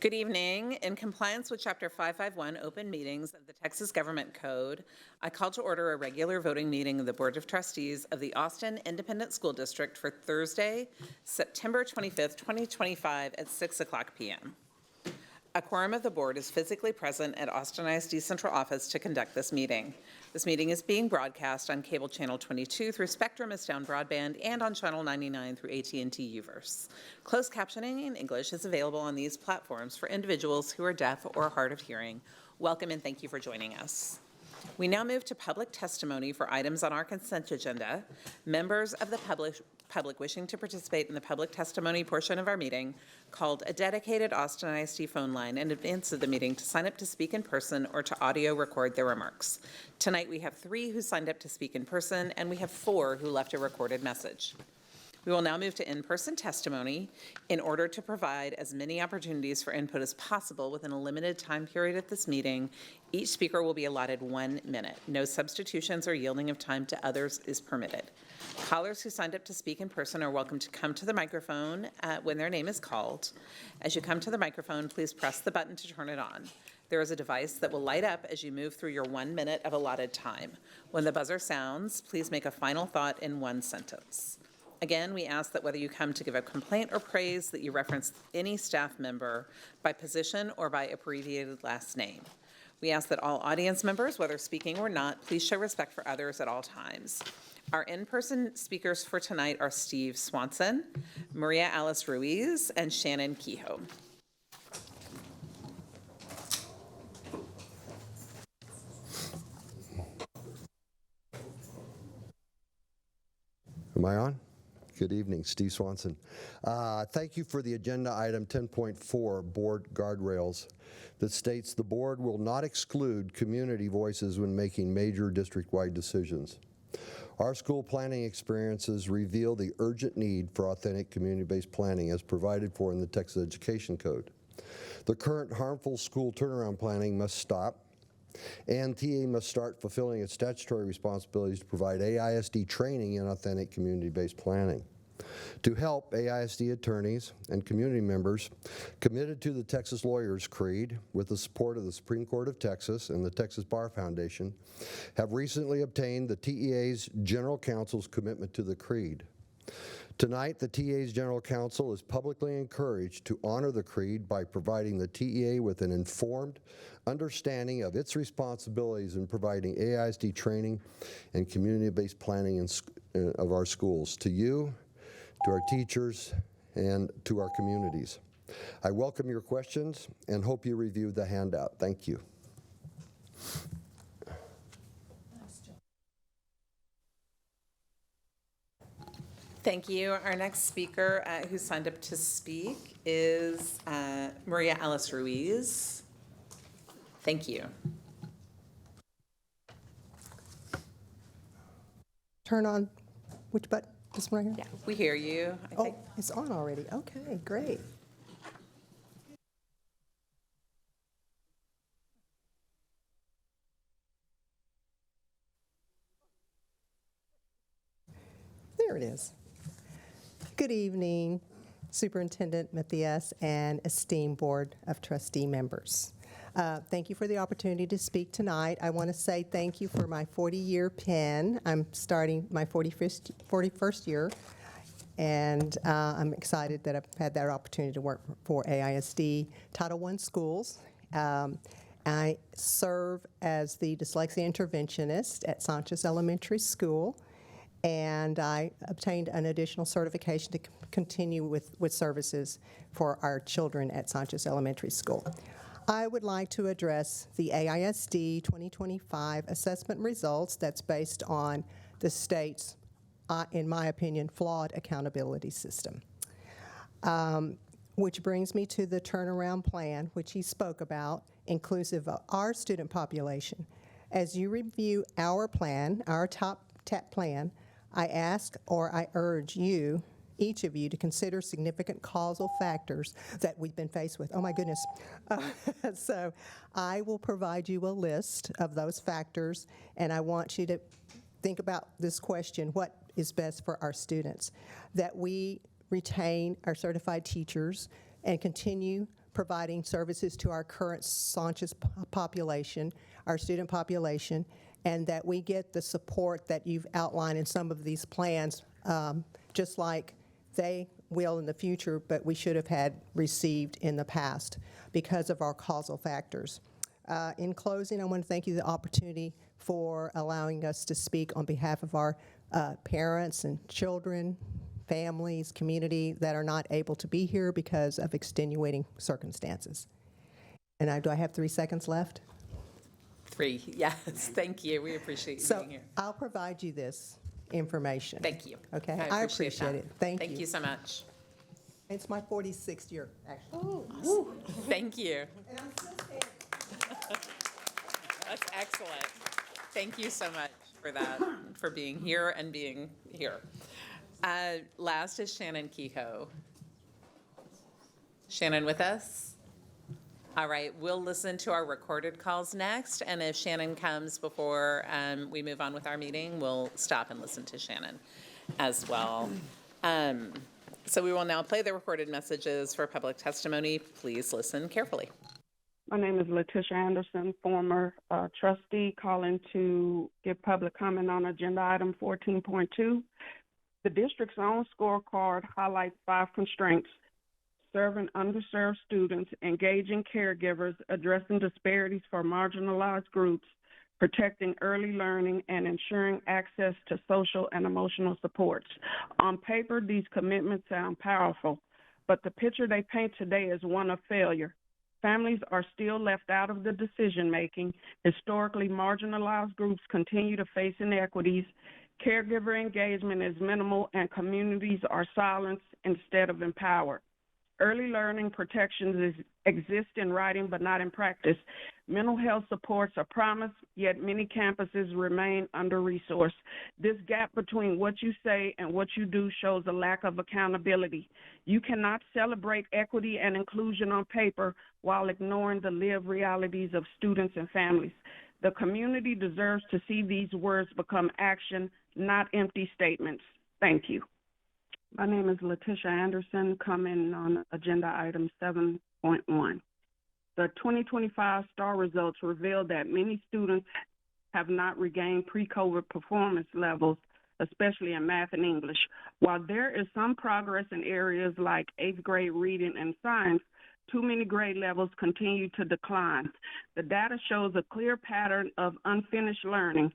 Good evening. In compliance with Chapter 551, Open Meetings of the Texas Government Code, I call to order a regular voting meeting of the Board of Trustees of the Austin Independent School District for Thursday, September 25th, 2025 at 6:00 p.m. A quorum of the board is physically present at Austin ISD Central Office to conduct this meeting. This meeting is being broadcast on cable channel 22 through Spectrum S-Down Broadband and on channel 99 through AT&T Uverse. Closed captioning in English is available on these platforms for individuals who are deaf or hard of hearing. Welcome and thank you for joining us. We now move to public testimony for items on our consent agenda. Members of the public wishing to participate in the public testimony portion of our meeting called a dedicated Austin ISD phone line in advance of the meeting to sign up to speak in person or to audio record their remarks. Tonight we have 3 who signed up to speak in person and we have 4 who left a recorded message. We will now move to in-person testimony. In order to provide as many opportunities for input as possible within a limited time period at this meeting, each speaker will be allotted 1 minute. No substitutions or yielding of time to others is permitted. Callers who signed up to speak in person are welcome to come to the microphone when their name is called. As you come to the microphone, please press the button to turn it on. There is a device that will light up as you move through your 1 minute of allotted time. When the buzzer sounds, please make a final thought in 1 sentence. Again, we ask that whether you come to give a complaint or praise, that you reference any staff member by position or by abbreviated last name. We ask that all audience members, whether speaking or not, please show respect for others at all times. Our in-person speakers for tonight are Steve Swanson, Maria Alice Ruiz, and Shannon Kehoe. Am I on? Good evening, Steve Swanson. Thank you for the agenda item 10.4, Board Guardrails, that states the board will not exclude community voices when making major district-wide decisions. Our school planning experiences reveal the urgent need for authentic community-based planning as provided for in the Texas Education Code. The current harmful school turnaround planning must stop, and TA must start fulfilling its statutory responsibilities to provide AISD training in authentic community-based planning. To help, AISD attorneys and community members committed to the Texas Lawyers Creed with the support of the Supreme Court of Texas and the Texas Bar Foundation have recently obtained the TEA's General Counsel's commitment to the Creed. Tonight, the TEA's General Counsel is publicly encouraged to honor the Creed by providing the TEA with an informed understanding of its responsibilities in providing AISD training and community-based planning of our schools. To you, to our teachers, and to our communities. I welcome your questions and hope you review the handout. Thank you. Thank you. Our next speaker who signed up to speak is Maria Alice Ruiz. Thank you. Turn on which button? This one right here? Yeah, we hear you. I think. It's on already. Okay, great. There it is. Good evening, Superintendent Matthias and esteemed Board of Trustee members. Thank you for the opportunity to speak tonight. I want to say thank you for my 40-year pen. I'm starting my 41st year, and I'm excited that I've had that opportunity to work for AISD Title I schools. I serve as the dyslexia interventionist at Sanchez Elementary School, and I obtained an additional certification to continue with services for our children at Sanchez Elementary School. I would like to address the AISD 2025 assessment results that's based on the state's, in my opinion, flawed accountability system. Which brings me to the turnaround plan, which he spoke about, inclusive of our student population. As you review our plan, our top plan, I ask or I urge you, each of you, to consider significant causal factors that we've been faced with. Oh my goodness. So I will provide you a list of those factors, and I want you to think about this question: what is best for our students? That we retain our certified teachers and continue providing services to our current conscious population, our student population, and that we get the support that you've outlined in some of these plans, just like they will in the future, but we should have had received in the past because of our causal factors. In closing, I want to thank you for the opportunity for allowing us to speak on behalf of our parents and children, families, community that are not able to be here because of extenuating circumstances. And do I have 3 seconds left? 3, yes, thank you. We appreciate you So being here. I'll provide you this information. Thank you. Okay, I I appreciate that. it. Thank you. Thank you so much. It's my 46th year, actually. Thank you. And I'm still standing. That's excellent. Thank you so much for that, for being here and being here. Last is Shannon Kehoe. Shannon with us? All right, we'll listen to our recorded calls next, and if Shannon comes before we move on with our meeting, we'll stop and listen to Shannon as well. So we will now play the recorded messages for public testimony. Please listen carefully. My name is Letitia Anderson, former trustee, calling to give public comment on agenda item 14.2. The district's own scorecard highlights 5 constraints: serving underserved students, engaging caregivers, addressing disparities for marginalized groups, protecting early learning, and ensuring access to social and emotional supports. On paper, these commitments sound powerful, but the picture they paint today is one of failure. Families are still left out of the decision-making. Historically marginalized groups continue to face inequities. Caregiver engagement is minimal, and communities are silenced instead of empowered. Early learning protections exist in writing but not in practice. Mental health supports are promised, yet many campuses remain under-resourced. This gap between what you say and what you do shows a lack of accountability. You cannot celebrate equity and inclusion on paper while ignoring the lived realities of students and families. The community deserves to see these words become action, not empty statements. Thank you. My name is Letitia Anderson, coming on agenda item 7.1. The 2025 STAR results revealed that many students have not regained pre-COVID performance levels, especially in math and English. While there is some progress in areas like 8th grade reading and science, too many grade levels continue to decline. The data shows a clear pattern of unfinished learning.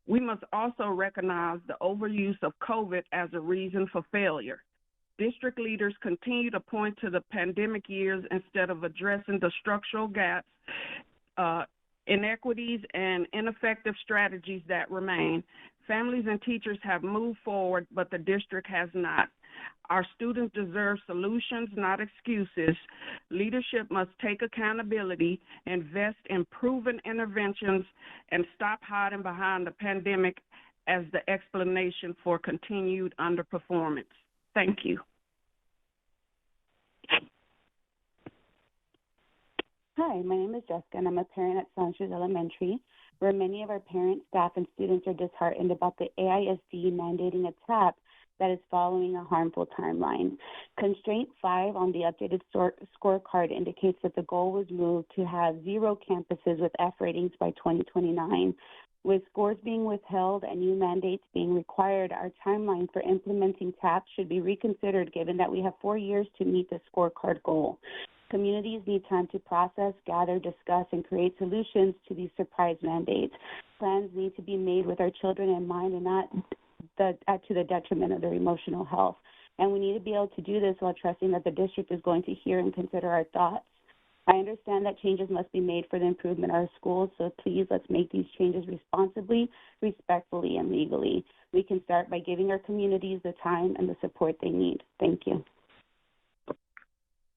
We must also recognize the overuse of COVID as a reason for failure. District leaders continue to point to the pandemic years instead of addressing the structural gaps, inequities, and ineffective strategies that remain. Families and teachers have moved forward, but the district has not. Our students deserve solutions, not excuses. Leadership must take accountability, invest in proven interventions, and stop hiding behind the pandemic as the explanation for continued underperformance. Thank you. Hi, my name is Jessica, and I'm a parent at Sanchez Elementary, where many of our parents, staff, and students are disheartened about the ISD mandating a TAP that is following a harmful timeline. Constraint 5 on the updated scorecard indicates that the goal was moved to have 0 campuses with F ratings by 2029. With scores being withheld and new mandates being required, our timeline for implementing TAP should be reconsidered, given that we have 4 years to meet the scorecard goal. Communities need time to process, gather, discuss, and create solutions to these surprise mandates. Plans need to be made with our children in mind and not to the detriment of their emotional health. And we need to be able to do this while trusting that the district is going to hear and consider our thoughts. I understand that changes must be made for the improvement of our schools, so please let's make these changes responsibly, respectfully, and legally. We can start by giving our communities the time and the support they need. Thank you.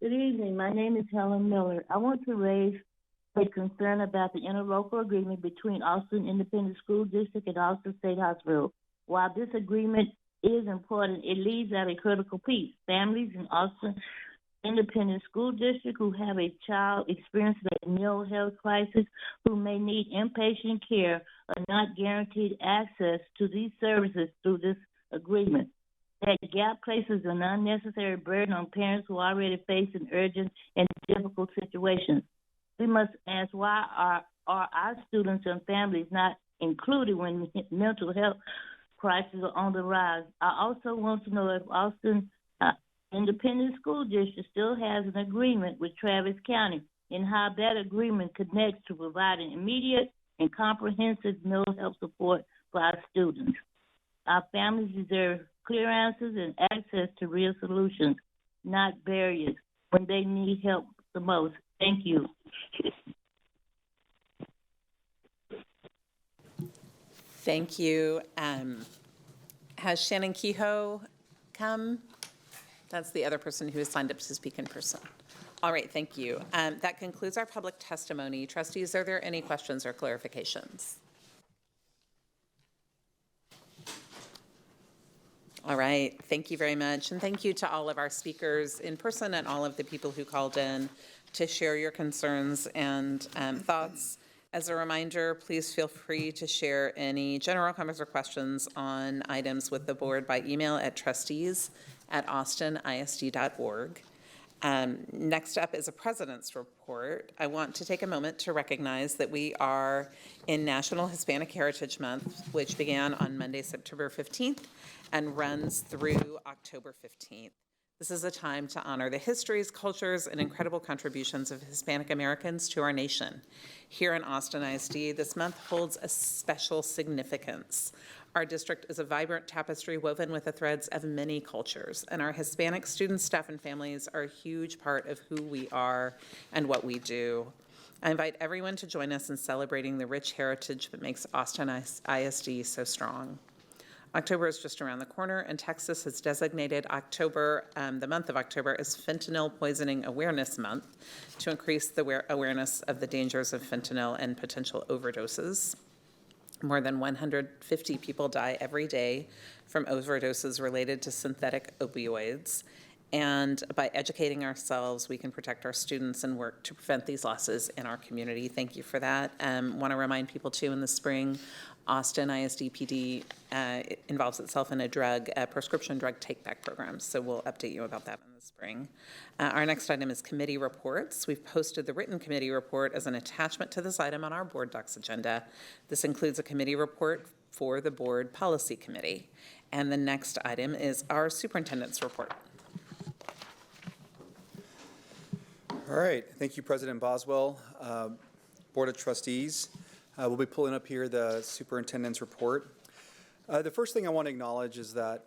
Good evening. My name is Helen Miller. I want to raise a concern about the interlocal agreement between Austin Independent School District and Austin State Hospital. While this agreement is important, it leaves out a critical piece. Families in Austin Independent School District who have a child experiencing a mental health crisis who may need inpatient care are not guaranteed access to these services through this agreement. That gap places an unnecessary burden on parents who already face an urgent and difficult situations. We must ask why are our students and families not included when mental health crises are on the rise. I also want to know if Austin Independent School District still has an agreement with Travis County and how that agreement connects to providing immediate and comprehensive mental health support for our students. Our families deserve clear answers and access to real solutions, not barriers, when they need help the most. Thank you. Thank you. Has Shannon Kehoe come? That's the other person who has signed up to speak in person. All right, thank you. That concludes our public testimony. Trustees, are there any questions or clarifications? All right, thank you very much. And thank you to all of our speakers in person and all of the people who called in to share your concerns and thoughts. As a reminder, please feel free to share any general comments or questions on items with the board by email at trustees@austinisd.org. Next up is a president's report. I want to take a moment to recognize that we are in National Hispanic Heritage Month, which began on Monday, September 15th, and runs through October 15th. This is a time to honor the histories, cultures, and incredible contributions of Hispanic Americans to our nation. Here in Austin ISD, this month holds a special significance. Our district is a vibrant tapestry woven with the threads of many cultures, and our Hispanic students, staff, and families are a huge part of who we are and what we do. I invite everyone to join us in celebrating the rich heritage that makes Austin ISD so strong. October is just around the corner, and Texas has designated October, the month of October, as Fentanyl Poisoning Awareness Month to increase the awareness of the dangers of fentanyl and potential overdoses. More than 150 people die every day from overdoses related to synthetic opioids. And by educating ourselves, we can protect our students and work to prevent these losses in our community. Thank you for that. Want to remind people too, in the spring, Austin ISD PD involves itself in a prescription drug take-back program. So we'll update you about that in the spring. Our next item is committee reports. We've posted the written committee report as an attachment to this item on our board docs agenda. This includes a committee report for the board policy committee. And the next item is our superintendent's report. All right, thank you, President Boswell. Board of Trustees, we'll be pulling up here the superintendent's report. The first thing I want to acknowledge is that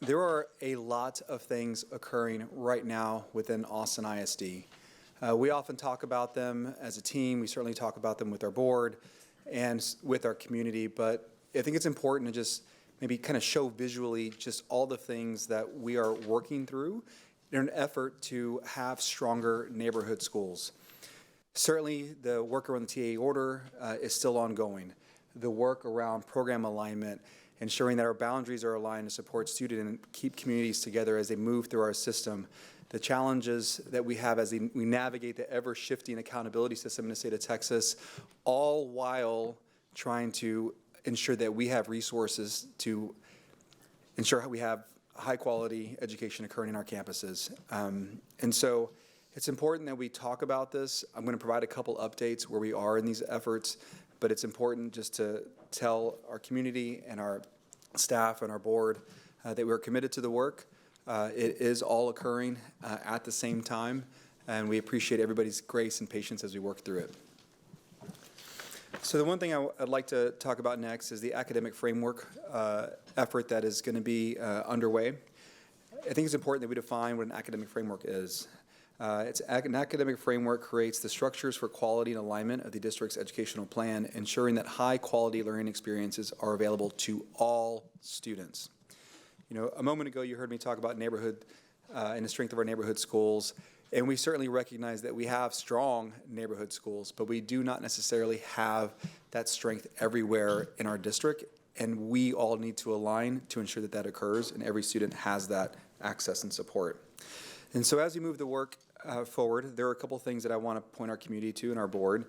there are a lot of things occurring right now within Austin ISD. We often talk about them as a team. We certainly talk about them with our board and with our community, but I think it's important to just maybe kind of show visually just all the things that we are working through in an effort to have stronger neighborhood schools. Certainly, the work around the TAA order is still ongoing. The work around program alignment, ensuring that our boundaries are aligned to support students and keep communities together as they move through our system. The challenges that we have as we navigate the ever-shifting accountability system in the state of Texas, all while trying to ensure that we have resources to ensure we have high-quality education occurring in our campuses. And so it's important that we talk about this. I'm going to provide a couple updates where we are in these efforts, but it's important just to tell our community and our staff and our board that we're committed to the work. It is all occurring at the same time, and we appreciate everybody's grace and patience as we work through it. So the one thing I'd like to talk about next is the academic framework effort that is going to be underway. I think it's important that we define what an academic framework is. An academic framework creates the structures for quality and alignment of the district's educational plan, ensuring that high-quality learning experiences are available to all students. You know, a moment ago you heard me talk about neighborhood and the strength of our neighborhood schools. And we certainly recognize that we have strong neighborhood schools, but we do not necessarily have that strength everywhere in our district. And we all need to align to ensure that that occurs and every student has that access and support. And so as we move the work forward, there are a couple things that I want to point our community to and our board.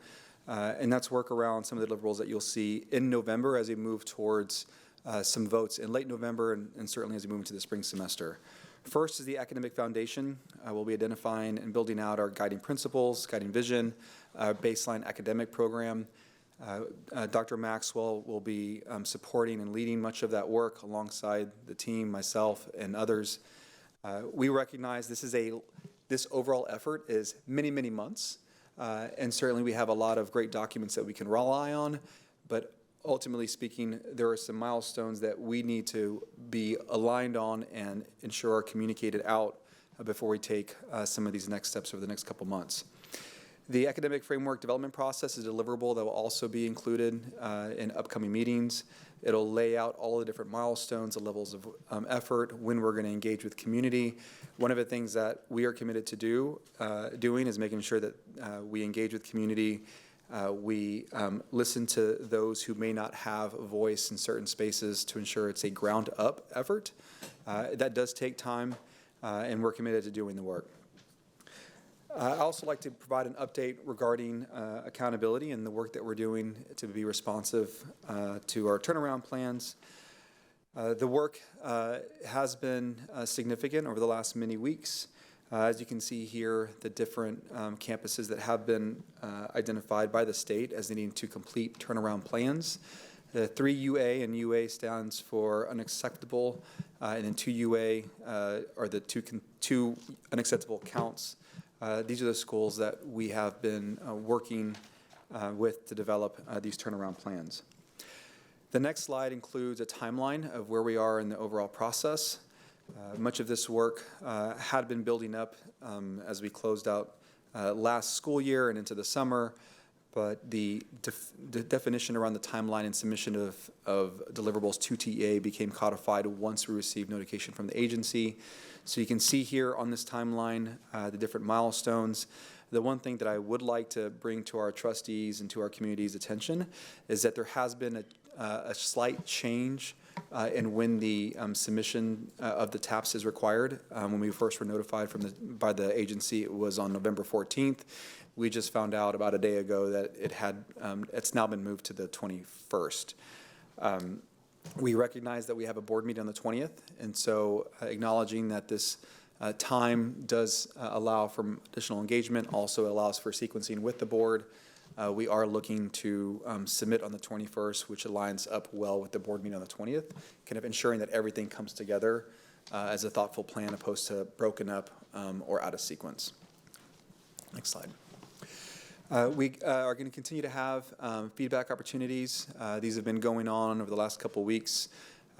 And that's work around some of the deliverables that you'll see in November as we move towards some votes in late November and certainly as we move into the spring semester. First is the academic foundation. We'll be identifying and building out our guiding principles, guiding vision, baseline academic program. Dr. Maxwell will be supporting and leading much of that work alongside the team, myself, and others. We recognize this overall effort is many, many months, and certainly we have a lot of great documents that we can rely on, but ultimately speaking, there are some milestones that we need to be aligned on and ensure are communicated out before we take some of these next steps over the next couple months. The academic framework development process is a deliverable that will also be included in upcoming meetings. It'll lay out all the different milestones, the levels of effort, when we're going to engage with community. One of the things that we are committed to doing is making sure that we engage with community. We listen to those who may not have a voice in certain spaces to ensure it's a ground-up effort. That does take time, and we're committed to doing the work. I also like to provide an update regarding accountability and the work that we're doing to be responsive to our turnaround plans. The work has been significant over the last many weeks. As you can see here, the different campuses that have been identified by the state as needing to complete turnaround plans. The 3 UA, and UA stands for unacceptable, and then 2 UA are the two unacceptable counts. These are the schools that we have been working with to develop these turnaround plans. The next slide includes a timeline of where we are in the overall process. Much of this work had been building up as we closed out last school year and into the summer, but the definition around the timeline and submission of deliverables to TA became codified once we received notification from the agency. So you can see here on this timeline the different milestones. The one thing that I would like to bring to our trustees and to our community's attention is that there has been a slight change in when the submission of the TAPs is required. When we first were notified by the agency, it was on November 14th. We just found out about a day ago that it's now been moved to the 21st. We recognize that we have a board meeting on the 20th, and so acknowledging that this time does allow for additional engagement, also allows for sequencing with the board. We are looking to submit on the 21st, which aligns up well with the board meeting on the 20th, kind of ensuring that everything comes together as a thoughtful plan opposed to broken up or out of sequence. Next slide. We are going to continue to have feedback opportunities. These have been going on over the last couple weeks.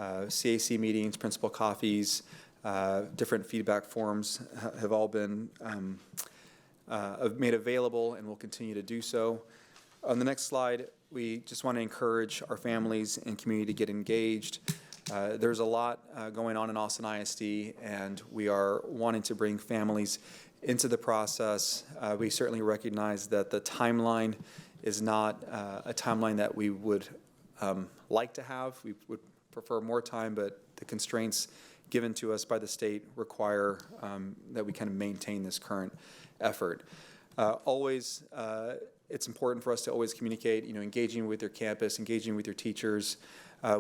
CAC meetings, principal coffees, different feedback forms have all been made available and will continue to do so. On the next slide, we just want to encourage our families and community to get engaged. There's a lot going on in Austin ISD, and we are wanting to bring families into the process. We certainly recognize that the timeline is not a timeline that we would like to have. We would prefer more time, but the constraints given to us by the state require that we kind of maintain this current effort. Always, it's important for us to always communicate, engaging with your campus, engaging with your teachers.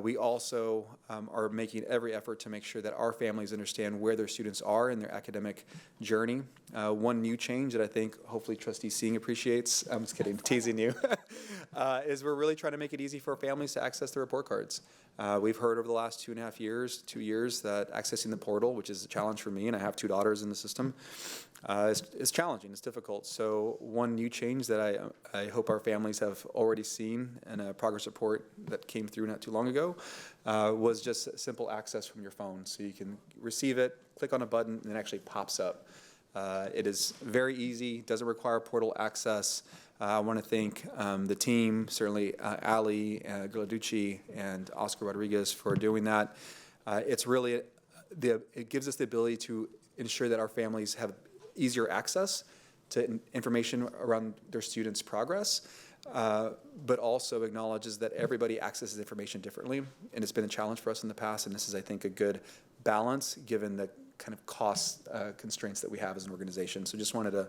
We also are making every effort to make sure that our families understand where their students are in their academic journey. One new change that I think hopefully Trustee Singh appreciates, I'm just kidding, teasing you, is we're really trying to make it easy for families to access the report cards. We've heard over the last 2 years, that accessing the portal, which is a challenge for me, and I have 2 daughters in the system, is challenging, it's difficult. So one new change that I hope our families have already seen in a progress report that came through not too long ago was just simple access from your phone. So you can receive it, click on a button, and it actually pops up. It is very easy, doesn't require portal access. I want to thank the team, certainly Ali Gladucci and Oscar Rodriguez for doing that. It's really, it gives us the ability to ensure that our families have easier access to information around their students' progress, but also acknowledges that everybody accesses information differently, and it's been a challenge for us in the past, and this is, I think, a good balance given the kind of cost constraints that we have as an organization. So just wanted to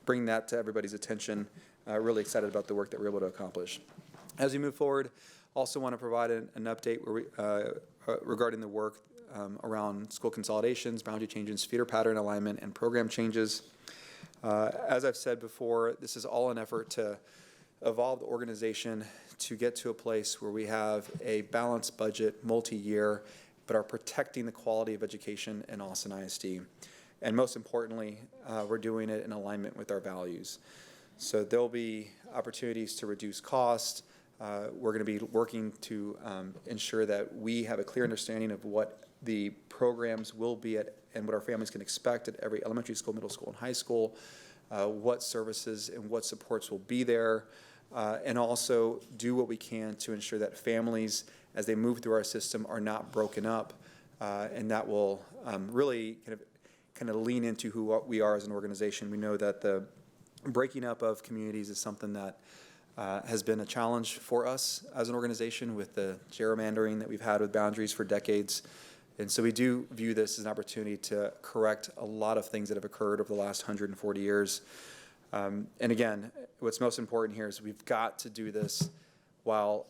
bring that to everybody's attention. Really excited about the work that we're able to accomplish. As we move forward, also want to provide an update where regarding the work around school consolidations, boundary changes, feeder pattern alignment, and program changes. As I've said before, this is all an effort to evolve the organization to get to a place where we have a balanced budget, multi-year, but are protecting the quality of education in Austin ISD. And most importantly, we're doing it in alignment with our values. So there'll be opportunities to reduce cost. We're going to be working to ensure that we have a clear understanding of what the programs will be at and what our families can expect at every elementary school, middle school, and high school, what services and what supports will be there, and also do what we can to ensure that families, as they move through our system, are not broken up, and that will really kind of lean into who we are as an organization. We know that the breaking up of communities is something that has been a challenge for us as an organization with the gerrymandering that we've had with boundaries for decades. And so we do view this as an opportunity to correct a lot of things that have occurred over the last 140 years. And again, what's most important here is we've got to do this while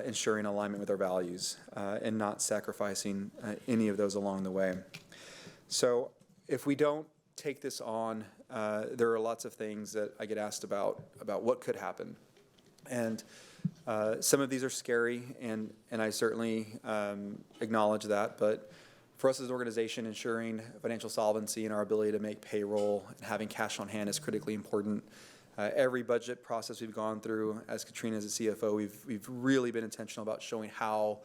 ensuring alignment with our values and not sacrificing any of those along the way. So if we don't take this on, there are lots of things that I get asked about what could happen. And some of these are scary, and I certainly acknowledge that. But for us as an organization, ensuring financial solvency and our ability to make payroll and having cash on hand is critically important. Every budget process we've gone through, as Katrina as the CFO, we've really been intentional about showing how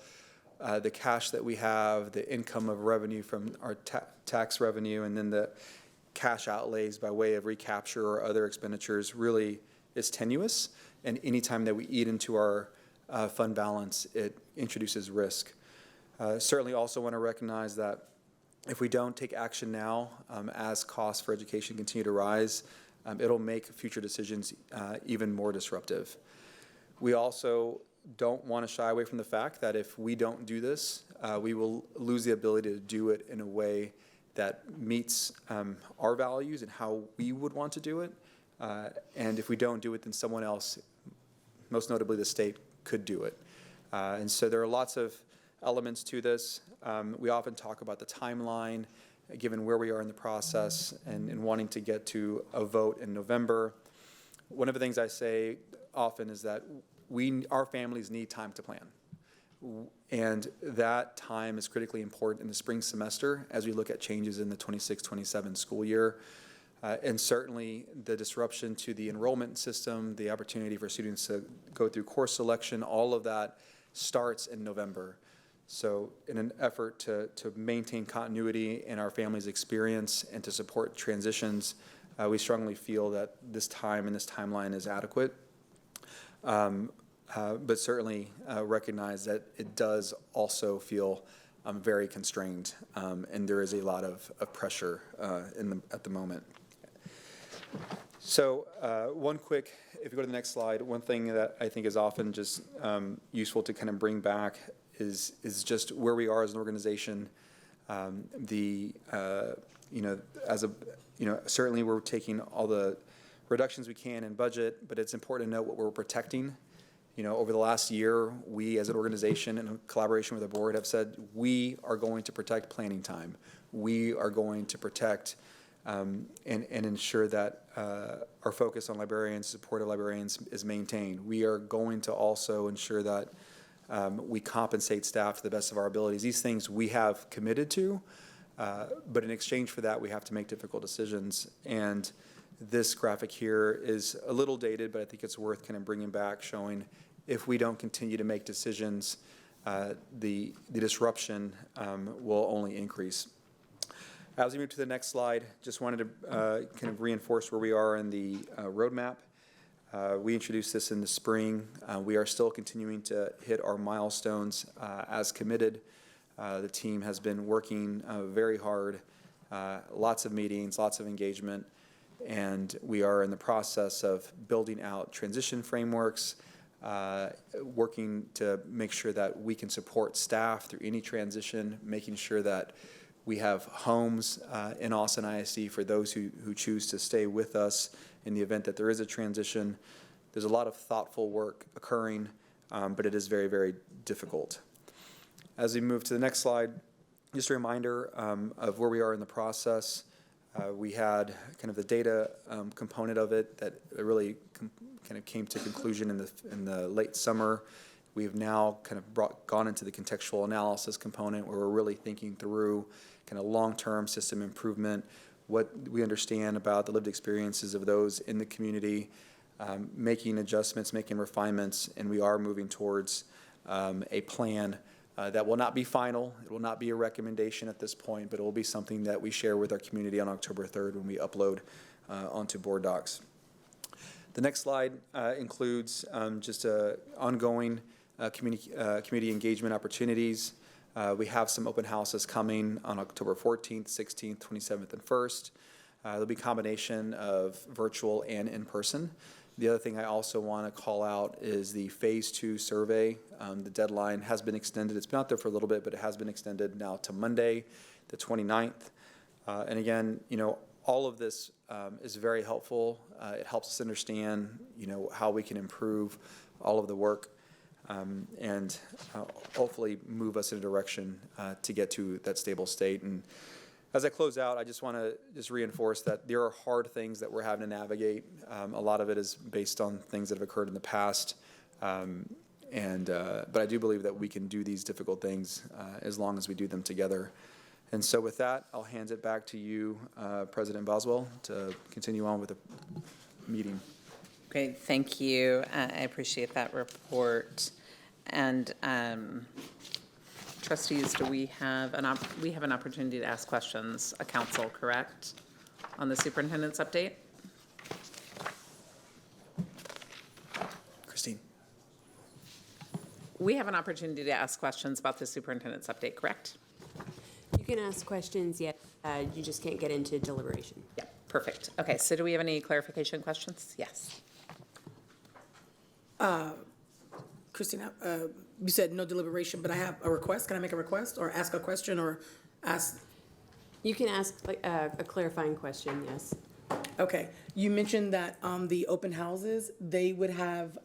the cash that we have, the income of revenue from our tax revenue, and then the cash outlays by way of recapture or other expenditures really is tenuous. And any time that we eat into our fund balance, it introduces risk. Certainly also want to recognize that if we don't take action now, as costs for education continue to rise, it'll make future decisions even more disruptive. We also don't want to shy away from the fact that if we don't do this, we will lose the ability to do it in a way that meets our values and how we would want to do it. And if we don't do it, then someone else, most notably the state, could do it. And so there are lots of elements to this. We often talk about the timeline, given where we are in the process and wanting to get to a vote in November. One of the things I say often is that our families need time to plan. And that time is critically important in the spring semester as we look at changes in the 26-27 school year. And certainly the disruption to the enrollment system, the opportunity for students to go through course selection, all of that starts in November. So in an effort to maintain continuity in our family's experience and to support transitions, we strongly feel that this time and this timeline is adequate. But certainly recognize that it does also feel very constrained, and there is a lot of pressure at the moment. So if you go to the next slide, one thing that I think is often just useful to kind of bring back is just where we are as an organization. Certainly we're taking all the reductions we can in budget, but it's important to note what we're protecting. Over the last year, we as an organization in collaboration with the board have said we are going to protect planning time. We are going to protect and ensure that our focus on librarians, support of librarians is maintained. We are going to also ensure that we compensate staff to the best of our abilities. These things we have committed to, but in exchange for that, we have to make difficult decisions. And this graphic here is a little dated, but I think it's worth kind of bringing back, showing if we don't continue to make decisions, the disruption will only increase. As we move to the next slide, just wanted to kind of reinforce where we are in the roadmap. We introduced this in the spring. We are still continuing to hit our milestones as committed. The team has been working very hard, lots of meetings, lots of engagement, and we are in the process of building out transition frameworks, working to make sure that we can support staff through any transition, making sure that we have homes in Austin ISD for those who choose to stay with us in the event that there is a transition. There's a lot of thoughtful work occurring, but it is very, very difficult. As we move to the next slide, Just a reminder of where we are in the process. We had kind of the data component of it that really kind of came to conclusion in the late summer. We've now kind of gone into the contextual analysis component where we're really thinking through kind of long-term system improvement, what we understand about the lived experiences of those in the community, making adjustments, making refinements, and we are moving towards a plan that will not be final. It will not be a recommendation at this point, but it will be something that we share with our community on October 3rd when we upload onto board docs. The next slide includes just ongoing community engagement opportunities. We have some open houses coming on October 14th, 16th, 27th, and 1st. There'll be a combination of virtual and in-person. The other thing I also want to call out is the Phase 2 survey. The deadline has been extended. It's been out there for a little bit, but it has been extended now to Monday, the 29th. And again, all of this is very helpful. It helps us understand, how we can improve all of the work and hopefully move us in a direction to get to that stable state. And as I close out, I just want to reinforce that there are hard things that we're having to navigate. A lot of it is based on things that have occurred in the past. But I do believe that we can do these difficult things as long as we do them together. And so with that, I'll hand it back to you, President Boswell, to continue on with the meeting. Great, thank you. I appreciate that report. And trustees, do we have an opportunity to ask questions, a council, correct, on the superintendent's update? Christine. We have an opportunity to ask questions about the superintendent's update, correct? You can ask questions, yet you just can't get into deliberation. Yeah, perfect. Okay, so do we have any clarification questions? Yes. Christina, you said no deliberation, but I have a request. Can I make a request or ask a question or ask? You can ask a clarifying question, yes. Okay. You mentioned that the open houses, they would have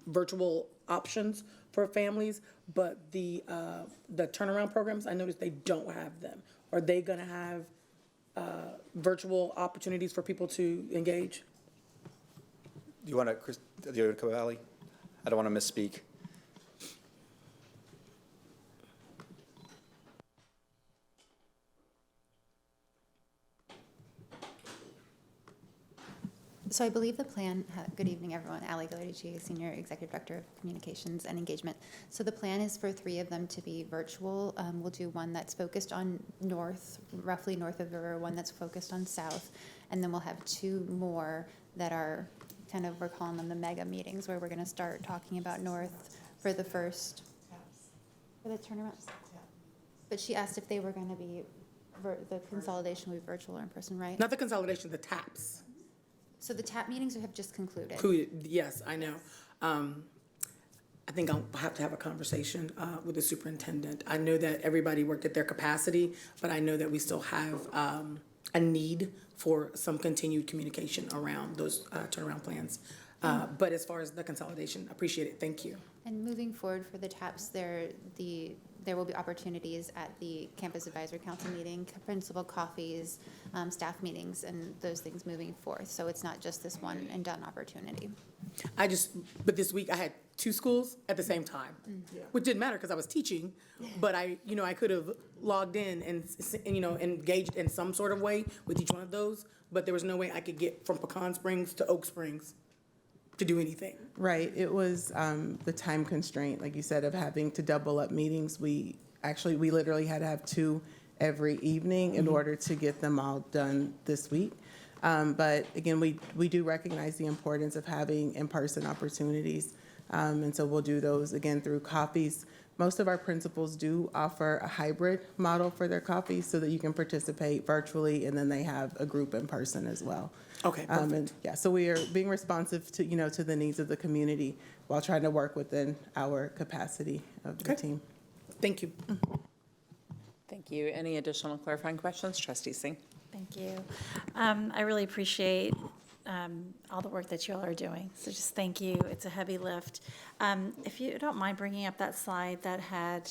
virtual options for families, but the turnaround programs, I noticed they don't have them. Are they going to have virtual opportunities for people to engage? Do you want to come, Ali? I don't want to misspeak. So I believe the plan, good evening everyone, Ali Galadici, Senior Executive Director of Communications and Engagement. So the plan is for 3 of them to be virtual. We'll do one that's focused on north, roughly north of the river, one that's focused on south, and then we'll have 2 more that are kind of, we're calling them the mega meetings, where we're going to start talking about north for the first, for the turnarounds. But she asked if they were going to be, the consolidation would be virtual or in person, right? Not the consolidation, the TAPs. So the TAP meetings have just concluded. Yes, I know. I think I'll have to have a conversation with the superintendent. I know that everybody worked at their capacity, but I know that we still have a need for some continued communication around those turnaround plans. But as far as the consolidation, appreciate it. Thank you. And moving forward for the TAPs, there will be opportunities at the Campus Advisory Council meeting, principal coffees, staff meetings, and those things moving forth. So it's not just this one and done opportunity. But this week I had 2 schools at the same time, which didn't matter because I was teaching, but I could have logged in and engaged in some sort of way with each one of those, but there was no way I could get from Pecan Springs to Oak Springs to do anything. Right. It was the time constraint, like you said, of having to double up meetings. We literally had to have 2 every evening in order to get them all done this week. But again, we do recognize the importance of having in-person opportunities. And so we'll do those again through coffees. Most of our principals do offer a hybrid model for their coffees so that you can participate virtually and then they have a group in person as well. Okay, perfect. And yeah, so we are being responsive to, to the needs of the community while trying to work within our capacity of the team. Thank you. Thank you. Any additional clarifying questions? Trustee Singh. Thank you. I really appreciate all the work that you all are doing. So just thank you. It's a heavy lift. If you don't mind bringing up that slide that had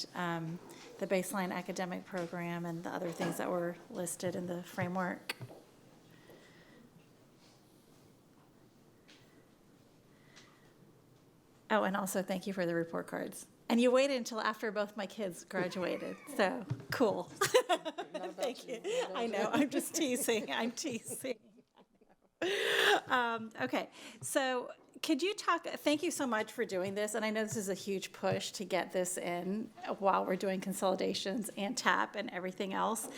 the baseline academic program and the other things that were listed in the framework. Oh, and also thank you for the report cards. And you waited until after both my kids graduated, so cool. Thank you. I know, I'm just teasing, I'm teasing. Okay, so could you talk, thank you so much for doing this, and I know this is a huge push to get this in while we're doing consolidations and TAP and everything else.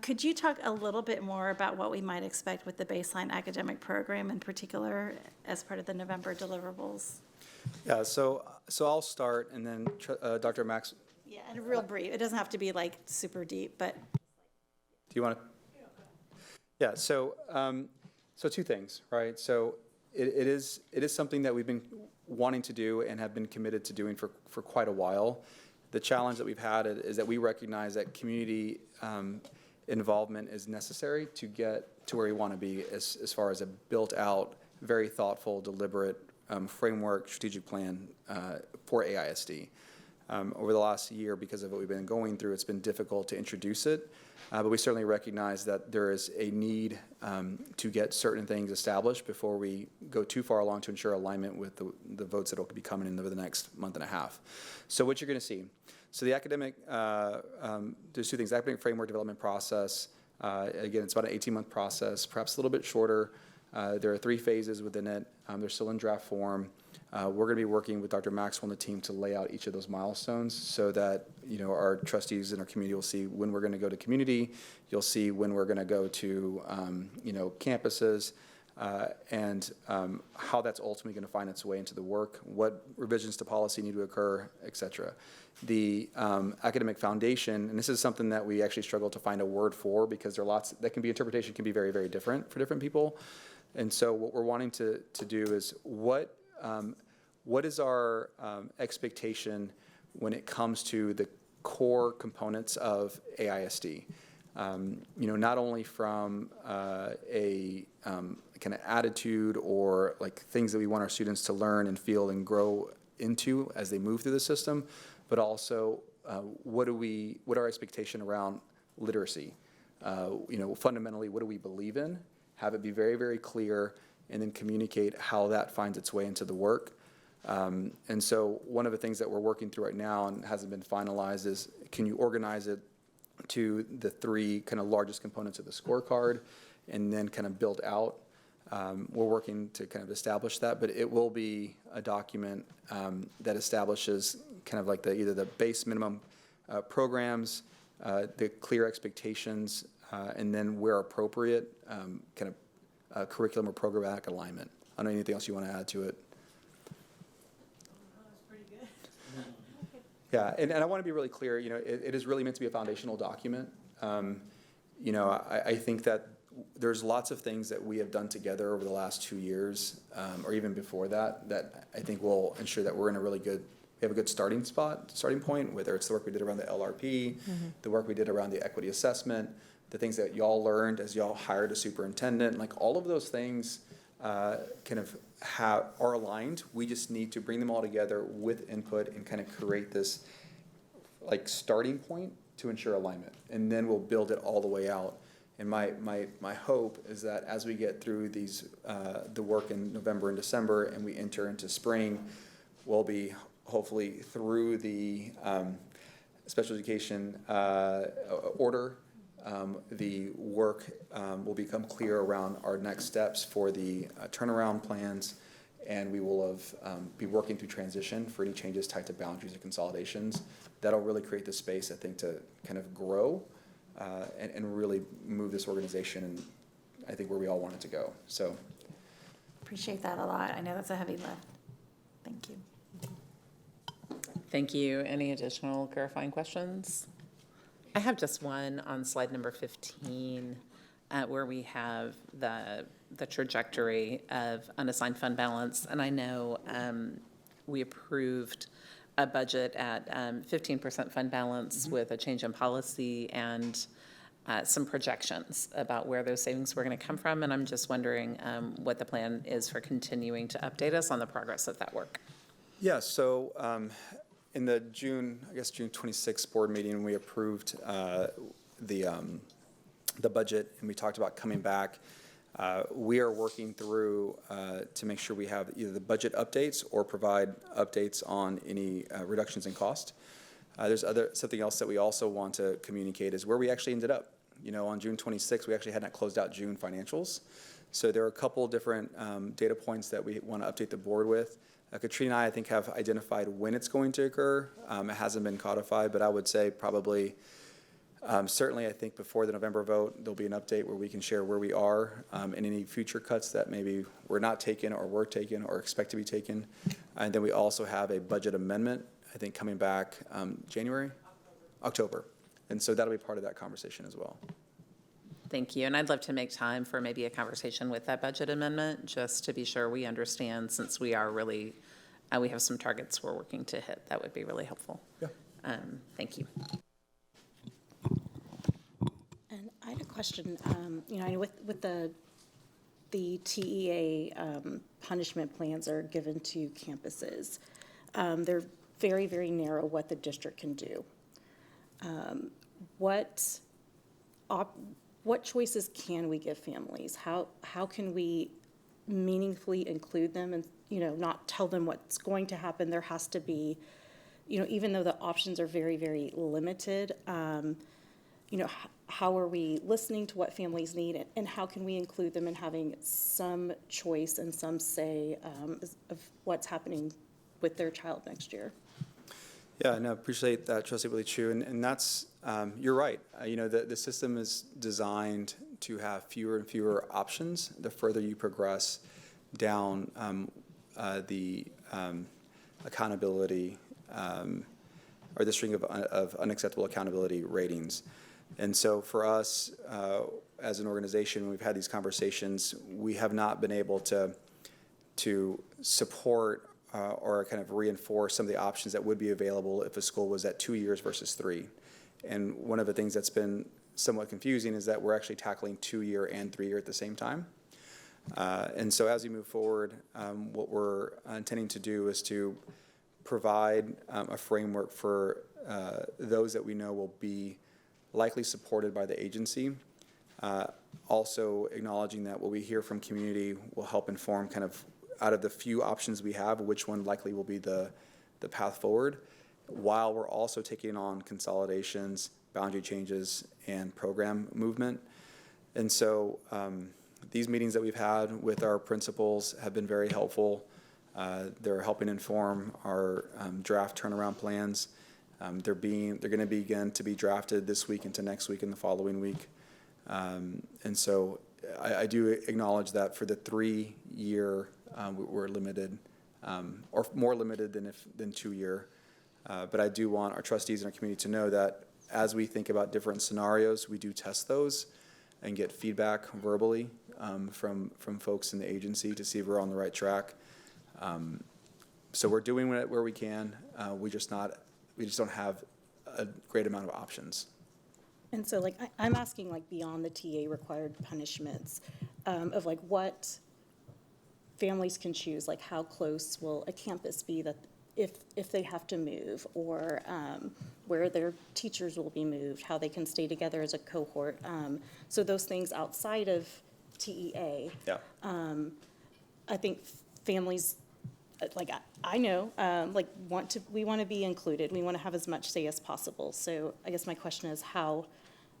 Could you talk a little bit more about what we might expect with the baseline academic program in particular as part of the November deliverables? Yeah, so I'll start, and then Dr. Max. Yeah, and real brief. It doesn't have to be like super deep, but. Do you want to? Yeah. So two things, right? So it is something that we've been wanting to do and have been committed to doing for quite a while. The challenge that we've had is that we recognize that community involvement is necessary to get to where we want to be as far as a built-out, very thoughtful, deliberate framework, strategic plan for AISD. Over the last year, because of what we've been going through, it's been difficult to introduce it, but we certainly recognize that there is a need to get certain things established before we go too far along to ensure alignment with the votes that will be coming in over the next month and a half. So what you're going to see, so the academic, there's two things, academic framework development process, again, it's about an 18-month process, perhaps a little bit shorter. There are 3 phases within it. They're still in draft form. We're going to be working with Dr. Maxwell and the team to lay out each of those milestones so that, you know, our trustees and our community will see when we're going to go to community. You'll see when we're going to go to, you know, campuses, and how that's ultimately going to find its way into the work, what revisions to policy need to occur, et cetera. The academic foundation, and this is something that we actually struggle to find a word for because there are lots, that can be, interpretation can be very, very different for different people. And so what we're wanting to do is what is our expectation when it comes to the core components of AISD? You know, not only from a kind of attitude or like things that we want our students to learn and feel and grow into as they move through the system, but also what our expectation around literacy? You know, fundamentally, what do we believe in? Have it be very, very clear, and then communicate how that finds its way into the work. And so one of the things that we're working through right now and hasn't been finalized is, can you organize it to the 3 kind of largest components of the scorecard and then kind of build out? We're working to kind of establish that, but it will be a document that establishes kind of like either the base minimum programs, the clear expectations, and then where appropriate, kind of curriculum or programmatic alignment. I don't know anything else you want to add to it. Yeah, and I want to be really clear, you know, it is really meant to be a foundational document. You know, I think that there's lots of things that we have done together over the last 2 years, or even before that, that I think will ensure that we're in a really good, we have a good starting point, whether it's the work we did around the LRP, the work we did around the equity assessment, the things that y'all learned as y'all hired a superintendent, like all of those things kind of are aligned. We just need to bring them all together with input and kind of create this like starting point to ensure alignment. And then we'll build it all the way out. And my hope is that as we get through these, the work in November and December and we enter into spring, we'll be hopefully through the special education order. The work will become clear around our next steps for the turnaround plans, and we will have be working through transition for any changes tied to boundaries or consolidations. That'll really create the space, I think, to kind of grow and really move this organization, and I think where we all want it to go. So, Appreciate that a lot. I know that's a heavy lift. Thank you. Thank you. Any additional clarifying questions? I have just one on slide number 15, where we have the trajectory of unassigned fund balance. And I know we approved a budget at 15% fund balance with a change in policy and some projections about where those savings were going to come from, and I'm just wondering what the plan is for continuing to update us on the progress of that work. Yeah, so in the June 26th board meeting, we approved the budget, and we talked about coming back. We are working through to make sure we have either the budget updates or provide updates on any reductions in cost. There's something else that we also want to communicate is where we actually ended up. On June 26th, we actually hadn't closed out June financials. So there are a couple different data points that we want to update the board with. Katrina and I think, have identified when it's going to occur. It hasn't been codified, but I would say probably, certainly I think before the November vote, there'll be an update where we can share where we are and any future cuts that maybe were not taken or were taken or expect to be taken. And then we also have a budget amendment, I think, coming back October. And so that'll be part of that conversation as well. Thank you, and I'd love to make time for maybe a conversation with that budget amendment, just to be sure we understand, since we are really, we have some targets we're working to hit. That would be really helpful. Yeah. Thank you. And I had a question, with the TEA punishment plans are given to campuses. They're very, very narrow what the district can do. What choices can we give families? How can we meaningfully include them and, not tell them what's going to happen? There has to be, even though the options are very, very limited, how are we listening to what families need, and how can we include them in having some choice and some say of what's happening with their child next year? Yeah, no, appreciate that, Trustee Willie Chu, and that's, you're right. The system is designed to have fewer and fewer options the further you progress down the accountability or the string of unacceptable accountability ratings. And so for us, as an organization, when we've had these conversations, we have not been able to support or kind of reinforce some of the options that would be available if a school was at 2 years versus 3. And one of the things that's been somewhat confusing is that we're actually tackling 2-year and 3-year at the same time. And so as we move forward, what we're intending to do is to provide a framework for those that we know will be likely supported by the agency. Also acknowledging that what we hear from community will help inform kind of, out of the few options we have, which one likely will be the path forward, while we're also taking on consolidations, boundary changes, and program movement. And so these meetings that we've had with our principals have been very helpful. They're helping inform our draft turnaround plans. They're going to begin to be drafted this week into next week and the following week. And so I do acknowledge that for the 3-year, we're limited, or more limited than 2-year. But I do want our trustees and our community to know that as we think about different scenarios, we do test those and get feedback verbally from folks in the agency to see if we're on the right track. So we're doing it where we can. We just don't have a great amount of options. And so, I'm asking, beyond the TA required punishments, of what families can choose, how close will a campus be that if they have to move, or where their teachers will be moved, how they can stay together as a cohort. So those things outside of TEA. Yeah. I think families, I know, we want to be included. We want to have as much say as possible. So I guess my question is how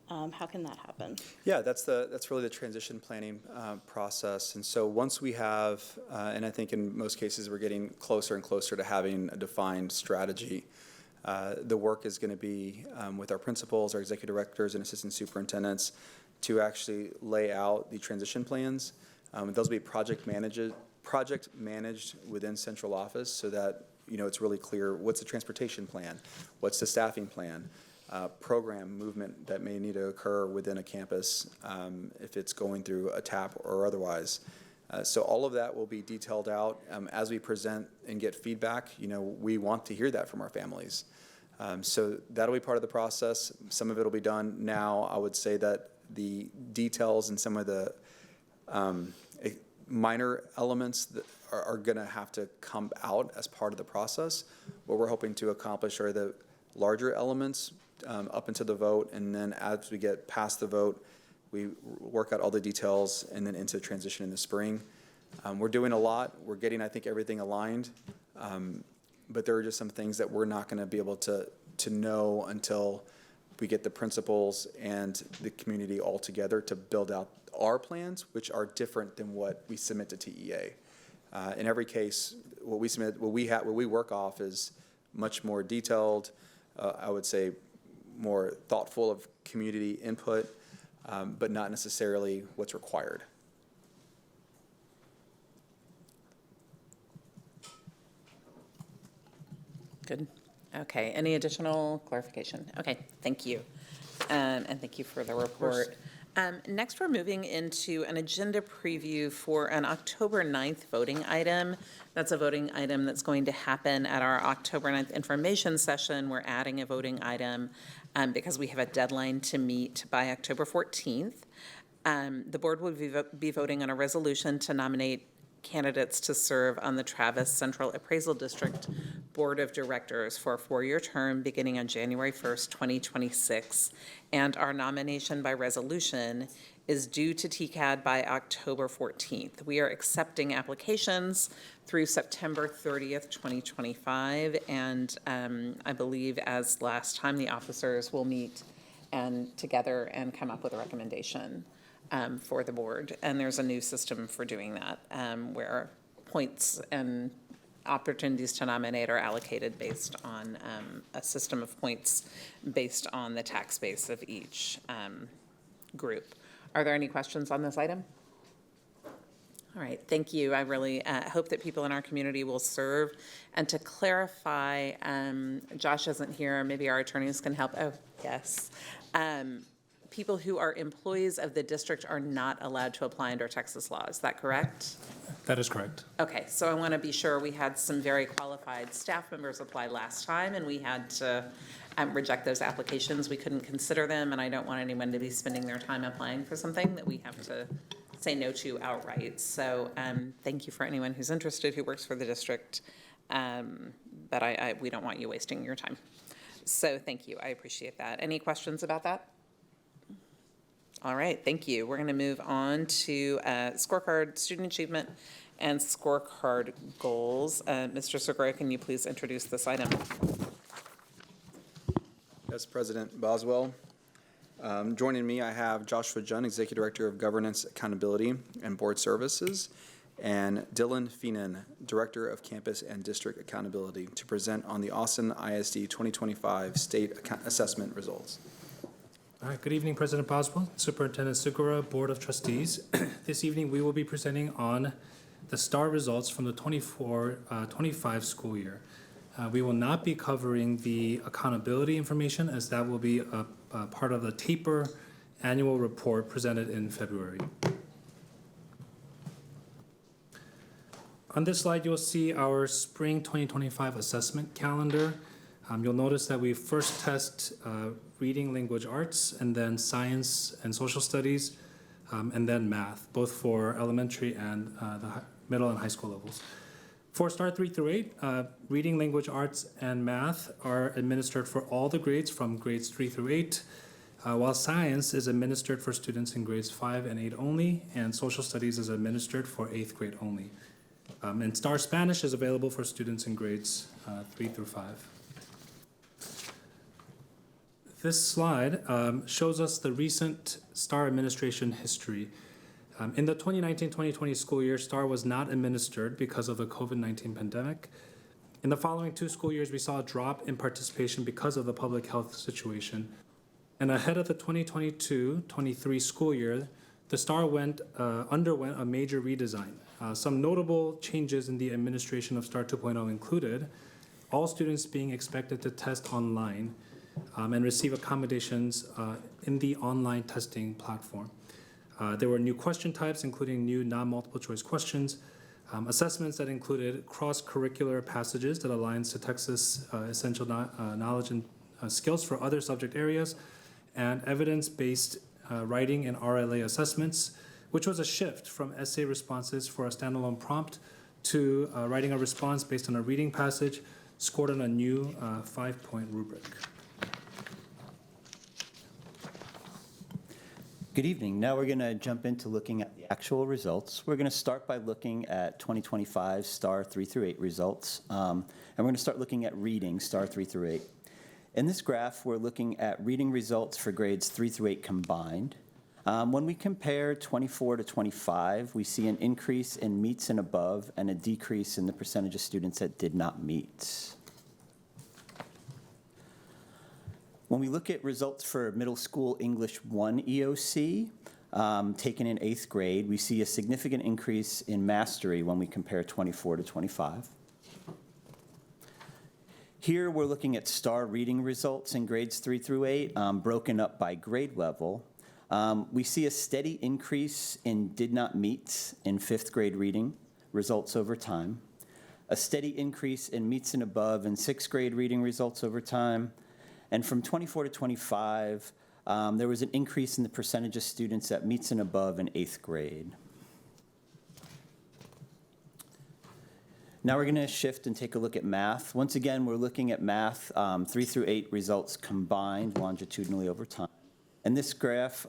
can that happen? Yeah, that's really the transition planning process. And so once we have, and I think in most cases we're getting closer and closer to having a defined strategy, the work is going to be with our principals, our executive directors, and assistant superintendents to actually lay out the transition plans. Those will be project managed within central office, so that it's really clear what's the transportation plan, what's the staffing plan, program movement that may need to occur within a campus if it's going through a TAP or otherwise. So all of that will be detailed out as we present and get feedback. We want to hear that from our families. So that'll be part of the process. Some of it will be done now. I would say that the details and some of the minor elements that are going to have to come out as part of the process. What we're hoping to accomplish are the larger elements up into the vote, and then as we get past the vote, we work out all the details and then into transition in the spring. We're doing a lot. We're getting, I think, everything aligned, but there are just some things that we're not going to be able to know until we get the principals and the community all together to build out our plans, which are different than what we submit to TEA. In every case, what we submit, what we work off is much more detailed, I would say more thoughtful of community input, but not necessarily what's required. Good. Okay, any additional clarification? Okay, thank you. And thank you for the report. Next, we're moving into an agenda preview for an October 9th voting item. That's a voting item that's going to happen at our October 9th information session. We're adding a voting item because we have a deadline to meet by October 14th. The board will be voting on a resolution to nominate candidates to serve on the Travis Central Appraisal District Board of Directors for a 4-year term beginning on January 1st, 2026. And our nomination by resolution is due to TCAD by October 14th. We are accepting applications through September 30th, 2025. And I believe, as last time, the officers will meet and together and come up with a recommendation for the board. And there's a new system for doing that, where points and opportunities to nominate are allocated based on a system of points based on the tax base of each group. Are there any questions on this item? All right, thank you. I really hope that people in our community will serve. And to clarify, Josh isn't here, maybe our attorneys can help. Oh, yes. People who are employees of the district are not allowed to apply under Texas law. Is that correct? That is correct. Okay, so I want to be sure. We had some very qualified staff members apply last time, and we had to reject those applications. We couldn't consider them, and I don't want anyone to be spending their time applying for something that we have to say no to outright. So thank you for anyone who's interested, who works for the district, but we don't want you wasting your time. So thank you. I appreciate that. Any questions about that? All right, thank you. We're going to move on to scorecard, student achievement, and scorecard goals. Mr. Segura, can you please introduce this item? Yes, President Boswell. Joining me, I have Joshua Junn, Executive Director of Governance, Accountability, and Board Services, and Dylan Feenan, Director of Campus and District Accountability, to present on the Austin ISD 2025 State Assessment results. All right, good evening, President Boswell, Superintendent Segura, Board of Trustees. This evening, we will be presenting on the STAR results from the 24-25 school year. We will not be covering the accountability information, as that will be a part of the TAPER annual report presented in February. On this slide, you'll see our spring 2025 assessment calendar. You'll notice that we first test reading, language, arts, and then science and social studies, and then math, both for elementary and the middle and high school levels. For STAR 3 through 8, reading, language, arts, and math are administered for all the grades from grades 3 through 8, while science is administered for students in grades 5 and 8 only, and social studies is administered for 8th grade only. And STAR Spanish is available for students in grades 3 through 5. This slide shows us the recent STAR administration history. In the 2019-2020 school year, STAR was not administered because of the COVID-19 pandemic. In the following 2 school years, we saw a drop in participation because of the public health situation. And ahead of the 2022-23 school year, the STAR underwent a major redesign. Some notable changes in the administration of STAR 2.0 included all students being expected to test online and receive accommodations in the online testing platform. There were new question types, including new non-multiple choice questions, Assessments that included cross-curricular passages that aligns to Texas essential knowledge and skills for other subject areas, and evidence-based writing and RLA assessments, which was a shift from essay responses for a standalone prompt to writing a response based on a reading passage scored on a new 5-point rubric. Good evening. Now we're going to jump into looking at the actual results. We're going to start by looking at 2025 STAR 3 through 8 results, and we're going to start looking at reading STAR 3 through 8. In this graph, we're looking at reading results for grades 3 through 8 combined. When we compare 24 to 25, we see an increase in meets and above and a decrease in the percentage of students that did not meet. When we look at results for middle school English 1 EOC, taken in 8th grade, we see a significant increase in mastery when we compare 24 to 25. Here we're looking at STAR reading results in grades 3 through 8, broken up by grade level. We see a steady increase in did not meet in 5th grade reading results over time, a steady increase in meets and above in 6th grade reading results over time, and from 24 to 25, there was an increase in the percentage of students that meets and above in 8th grade. Now we're going to shift and take a look at math. Once again, we're looking at math 3 through 8 results combined longitudinally over time. In this graph,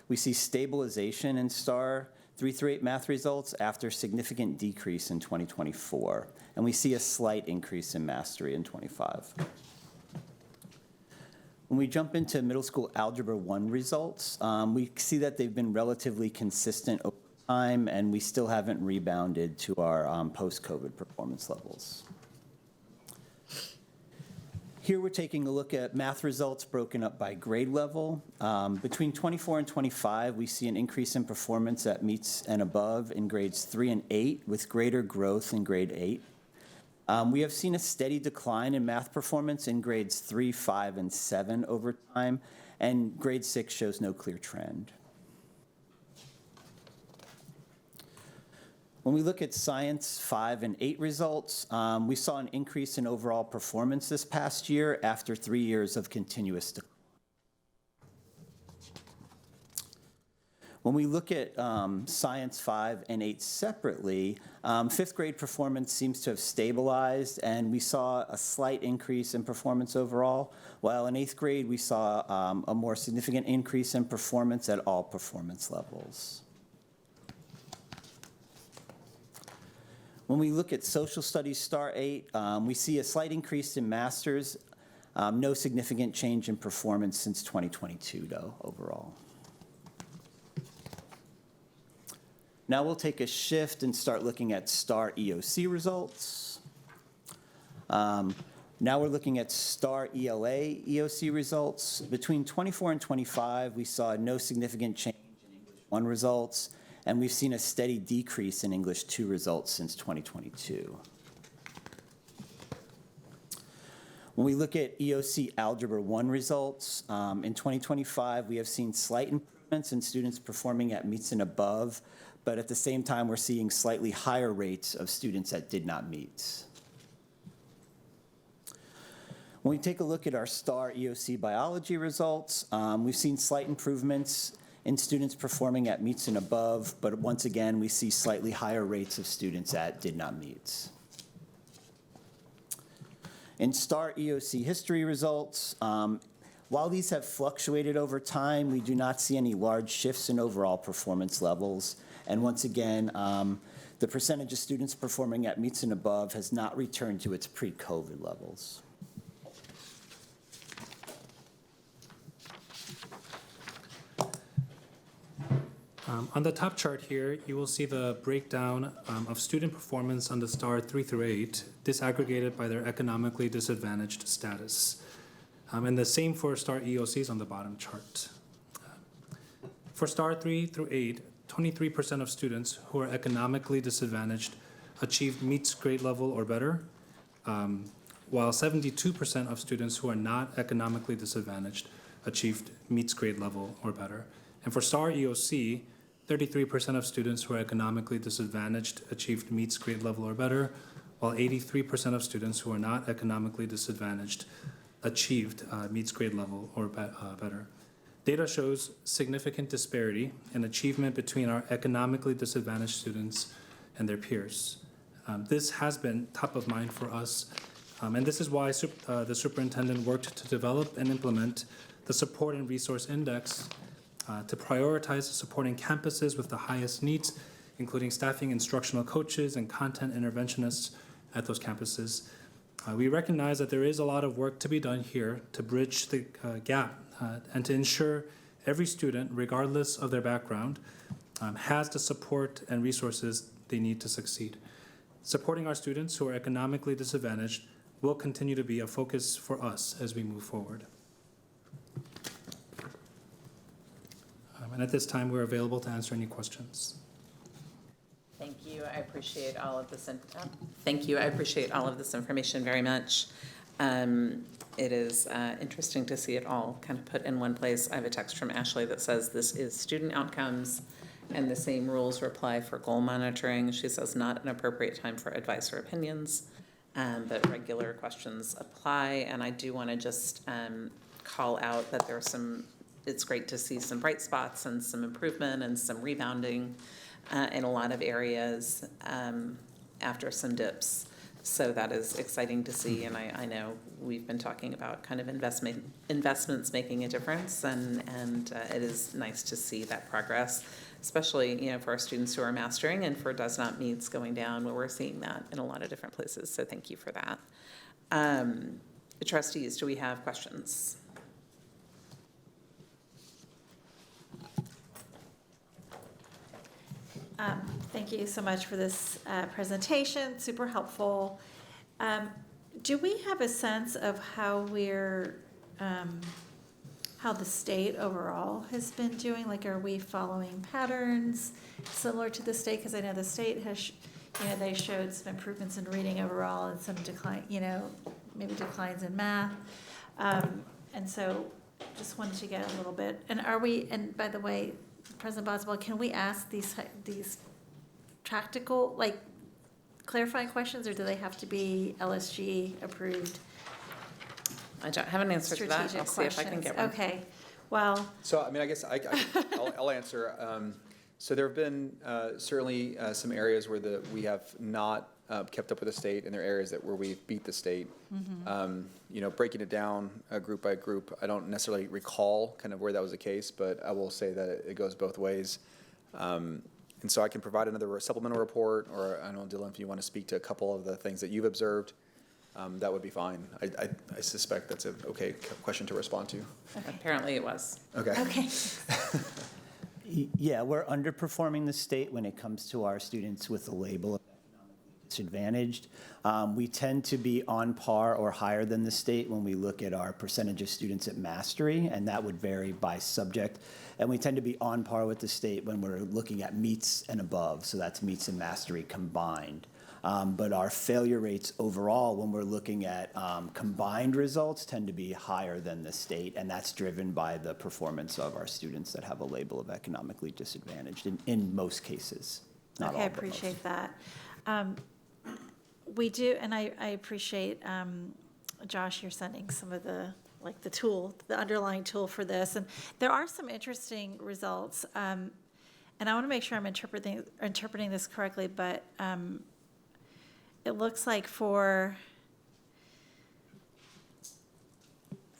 we see stabilization in STAR 3 through 8 math results after significant decrease in 2024. And we see a slight increase in mastery in 25. When we jump into middle school Algebra 1 results, we see that they've been relatively consistent over time, and we still haven't rebounded to our post-COVID performance levels. Here we're taking a look at math results broken up by grade level. Between 24 and 25, we see an increase in performance at meets and above in grades 3 and 8, with greater growth in grade 8. We have seen a steady decline in math performance in grades 3, 5, and 7 over time, and grade 6 shows no clear trend. When we look at Science 5 and 8 results, we saw an increase in overall performance this past year after 3 years of continuous decline. When we look at Science 5 and 8 separately, 5th grade performance seems to have stabilized, and we saw a slight increase in performance overall, while in 8th grade we saw a more significant increase in performance at all performance levels. When we look at Social Studies STAR 8, we see a slight increase in masters, no significant change in performance since 2022 though, overall. Now we'll take a shift and start looking at STAR EOC results. Now we're looking at STAR ELA EOC results. Between 24 and 25, we saw no significant change in English 1 results, and we've seen a steady decrease in English 2 results since 2022. When we look at EOC Algebra 1 results, in 2025, we have seen slight improvements in students performing at meets and above, but at the same time, we're seeing slightly higher rates of students that did not meet. When we take a look at our STAR EOC biology results, we've seen slight improvements in students performing at meets and above, but once again, we see slightly higher rates of students that did not meet. In STAR EOC history results, while these have fluctuated over time, we do not see any large shifts in overall performance levels. And once again, the percentage of students performing at meets and above has not returned to its pre-COVID levels. On the top chart here, you will see the breakdown of student performance on the STAR 3 through 8, disaggregated by their economically disadvantaged status. And the same for STAR EOCs on the bottom chart. For STAR 3 through 8, 23% of students who are economically disadvantaged achieved meets grade level or better, while 72% of students who are not economically disadvantaged achieved meets grade level or better. And for STAR EOC, 33% of students who are economically disadvantaged achieved meets grade level or better, while 83% of students who are not economically disadvantaged achieved meets grade level or better. Data shows significant disparity in achievement between our economically disadvantaged students and their peers. This has been top of mind for us, and this is why the superintendent worked to develop and implement the Support and Resource Index to prioritize supporting campuses with the highest needs, including staffing instructional coaches and content interventionists at those campuses. We recognize that there is a lot of work to be done here to bridge the gap and to ensure every student, regardless of their background, has the support and resources they need to succeed. Supporting our students who are economically disadvantaged will continue to be a focus for us as we move forward. And at this time, we're available to answer any questions. Thank you. I appreciate all of this. Thank you. I appreciate all of this information very much. It is interesting to see it all kind of put in one place. I have a text from Ashley that says this is student outcomes and the same rules apply for goal monitoring. She says not an appropriate time for advice or opinions, but regular questions apply. And I do want to just call out that there's it's great to see some bright spots and some improvement and some rebounding in a lot of areas after some dips. So that is exciting to see, and I know we've been talking about kind of investments making a difference, and it is nice to see that progress, especially for our students who are mastering and for does not meets going down, where we're seeing that in a lot of different places. So thank you for that. Trustees, do we have questions? Thank you so much for this presentation, super helpful. Do we have a sense of how how the state overall has been doing? Like, are we following patterns similar to the state? Because I know the state has, they showed some improvements in reading overall and some decline, maybe declines in math. And so just wanted to get a little bit, and by the way, President Boswell, can we ask these practical, like clarifying questions, or do they have to be LSG approved? I don't have an answer to that. I'll see if I can get one. Okay, well. So, I guess I'll answer. So there have been certainly some areas where we have not kept up with the state, and there are areas where we've beat the state. Mm-hmm. Breaking it down group by group, I don't necessarily recall kind of where that was the case, but I will say that it goes both ways. And so I can provide another supplemental report, or I don't know, Dylan, if you want to speak to a couple of the things that you've observed, that would be fine. I suspect that's an okay question to respond to. Okay. Apparently it was. Okay. Okay. Yeah, we're underperforming the state when it comes to our students with the label of economically disadvantaged. We tend to be on par or higher than the state when we look at our percentage of students at mastery, and that would vary by subject. And we tend to be on par with the state when we're looking at meets and above, so that's meets and mastery combined. But our failure rates overall, when we're looking at combined results, tend to be higher than the state, and that's driven by the performance of our students that have a label of economically disadvantaged in most cases. Not Okay, all, I appreciate that. We do, and I appreciate, Josh, you're sending some of the underlying tool for this. And there are some interesting results. And I want to make sure I'm interpreting this correctly, but it looks like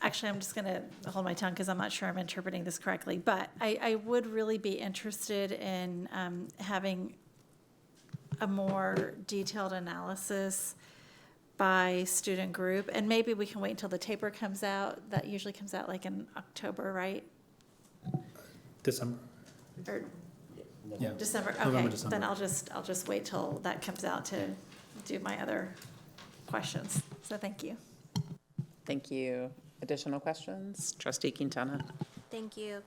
actually, I'm just going to hold my tongue because I'm not sure I'm interpreting this correctly. But I would really be interested in having a more detailed analysis by student group, and maybe we can wait until the taper comes out. That usually comes out like in October, right? December. Or Yeah. December. November, Okay, December. then I'll just wait till that comes out to do my other questions. So thank you. Thank you. Additional questions? Trustee Quintana. Thank you.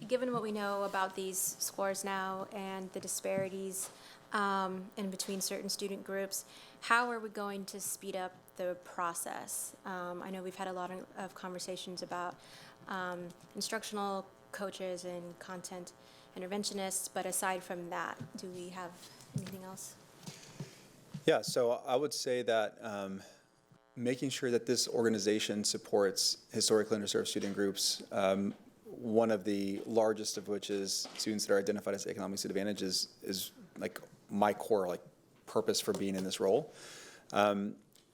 Given what we know about these scores now and the disparities in between certain student groups, how are we going to speed up the process? I know we've had a lot of conversations about instructional coaches and content interventionists, but aside from that, do we have anything else? Yeah, so I would say that making sure that this organization supports historically underserved student groups, one of the largest of which is students that are identified as economically disadvantaged, is like my core purpose for being in this role.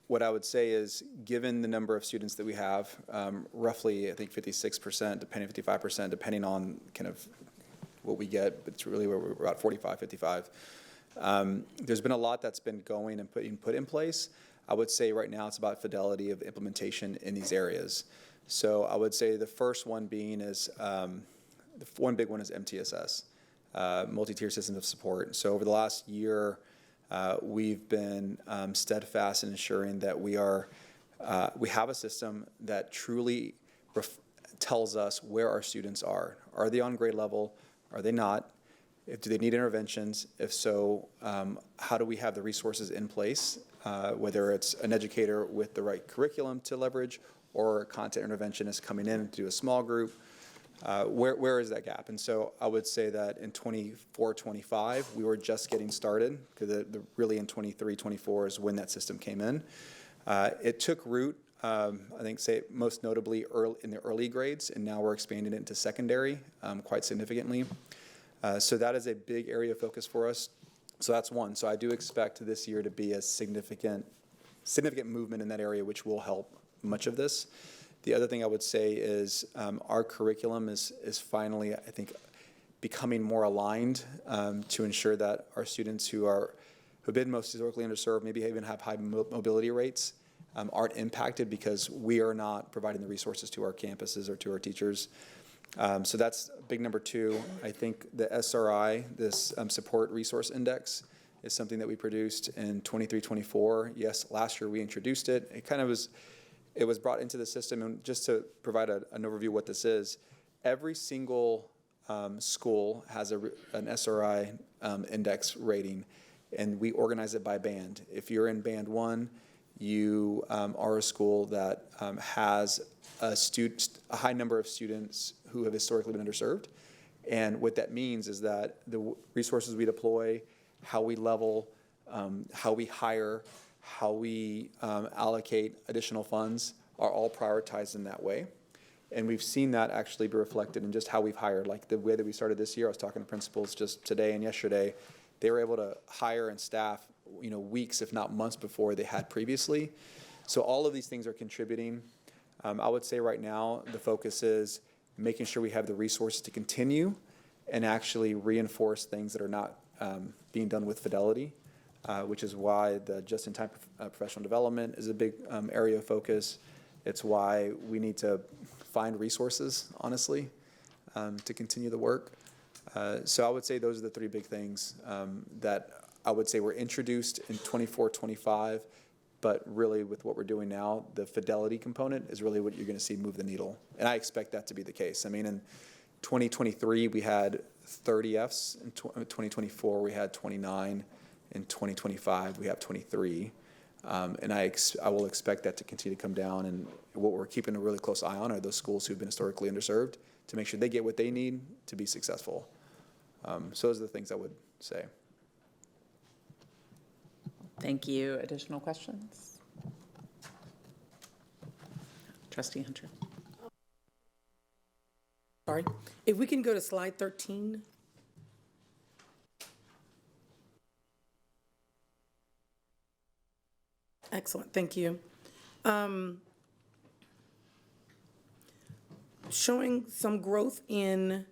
What I would say is, given the number of students that we have, roughly I think 56%, depending 55%, depending on kind of what we get, but it's really where we're about 45, 55. There's been a lot that's been going and put in place. I would say right now it's about fidelity of implementation in these areas. So I would say the first one being is, one big one is MTSS, multi-tier systems of support. So over the last year, we've been steadfast in ensuring that we have a system that truly tells us where our students are. Are they on grade level? Are they not? Do they need interventions? If so, how do we have the resources in place, whether it's an educator with the right curriculum to leverage or a content interventionist coming in to do a small group? Where is that gap? And so I would say that in 24, 25, we were just getting started, because really in 23, 24 is when that system came in. It took root, I think, most notably in the early grades, and now we're expanding it into secondary quite significantly. So that is a big area of focus for us. So that's one. So I do expect this year to be a significant movement in that area, which will help much of this. The other thing I would say is our curriculum is finally, I think, becoming more aligned to ensure that our students who've been most historically underserved, maybe even have high mobility rates, aren't impacted because we are not providing the resources to our campuses or to our teachers. So that's big number two. I think the SRI, this Support Resource Index, is something that we produced in 23-24. Yes, last year we introduced it. It was brought into the system, and just to provide an overview of what this is, every single school has an SRI index rating, and we organize it by band. If you're in band 1, you are a school that has a high number of students who have historically been underserved. And what that means is that the resources we deploy, how we level, how we hire, how we allocate additional funds are all prioritized in that way. And we've seen that actually be reflected in just how we've hired. Like the way that we started this year, I was talking to principals just today and yesterday. They were able to hire and staff, weeks, if not months before they had previously. So all of these things are contributing. I would say right now the focus is making sure we have the resources to continue and actually reinforce things that are not being done with fidelity, which is why the just-in-time professional development is a big area of focus. It's why we need to find resources, honestly, to continue the work. So I would say those are the three big things that I would say were introduced in 24, 25, but really with what we're doing now, the fidelity component is really what you're going to see move the needle. And I expect that to be the case. I mean, in 2023, we had 30 Fs. In 2024, we had 29. In 2025, we have 23. And I will expect that to continue to come down. And what we're keeping a really close eye on are those schools who've been historically underserved to make sure they get what they need to be successful. So those are the things I would say. Thank you. Additional questions? Trustee Hunter. Sorry. If we can go to slide 13. Excellent, thank you. Showing some growth in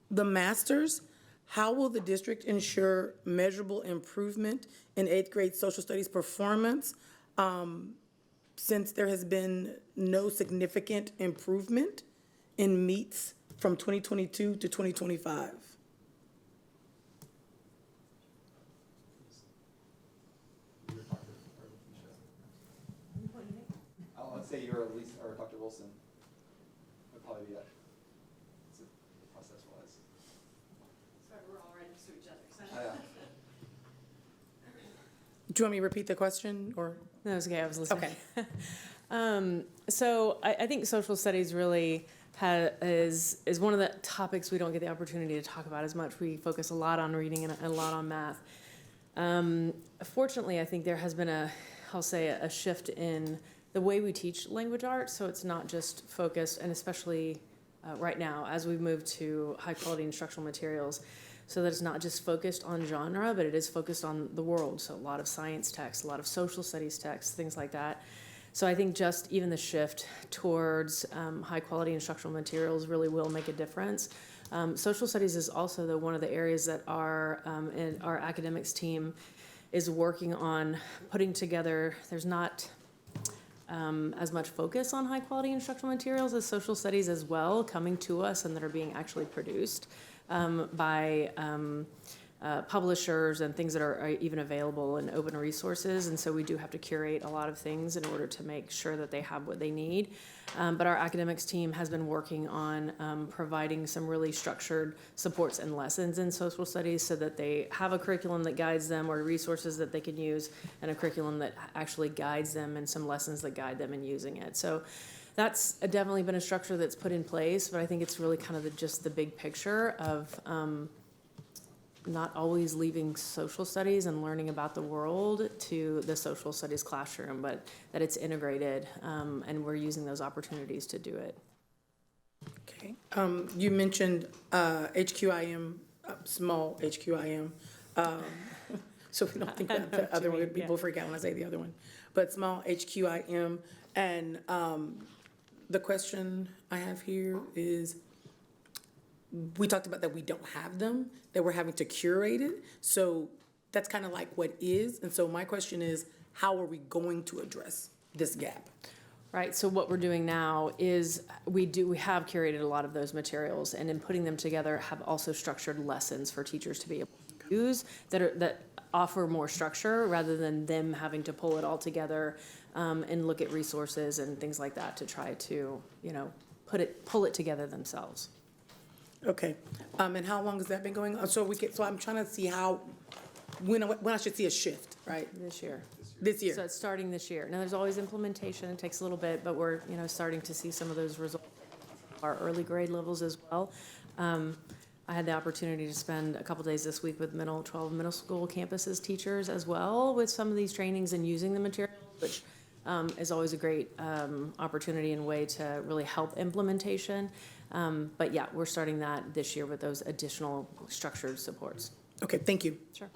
the masters, how will the district ensure measurable improvement in 8th grade social studies performance since there has been no significant improvement in meets from 2022 to 2025? Let's say you're at least, or Dr. Wilson would probably be it. Process-wise. Sorry, we're all right next to each other. Do you want me to repeat the question, or? No, it's okay, I was listening. Okay. So I think social studies really is one of the topics we don't get the opportunity to talk about as much. We focus a lot on reading and a lot on math. Fortunately, I think there has been I'll say a shift in the way we teach language arts, so it's not just focused, and especially right now, as we move to high-quality instructional materials, so that it's not just focused on genre, but it is focused on the world, so a lot of science text, a lot of social studies text, things like that. So I think just even the shift towards high-quality instructional materials really will make a difference. Social studies is also one of the areas that our academics team is working on putting together. There's not as much focus on high-quality instructional materials as social studies as well, coming to us and that are being actually produced by publishers and things that are even available in open resources. And so we do have to curate a lot of things in order to make sure that they have what they need. But our academics team has been working on providing some really structured supports and lessons in social studies so that they have a curriculum that guides them or resources that they can use and a curriculum that actually guides them and some lessons that guide them in using it. So that's definitely been a structure that's put in place, but I think it's really kind of just the big picture of not always leaving social studies and learning about the world to the social studies classroom, but that it's integrated, and we're using those opportunities to do it. Okay. You mentioned HQIM, small HQIM. So we don't think that the other one, people freak out when I say the other one. But small HQIM. And the question I have here is, we talked about that we don't have them, that we're having to curate it. So that's kind of like what is. And so my question is, how are we going to address this gap? Right, so what we're doing now is we have curated a lot of those materials, and in putting them together have also structured lessons for teachers to be able to use that offer more structure rather than them having to pull it all together and look at resources and things like that to try to, pull it together themselves. Okay, and how long has that been going on? So I'm trying to see when I should see a shift, right? This year. This year. So it's starting this year. Now, there's always implementation. It takes a little bit, but we're, starting to see some of those results. Our early grade levels as well. I had the opportunity to spend a couple days this week with 12 middle school campuses teachers as well with some of these trainings and using the material, which is always a great opportunity and way to really help implementation. But yeah, we're starting that this year with those additional structured supports. Okay, thank you. Sure.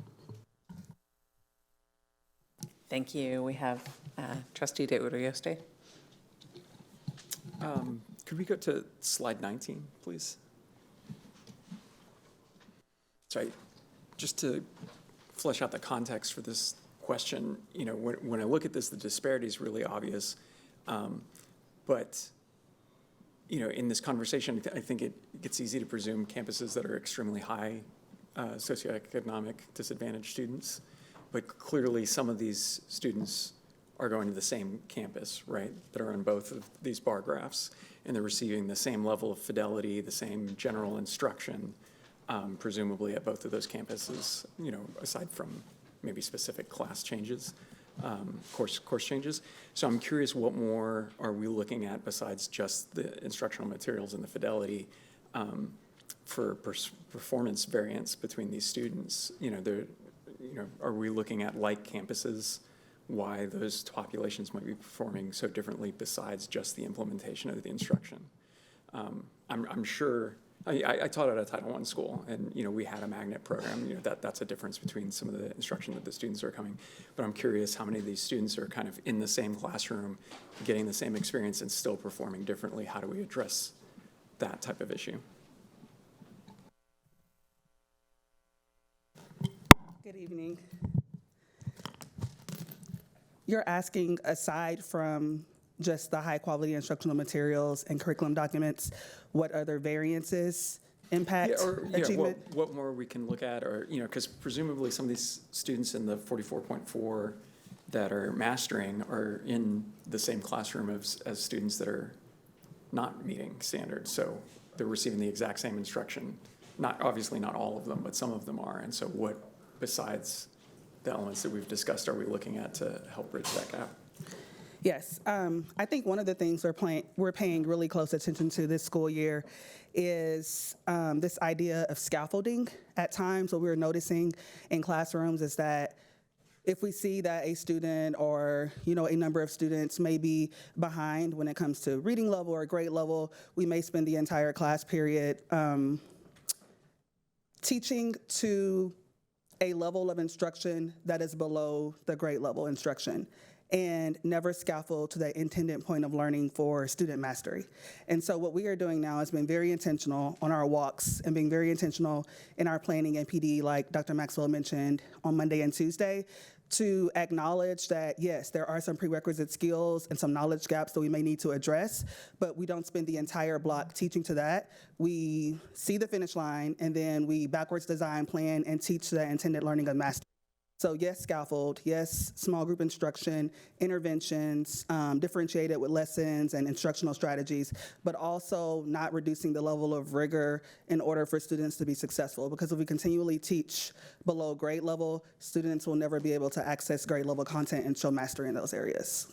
Thank you. We have Trustee De Urioste. Could we go to slide 19, please? Sorry, just to flesh out the context for this question, when I look at this, the disparity is really obvious. But in this conversation, I think it gets easy to presume campuses that are extremely high socioeconomic disadvantaged students, but clearly some of these students are going to the same campus, right, that are on both of these bar graphs, and they're receiving the same level of fidelity, the same general instruction, presumably at both of those campuses, aside from maybe specific class changes. Course changes. So I'm curious, what more are we looking at besides just the instructional materials and the fidelity for performance variance between these students? Are we looking at like campuses, why those populations might be performing so differently besides just the implementation of the instruction? I'm sure. I taught at a Title I school, and we had a magnet program. That's a difference between some of the instruction that the students are coming. But I'm curious how many of these students are kind of in the same classroom, getting the same experience, and still performing differently. How do we address that type of issue? Good evening. You're asking, aside from just the high quality instructional materials and curriculum documents, what other variances impact achievement? What more we can look at, or because presumably some of these students in the 44.4 that are mastering are in the same classroom as students that are not meeting standards, so they're receiving the exact same instruction. Obviously not all of them, but some of them are. And so what, besides the elements that we've discussed, are we looking at to help bridge that gap? Yes, I think one of the things we're paying really close attention to this school year is this idea of scaffolding. At times, what we're noticing in classrooms is that if we see that a student or a number of students may be behind when it comes to reading level or grade level, we may spend the entire class period teaching to a level of instruction that is below the grade level instruction, and never scaffold to the intended point of learning for student mastery. And so what we are doing now is being very intentional on our walks and being very intentional in our planning and PD, like Dr. Maxwell mentioned on Monday and Tuesday, to acknowledge that, yes, there are some prerequisite skills and some knowledge gaps that we may need to address, but we don't spend the entire block teaching to that. We see the finish line, and then we backwards design, plan, and teach the intended learning of mastery. So yes, scaffold, yes, small group instruction, interventions, differentiated with lessons and instructional strategies, but also not reducing the level of rigor in order for students to be successful. Because if we continually teach below grade level, students will never be able to access grade level content and show mastery in those areas.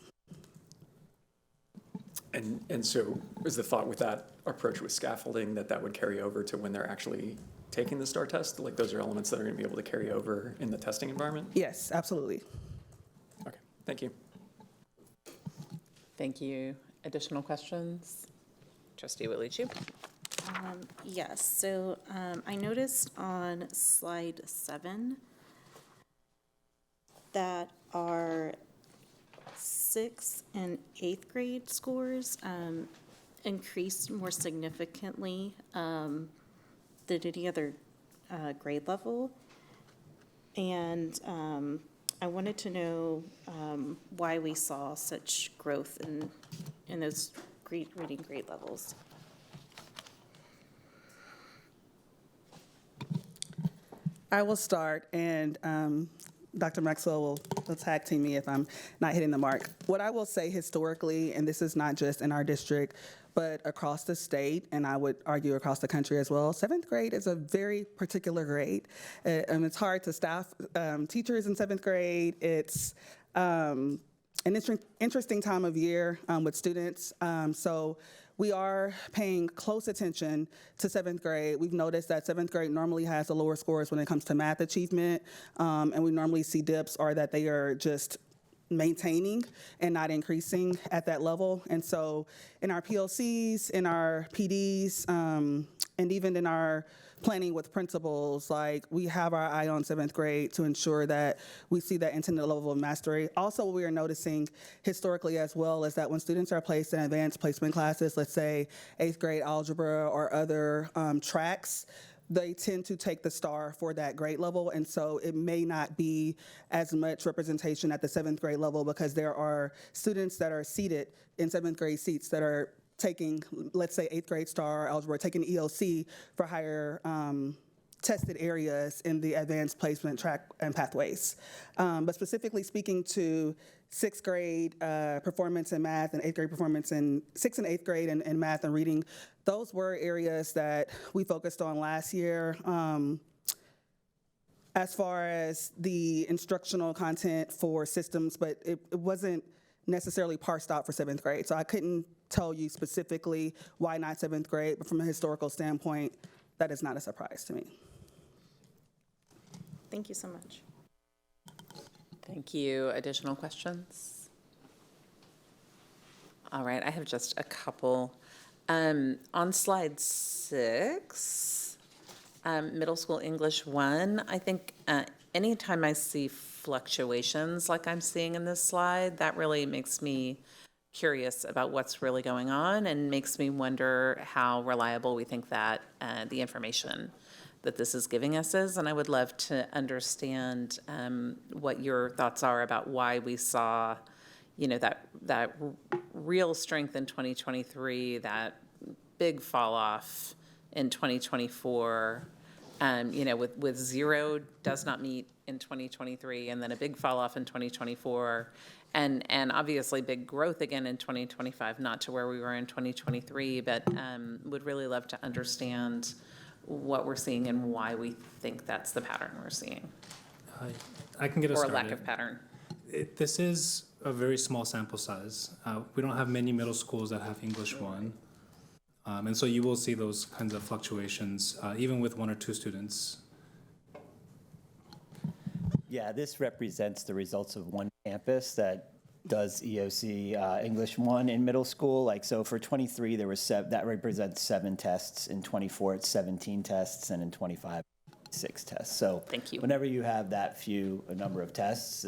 And so is the thought with that approach with scaffolding that would carry over to when they're actually taking the STAR test? Like those are elements that are going to be able to carry over in the testing environment? Yes, absolutely. Okay, thank you. Thank you. Additional questions? Trustee Willie-Chu. Yes, so I noticed on slide 7 that our 6th and 8th grade scores increased more significantly than any other grade level. And I wanted to know why we saw such growth in those reading grade levels. I will start, and Dr. Maxwell will tag team me if I'm not hitting the mark. What I will say historically, and this is not just in our district, but across the state, and I would argue across the country as well, 7th grade is a very particular grade. And it's hard to staff teachers in 7th grade. It's an interesting time of year with students. So we are paying close attention to 7th grade. We've noticed that 7th grade normally has the lower scores when it comes to math achievement, and we normally see dips or that they are just maintaining and not increasing at that level. And so in our PLCs, in our PDs, and even in our planning with principals, like we have our eye on 7th grade to ensure that we see that intended level of mastery. Also, what we are noticing historically as well is that when students are placed in advanced placement classes, let's say 8th grade algebra or other tracks, they tend to take the STAR for that grade level, and so it may not be as much representation at the 7th grade level because there are students that are seated in 7th grade seats that are taking, let's say, 8th grade STAR algebra, taking EOC for higher tested areas in the advanced placement track and pathways. But specifically speaking to 6th grade performance in math and 8th grade performance in 6th and 8th grade in math and reading, those were areas that we focused on last year. As far as the instructional content for systems, but it wasn't necessarily parsed out for 7th grade. So I couldn't tell you specifically why not 7th grade, but from a historical standpoint, that is not a surprise to me. Thank you so much. Thank you. Additional questions? All right, I have just a couple. On slide 6, middle school English 1, I think anytime I see fluctuations like I'm seeing in this slide, that really makes me curious about what's really going on and makes me wonder how reliable we think that the information that this is giving us is. And I would love to understand what your thoughts are about why we saw, that real strength in 2023, that big fall off in 2024, with 0 does not meet in 2023, and then a big fall off in 2024, and obviously big growth again in 2025, not to where we were in 2023, but would really love to understand what we're seeing and why we think that's the pattern we're seeing. I can get us or started. lack of pattern. This is a very small sample size. We don't have many middle schools that have English 1. And so you will see those kinds of fluctuations, even with 1 or 2 students. Yeah, this represents the results of one campus that does EOC English 1 in middle school. Like, so for 23, there was that represents 7 tests. In 24, it's 17 tests, and in 25, 6 tests. So thank you. Whenever you have that a number of tests,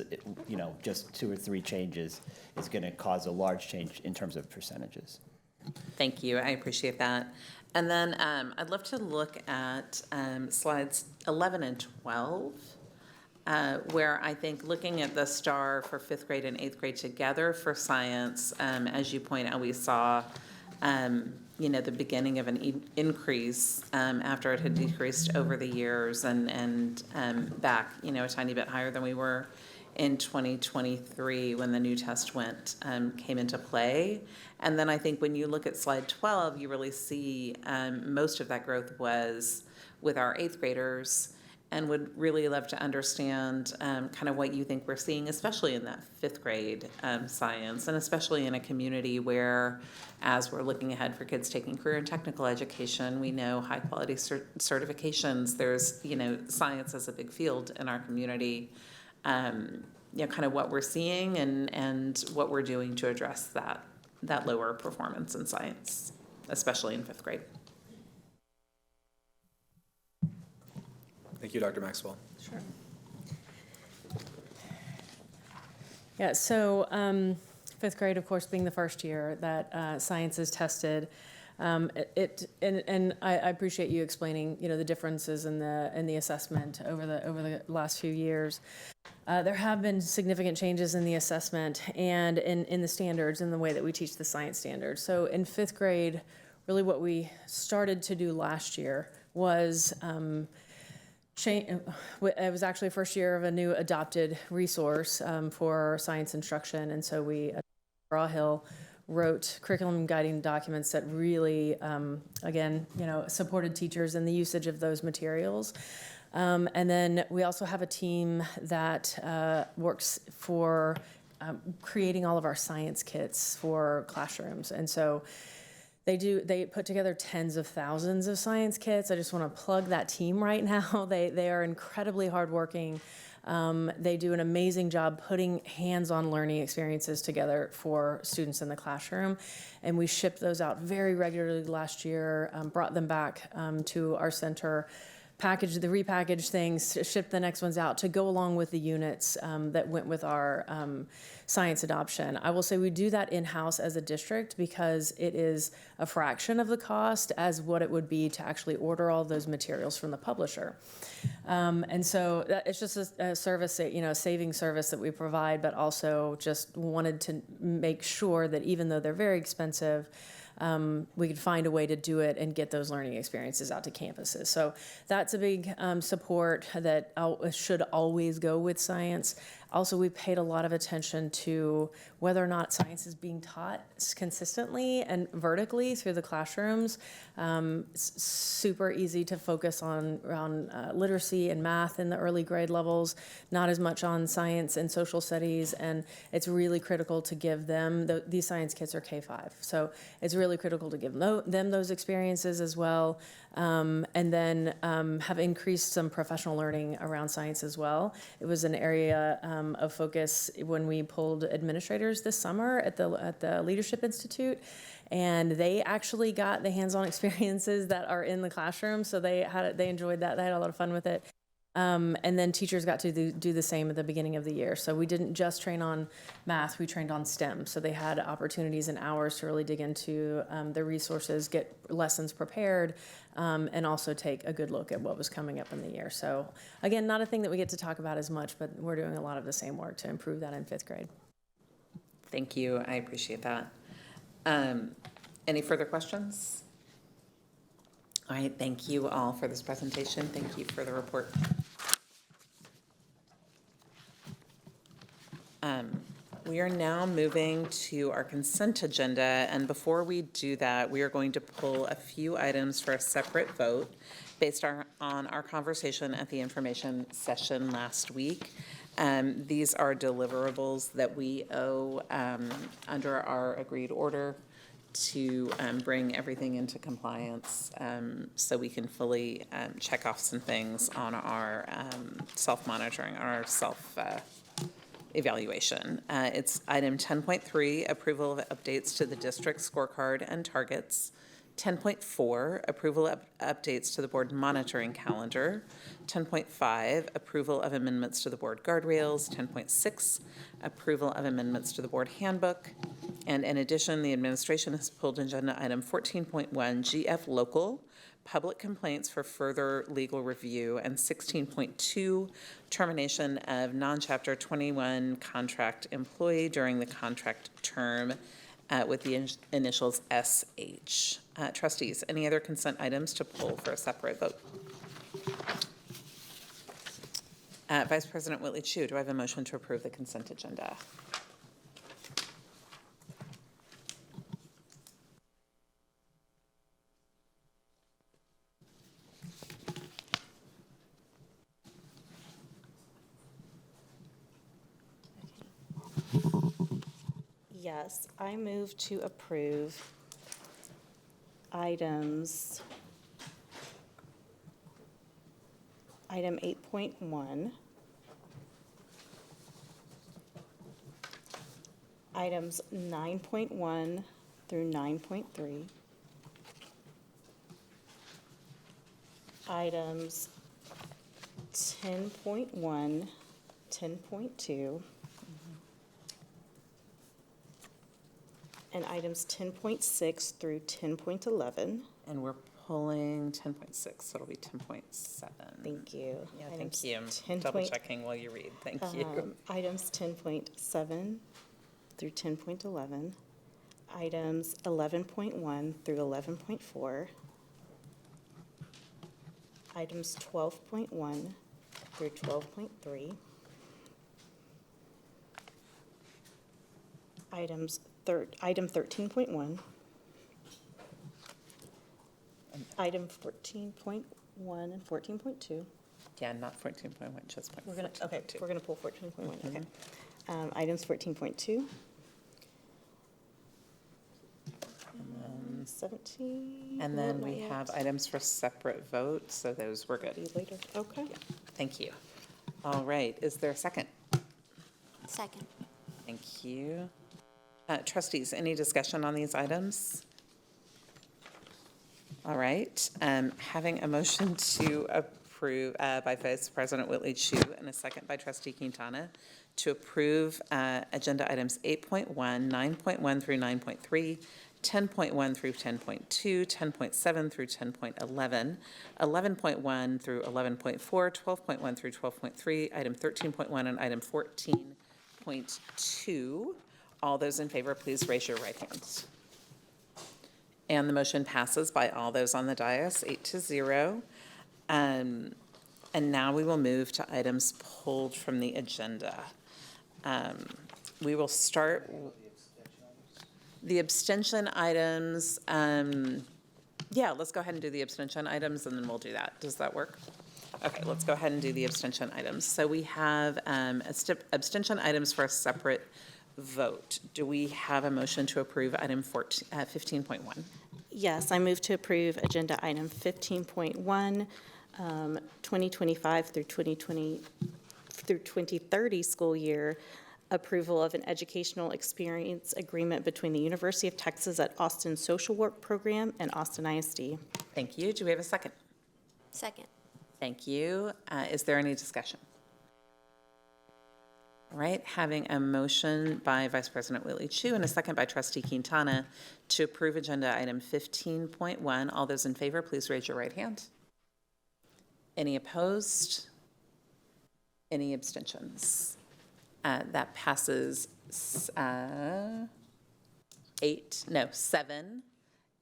just 2 or 3 changes is going to cause a large change in terms of percentages. Thank you. I appreciate that. And then I'd love to look at slides 11 and 12. Where I think looking at the STAR for 5th grade and 8th grade together for science, as you point out, we saw, the beginning of an increase after it had decreased over the years and back, a tiny bit higher than we were in 2023 when the new test came into play. And then I think when you look at slide 12, you really see most of that growth was with our 8th graders. And would really love to understand kind of what you think we're seeing, especially in that 5th grade science, and especially in a community where, as we're looking ahead for kids taking career and technical education, we know high quality certifications. There's, science as a big field in our community. Kind of what we're seeing and what we're doing to address that lower performance in science, especially in 5th grade. Thank you, Dr. Maxwell. Sure. Yeah, so 5th grade, of course, being the first year that science is tested, and I appreciate you explaining, the differences in the assessment over the last few years. There have been significant changes in the assessment and in the standards, in the way that we teach the science standards. So in 5th grade, really what we started to do last year was it was actually first year of a new adopted resource for science instruction, and so we, Hill, wrote curriculum guiding documents that really, again, supported teachers in the usage of those materials. And then we also have a team that works for creating all of our science kits for classrooms, and so they put together tens of thousands of science kits. I just want to plug that team right now. They are incredibly hardworking. They do an amazing job putting hands-on learning experiences together for students in the classroom. And we shipped those out very regularly last year, brought them back to our center, repackaged things, shipped the next ones out to go along with the units that went with our science adoption. I will say we do that in-house as a district because it is a fraction of the cost as what it would be to actually order all those materials from the publisher. And so it's just a service, saving service that we provide, but also just wanted to make sure that even though they're very expensive, we could find a way to do it and get those learning experiences out to campuses. So that's a big support that should always go with science. Also, we paid a lot of attention to whether or not science is being taught consistently and vertically through the classrooms. It's super easy to focus on literacy and math in the early grade levels, not as much on science and social studies, and it's really critical to give them, these science kits are K-5, so it's really critical to give them those experiences as well, and then have increased some professional learning around science as well. It was an area of focus when we pulled administrators this summer at the Leadership Institute, and they actually got the hands-on experiences that are in the classroom, so they enjoyed that. They had a lot of fun with it. And then teachers got to do the same at the beginning of the year. So we didn't just train on math, we trained on STEM. So they had opportunities and hours to really dig into the resources, get lessons prepared, and also take a good look at what was coming up in the year. So again, not a thing that we get to talk about as much, but we're doing a lot of the same work to improve that in 5th grade. Thank you, I appreciate that. Any further questions? All right, thank you all for this presentation. Thank you for the report. We are now moving to our consent agenda, and before we do that, we are going to pull a few items for a separate vote based on our conversation at the information session last week. These are deliverables that we owe under our agreed order to bring everything into compliance so we can fully check off some things on our self-monitoring, our self-evaluation. It's item 10.3, approval of updates to the district scorecard and targets. 10.4, approval of updates to the board monitoring calendar. 10.5, approval of amendments to the board guardrails. 10.6, approval of amendments to the board handbook. And in addition, the administration has pulled agenda item 14.1, GF local, public complaints for further legal review, and 16.2, termination of non-chapter 21 contract employee during the contract term with the initials SH. Trustees, any other consent items to pull for a separate vote? Vice President Whitley Chu, do I have a motion to approve the consent agenda? Yes, I move to approve item 8.1, items 9.1 through 9.3, items 10.1, 10.2, and items 10.6 through 10.11. And we're pulling 10.6, so it'll be 10.7. Thank you. Yeah, Items thank you. 10 Double point- checking while you read. Thank you. Items 10.7 through 10.11, items 11.1 through 11.4, items 12.1 through 12.3, item 13.1, item 14.1 and 14.2. Yeah, not 14.1, just point. We're gonna pull 14.1, okay. Items 14.2. 17. And then not we yet. have items for separate vote, so those were good. Later, okay. Thank you. All right, is there a second? Second. Thank you. Trustees, any discussion on these items? All right, having a motion to approve by Vice President Whitley Chu and a second by Trustee Quintana to approve agenda items 8.1, 9.1 through 9.3, 10.1 through 10.2, 10.7 through 10.11, 11.1 through 11.4, 12.1 through 12.3, item 13.1 and item 14.2. All those in favor, please raise your right hand. And the motion passes by all those on the dais, 8-0. And now we will move to items pulled from the agenda. We will start the abstention items. Yeah, let's go ahead and do the abstention items, and then we'll do that. Does that work? Okay, let's go ahead and do the abstention items. So we have abstention items for a separate vote. Do we have a motion to approve item 15.1? Yes, I move to approve agenda item 15.1, 2025 through 2030 school year, approval of an educational experience agreement between the University of Texas at Austin Social Work Program and Austin ISD. Thank you. Do we have a second? Second. Thank you. Is there any discussion? All right, having a motion by Vice President Whitley Chu and a second by Trustee Quintana to approve agenda item 15.1. All those in favor, please raise your right hand. Any opposed? Any abstentions? That passes 7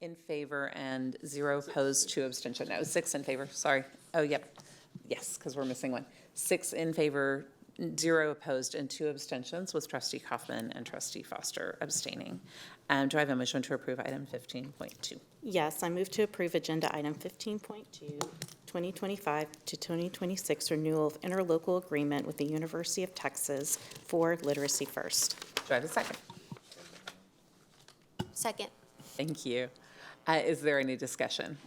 in favor and 0 opposed, 2 abstention. No, 6 in favor, sorry. Oh, yep. Yes, because we're missing 1. 6 in favor, 0 opposed, and 2 abstentions, with Trustee Kaufman and Trustee Foster abstaining. Do I have a motion to approve item 15.2? Yes, I move to approve agenda item 15.2, 2025 to 2026 renewal of interlocal agreement with the University of Texas for Literacy First. Do I have a second? Second. Thank you. Is there any discussion?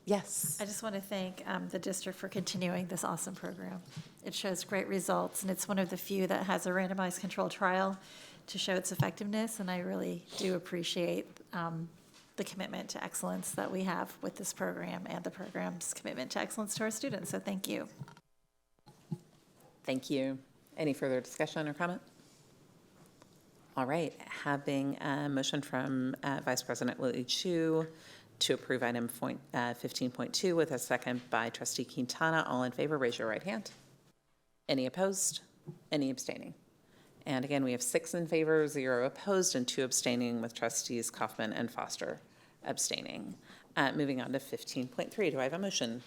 Yes. I just want to thank the district for continuing this awesome program. It shows great results, and it's one of the few that has a randomized controlled trial to show its effectiveness, and I really do appreciate the commitment to excellence that we have with this program and the program's commitment to excellence to our students, so thank you. Thank you. Any further discussion or comment? All right, having a motion from Vice President Willie Chu to approve item 15.2 with a second by Trustee Quintana. All in favor, raise your right hand. Any opposed? Any abstaining? And again, we have 6 in favor, 0 opposed, and 2 abstaining, with Trustees Kaufman and Foster abstaining. Moving on to 15.3, do I have a motion?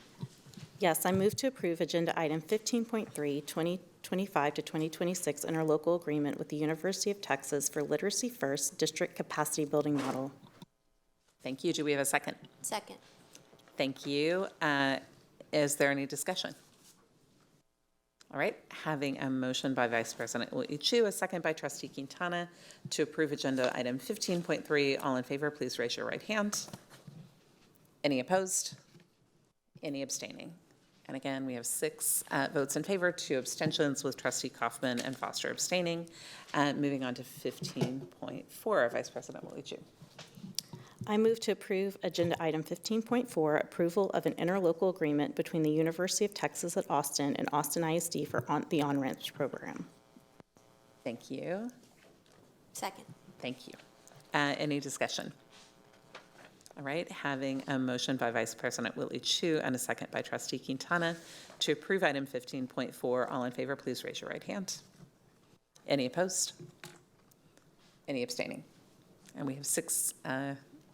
Yes, I move to approve Agenda Item 15.3, 2025 to 2026 interlocal agreement with the University of Texas for Literacy First District Capacity Building Model. Thank you. Do we have a second? Second. Thank you. Is there any discussion? All right, having a motion by Vice President Chu, a second by Trustee Quintana to approve Agenda Item 15.3. All in favor, please raise your right hand. Any opposed? Any abstaining? And again, we have 6 votes in favor, 2 abstentions, with Trustee Kaufman and Foster abstaining. Moving on to 15.4, Vice President Chu. I move to approve Agenda Item 15.4, approval of an interlocal agreement between the University of Texas at Austin and Austin ISD for the on-ramps program. Thank you. Second. Thank you. Any discussion? All right, having a motion by Vice President Willie Chu and a second by Trustee Quintana to approve item 15.4. All in favor, please raise your right hand. Any opposed? Any abstaining? And we have 6,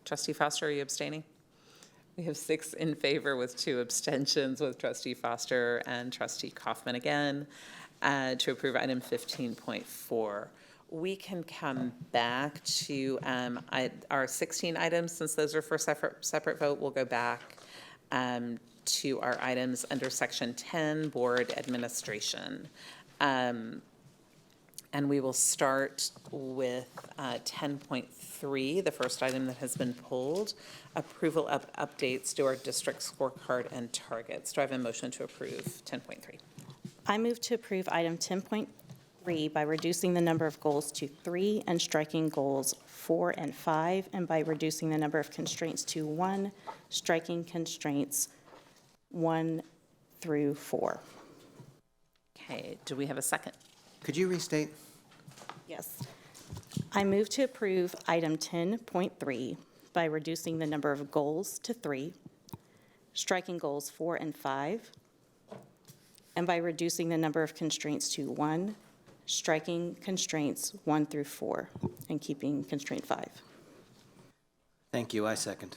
Trustee Foster, are you abstaining? We have 6 in favor with 2 abstentions, with Trustee Foster and Trustee Kaufman again, to approve item 15.4. We can come back to our 16 items. Since those are for separate vote, we'll go back to our items under Section 10, Board Administration. And we will start with 10.3, the first item that has been pulled, approval of updates to our district scorecard and targets. Do I have a motion to approve 10.3? I move to approve Item 10.3 by reducing the number of goals to 3 and striking goals 4 and 5, and by reducing the number of constraints to 1, striking constraints 1 through 4. Okay, do we have a second? Could you restate? Yes. I move to approve Item 10.3 by reducing the number of goals to 3, striking goals 4 and 5, and by reducing the number of constraints to 1, striking constraints 1 through 4, and keeping constraint 5. Thank you. I second.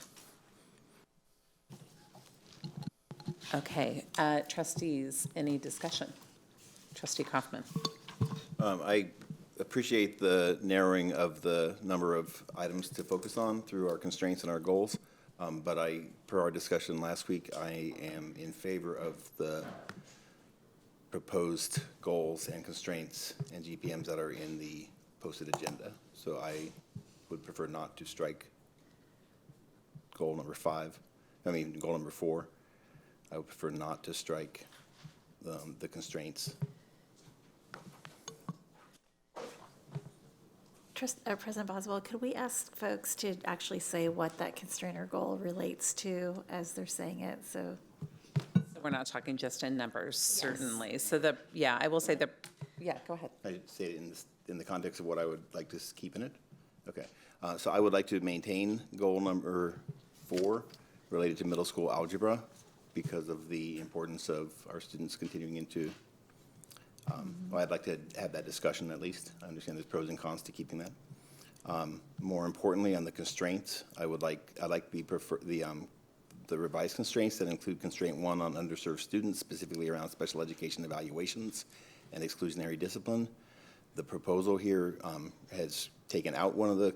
Okay, trustees, any discussion? Trustee Kaufman. I appreciate the narrowing of the number of items to focus on through our constraints and our goals, but per our discussion last week, I am in favor of the proposed goals and constraints and GPMs that are in the posted agenda. So I would prefer not to strike goal number 4. I would prefer not to strike the constraints. President Boswell, could we ask folks to actually say what that constraint or goal relates to as they're saying it? So we're not talking just in numbers, certainly. So I will say go ahead. I say it in the context of what I would like to keep in it? Okay. So I would like to maintain goal number 4 related to middle school algebra because of the importance of our students continuing into I'd like to have that discussion at least. I understand there's pros and cons to keeping that. More importantly, on the constraints, I like the revised constraints that include constraint 1 on underserved students, specifically around special education evaluations and exclusionary discipline. The proposal here has taken out one of the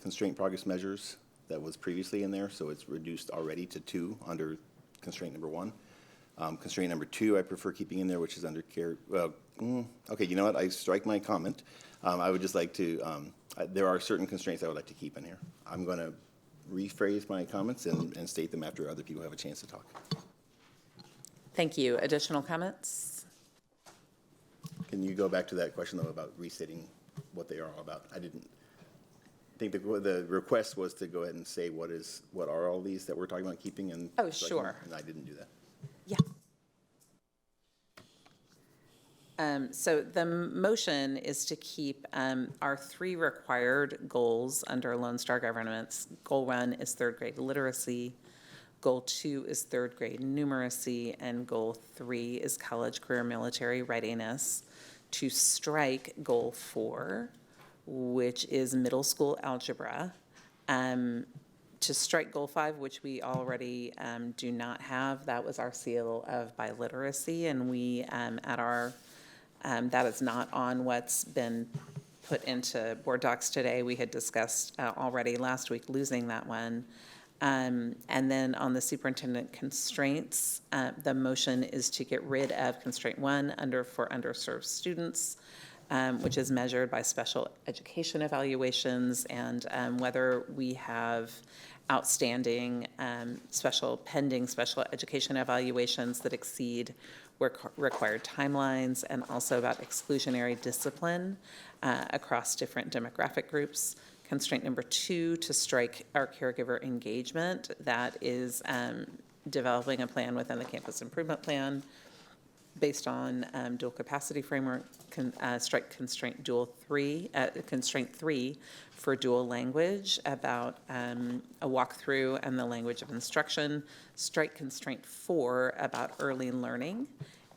constraint progress measures that was previously in there, so it's reduced already to 2 under constraint number 1. Constraint number 2, I prefer keeping in there, which is under care. Okay, you know what? I strike my comment. I would just like to, there are certain constraints I would like to keep in here. I'm going to rephrase my comments and state them after other people have a chance to talk. Thank you. Additional comments? Can you go back to that question, though, about restating what they are all about? I didn't think the request was to go ahead and say what are all these that we're talking about keeping and. Oh, sure. And I didn't do that. Yeah. So the motion is to keep our 3 required goals under Lone Star Governance. Goal 1 is 3rd grade literacy. Goal 2 is 3rd grade numeracy. And goal 3 is college, career, military readiness. To strike goal 4, which is middle school algebra. To strike goal 5, which we already do not have, that was our seal of biliteracy, and we at our that is not on what's been put into board docs today. We had discussed already last week losing that one. And then on the superintendent constraints, the motion is to get rid of constraint 1 for underserved students, which is measured by special education evaluations, and whether we have outstanding pending special education evaluations that exceed required timelines, and also about exclusionary discipline across different demographic groups. Constraint number 2, to strike our caregiver engagement. That is developing a plan within the campus improvement plan based on dual capacity framework. Strike constraint constraint 3 for dual language, about a walkthrough and the language of instruction. Strike constraint 4 about early learning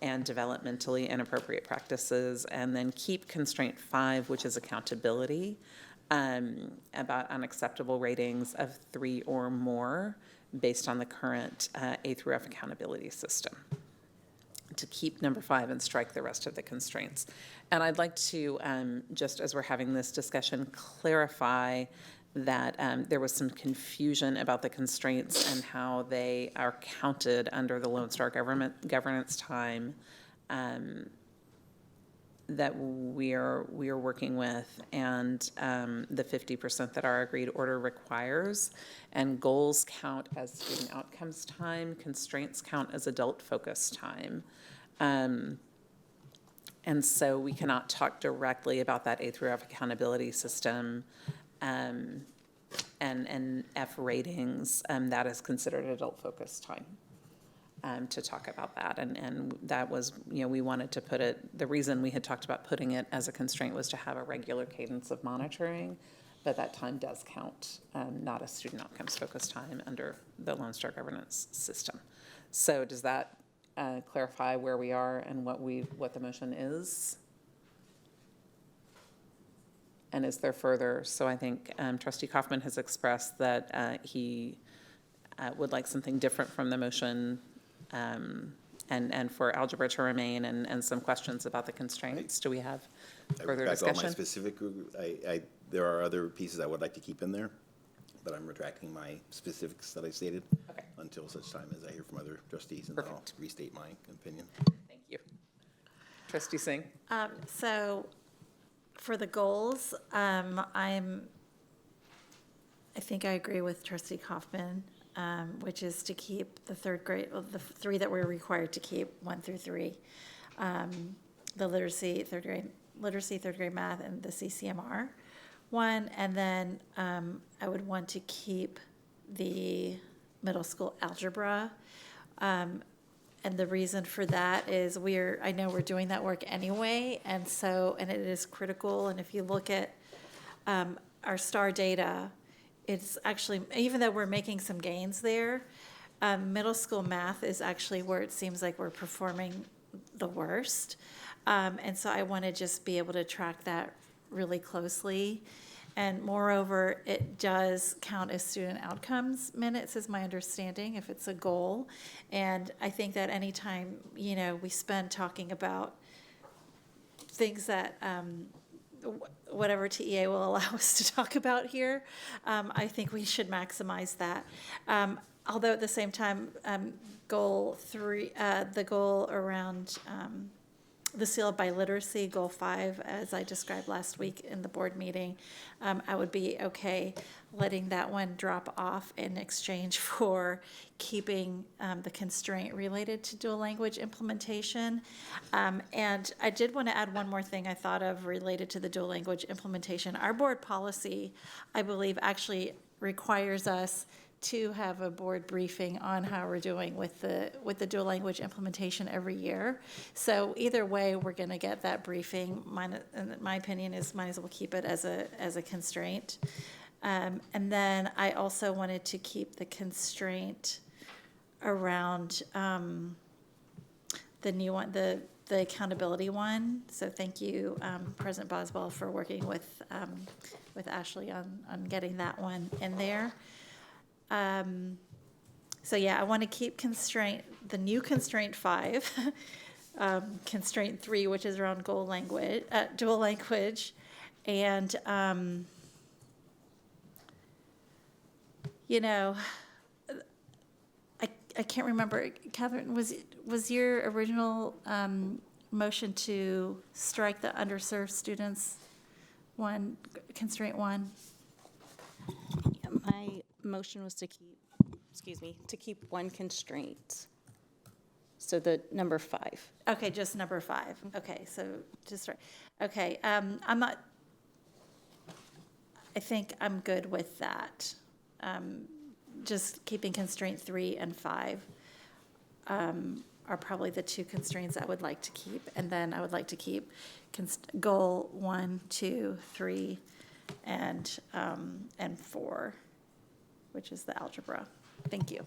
and developmentally inappropriate practices, and then keep constraint 5, which is accountability, about unacceptable ratings of 3 or more based on the current A through F accountability system. To keep number 5 and strike the rest of the constraints. And I'd like to, just as we're having this discussion, clarify that there was some confusion about the constraints and how they are counted under the Lone Star governance time that we are working with, and the 50% that our agreed order requires. And goals count as student outcomes time, constraints count as adult focus time. And so we cannot talk directly about that A through F accountability system and F ratings. That is considered adult focus time. To talk about that, and that was, we wanted to put it, the reason we had talked about putting it as a constraint was to have a regular cadence of monitoring, but that time does count, not a student outcomes focused time under the Lone Star governance system. So does that clarify where we are and what the motion is? And is there further? So I think Trustee Kaufman has expressed that he would like something different from the motion, and for algebra to remain, and some questions about the constraints. Do we have further discussion? All my specific, there are other pieces I would like to keep in there, but I'm retracting my specifics that I stated until such time as I hear from other trustees, and then I'll restate my opinion. Thank you. Trustee Singh? So for the goals, I think I agree with Trustee Kaufman. Which is to keep the 3rd grade, the 3 that we're required to keep, 1 through 3. The literacy, 3rd grade math, and the CCMR one. And then I would want to keep the middle school algebra. And the reason for that is I know we're doing that work anyway, and it is critical. And if you look at our STAR data, it's actually, even though we're making some gains there, middle school math is actually where it seems like we're performing the worst. And so I want to just be able to track that really closely. And moreover, it does count as student outcomes minutes, is my understanding, if it's a goal. And I think that anytime, we spend talking about things that, whatever TEA will allow us to talk about here. I think we should maximize that. Although at the same time, goal 3, the goal around the seal of biliteracy, goal 5, as I described last week in the board meeting, I would be okay letting that one drop off in exchange for keeping the constraint related to dual language implementation. And I did want to add one more thing I thought of related to the dual language implementation. Our board policy, I believe, actually requires us to have a board briefing on how we're doing with the dual language implementation every year. So either way, we're going to get that briefing. My opinion is might as well keep it as a constraint. And then I also wanted to keep the constraint around the new one, the accountability one. So thank you, President Boswell, for working with Ashley on getting that one in there. So yeah, I want to keep the new constraint 5, constraint 3, which is around dual language, and I can't remember, Catherine, was your original motion to strike the underserved students one, constraint 1? My motion was to keep one constraint. So the number 5. Okay, just number 5. Okay, so just right. Okay, I think I'm good with that. Just keeping constraint 3 and 5 are probably the 2 constraints I would like to keep, and then I would like to keep goal 1, 2, 3, and 4, which is the algebra. Thank you.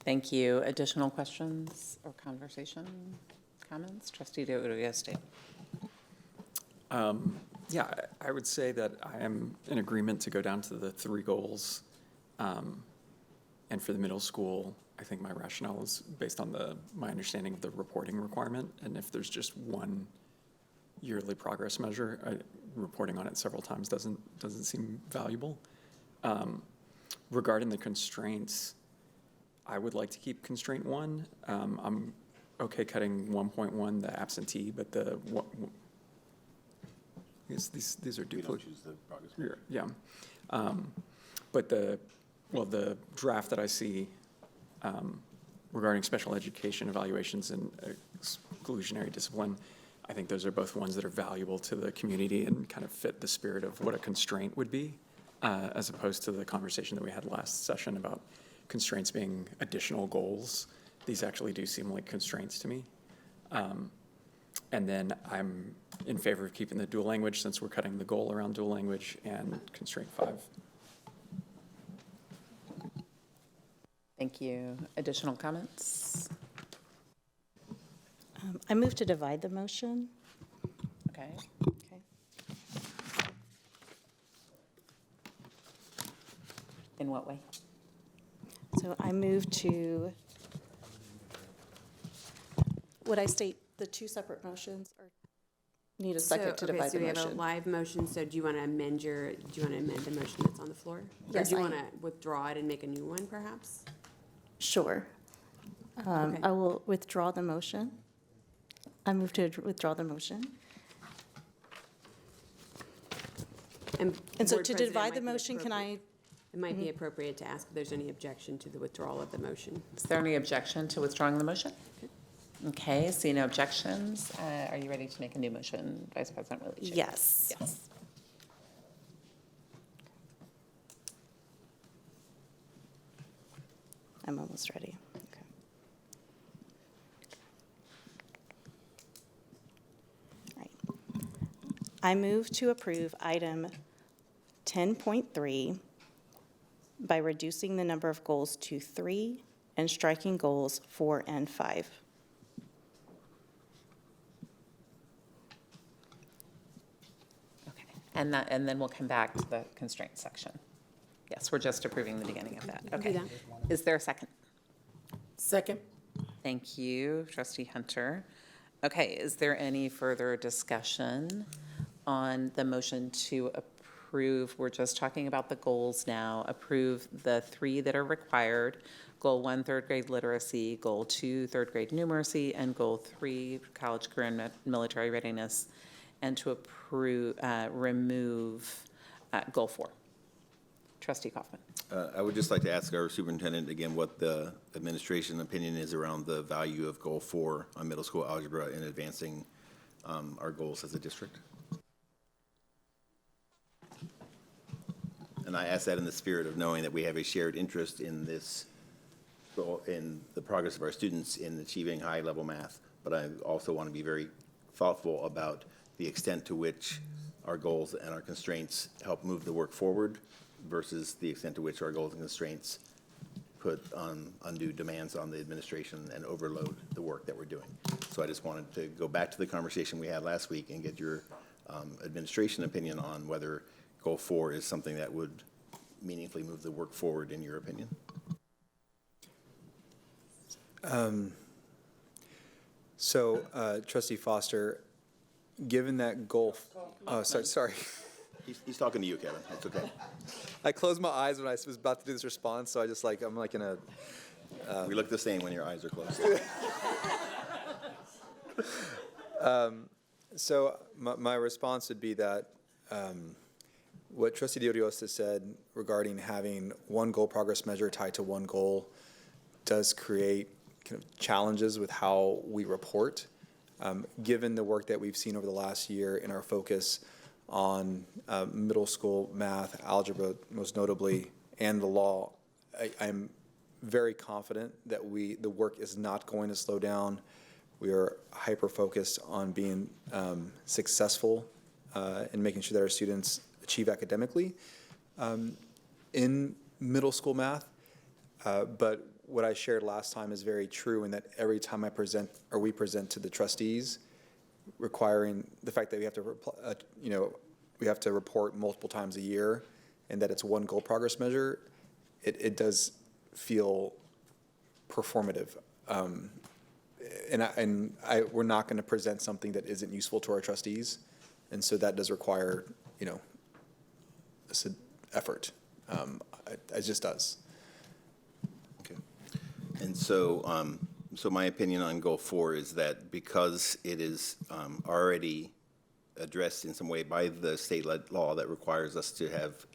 Thank you. Additional questions or conversation, comments? Trustee ISD. Yeah, I would say that I am in agreement to go down to the 3 goals. And for the middle school, I think my rationale is based on my understanding of the reporting requirement. And if there's just one yearly progress measure, reporting on it several times doesn't seem valuable. Regarding the constraints, I would like to keep constraint 1. I'm okay cutting 1.1, the absentee, but these are duplicate. Choose the progress measure. Yeah. But the draft that I see regarding special education evaluations and exclusionary discipline, I think those are both ones that are valuable to the community and kind of fit the spirit of what a constraint would be, as opposed to the conversation that we had last session about constraints being additional goals. These actually do seem like constraints to me. And then I'm in favor of keeping the dual language since we're cutting the goal around dual language, and constraint 5. Thank you. Additional comments? I move to divide the motion. Okay. Okay. In what way? So I move to, would I state the 2 separate motions, or need a second to divide the So we have a motion? live motion, so do you want to amend the motion that's on the floor? Yes, Or do you I- want to withdraw it and make a new one, perhaps? Sure. Okay. I will withdraw the motion. I move to withdraw the motion. And so Board to President, divide it the might be motion, can appropriate- I? It might be appropriate to ask if there's any objection to the withdrawal of the motion. Is there any objection to withdrawing the motion? Okay, see no objections. Are you ready to make a new motion, Vice President Willie? Yes. Yes. I'm almost ready. Okay. All right. I move to approve item 10.3 by reducing the number of goals to 3 and striking goals 4 and 5. Okay, and then we'll come back to the constraint section. Yes, we're just approving the beginning of that. can do Okay. that. Is there a second? Second. Thank you, Trustee Hunter. Okay, is there any further discussion on the motion to approve, we're just talking about the goals now, approve the 3 that are required. Goal 1, third grade literacy, Goal 2, third grade numeracy, and Goal 3, college, career, and military readiness, and to approve, remove Goal 4. Trustee Kaufman. I would just like to ask our superintendent again what the administration opinion is around the value of Goal 4 on middle school algebra in advancing our goals as a district. And I ask that in the spirit of knowing that we have a shared interest in this, in the progress of our students in achieving high-level math, but I also want to be very thoughtful about the extent to which our goals and our constraints help move the work forward versus the extent to which our goals and constraints put undue demands on the administration and overload the work that we're doing. So I just wanted to go back to the conversation we had last week and get your administration opinion on whether Goal 4 is something that would meaningfully move the work forward, in your opinion. Trustee Foster, given that goal, sorry. He's talking to you, Kevin. It's okay. I closed my eyes when I was about to do this response, so I'm like in a. We look the same when your eyes are closed. So my response would be that what Trustee Diodiosta said regarding having one goal progress measure tied to one goal does create kind of challenges with how we report. Given the work that we've seen over the last year in our focus on middle school math, algebra most notably, and the law, I'm very confident that the work is not going to slow down. We are hyper-focused on being successful in making sure that our students achieve academically in middle school math. But what I shared last time is very true in that every time I present or we present to the trustees, requiring the fact that we have to, we have to report multiple times a year, and that it's one goal progress measure, it does feel performative. We're not going to present something that isn't useful to our trustees, and so that does require, effort. It just does. Okay. And so, so my opinion on Goal 4 is that because it is already addressed in some way by the state law that requires us to have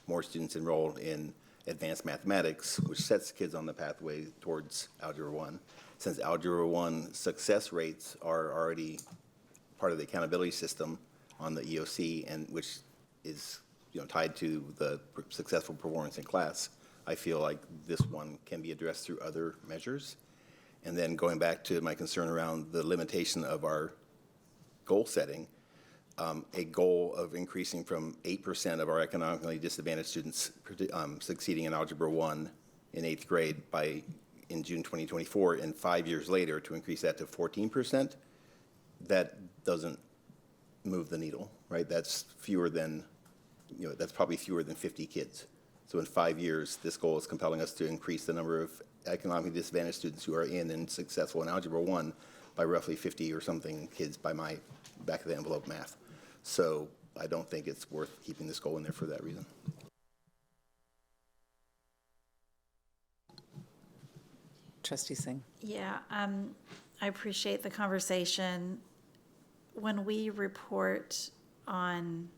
more students enrolled in advanced mathematics, which sets kids on the pathway towards Algebra 1. Since Algebra 1 success rates are already part of the accountability system on the EOC, and which is tied to the successful performance in class, I feel like this one can be addressed through other measures. And then going back to my concern around the limitation of our goal setting, a goal of increasing from 8% of our economically disadvantaged students succeeding in Algebra 1 in 8th grade in June 2024, and 5 years later to increase that to 14%, that doesn't move the needle, right? That's fewer than, that's probably fewer than 50 kids. So in 5 years, this goal is compelling us to increase the number of economically disadvantaged students who are in and successful in Algebra 1 by roughly 50 or something kids by my back of the envelope math. So I don't think it's worth keeping this goal in there for that reason. Trustee Singh. Yeah, I appreciate the conversation. When we report on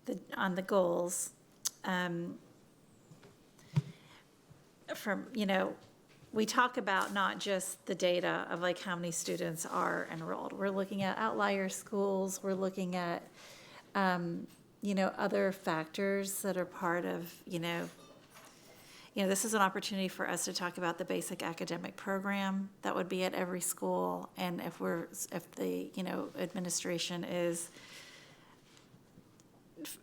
the goals, we talk about not just the data of like how many students are enrolled. We're looking at outlier schools. We're looking at, other factors that are part of, this is an opportunity for us to talk about the basic academic program that would be at every school. And if the, administration is,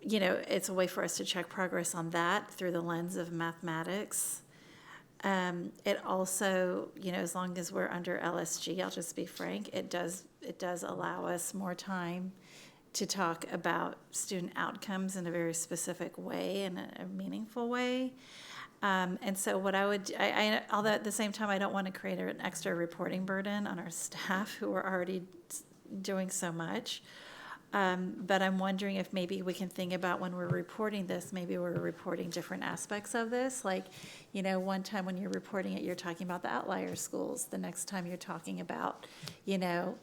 it's a way for us to check progress on that through the lens of mathematics. It also, as long as we're under LSG, I'll just be frank, it does allow us more time to talk about student outcomes in a very specific way, in a meaningful way. And so what I would, although at the same time, I don't want to create an extra reporting burden on our staff who are already doing so much. But I'm wondering if maybe we can think about when we're reporting this, maybe we're reporting different aspects of this. Like, you know, one time when you're reporting it, you're talking about the outlier schools. The next time you're talking about, you know,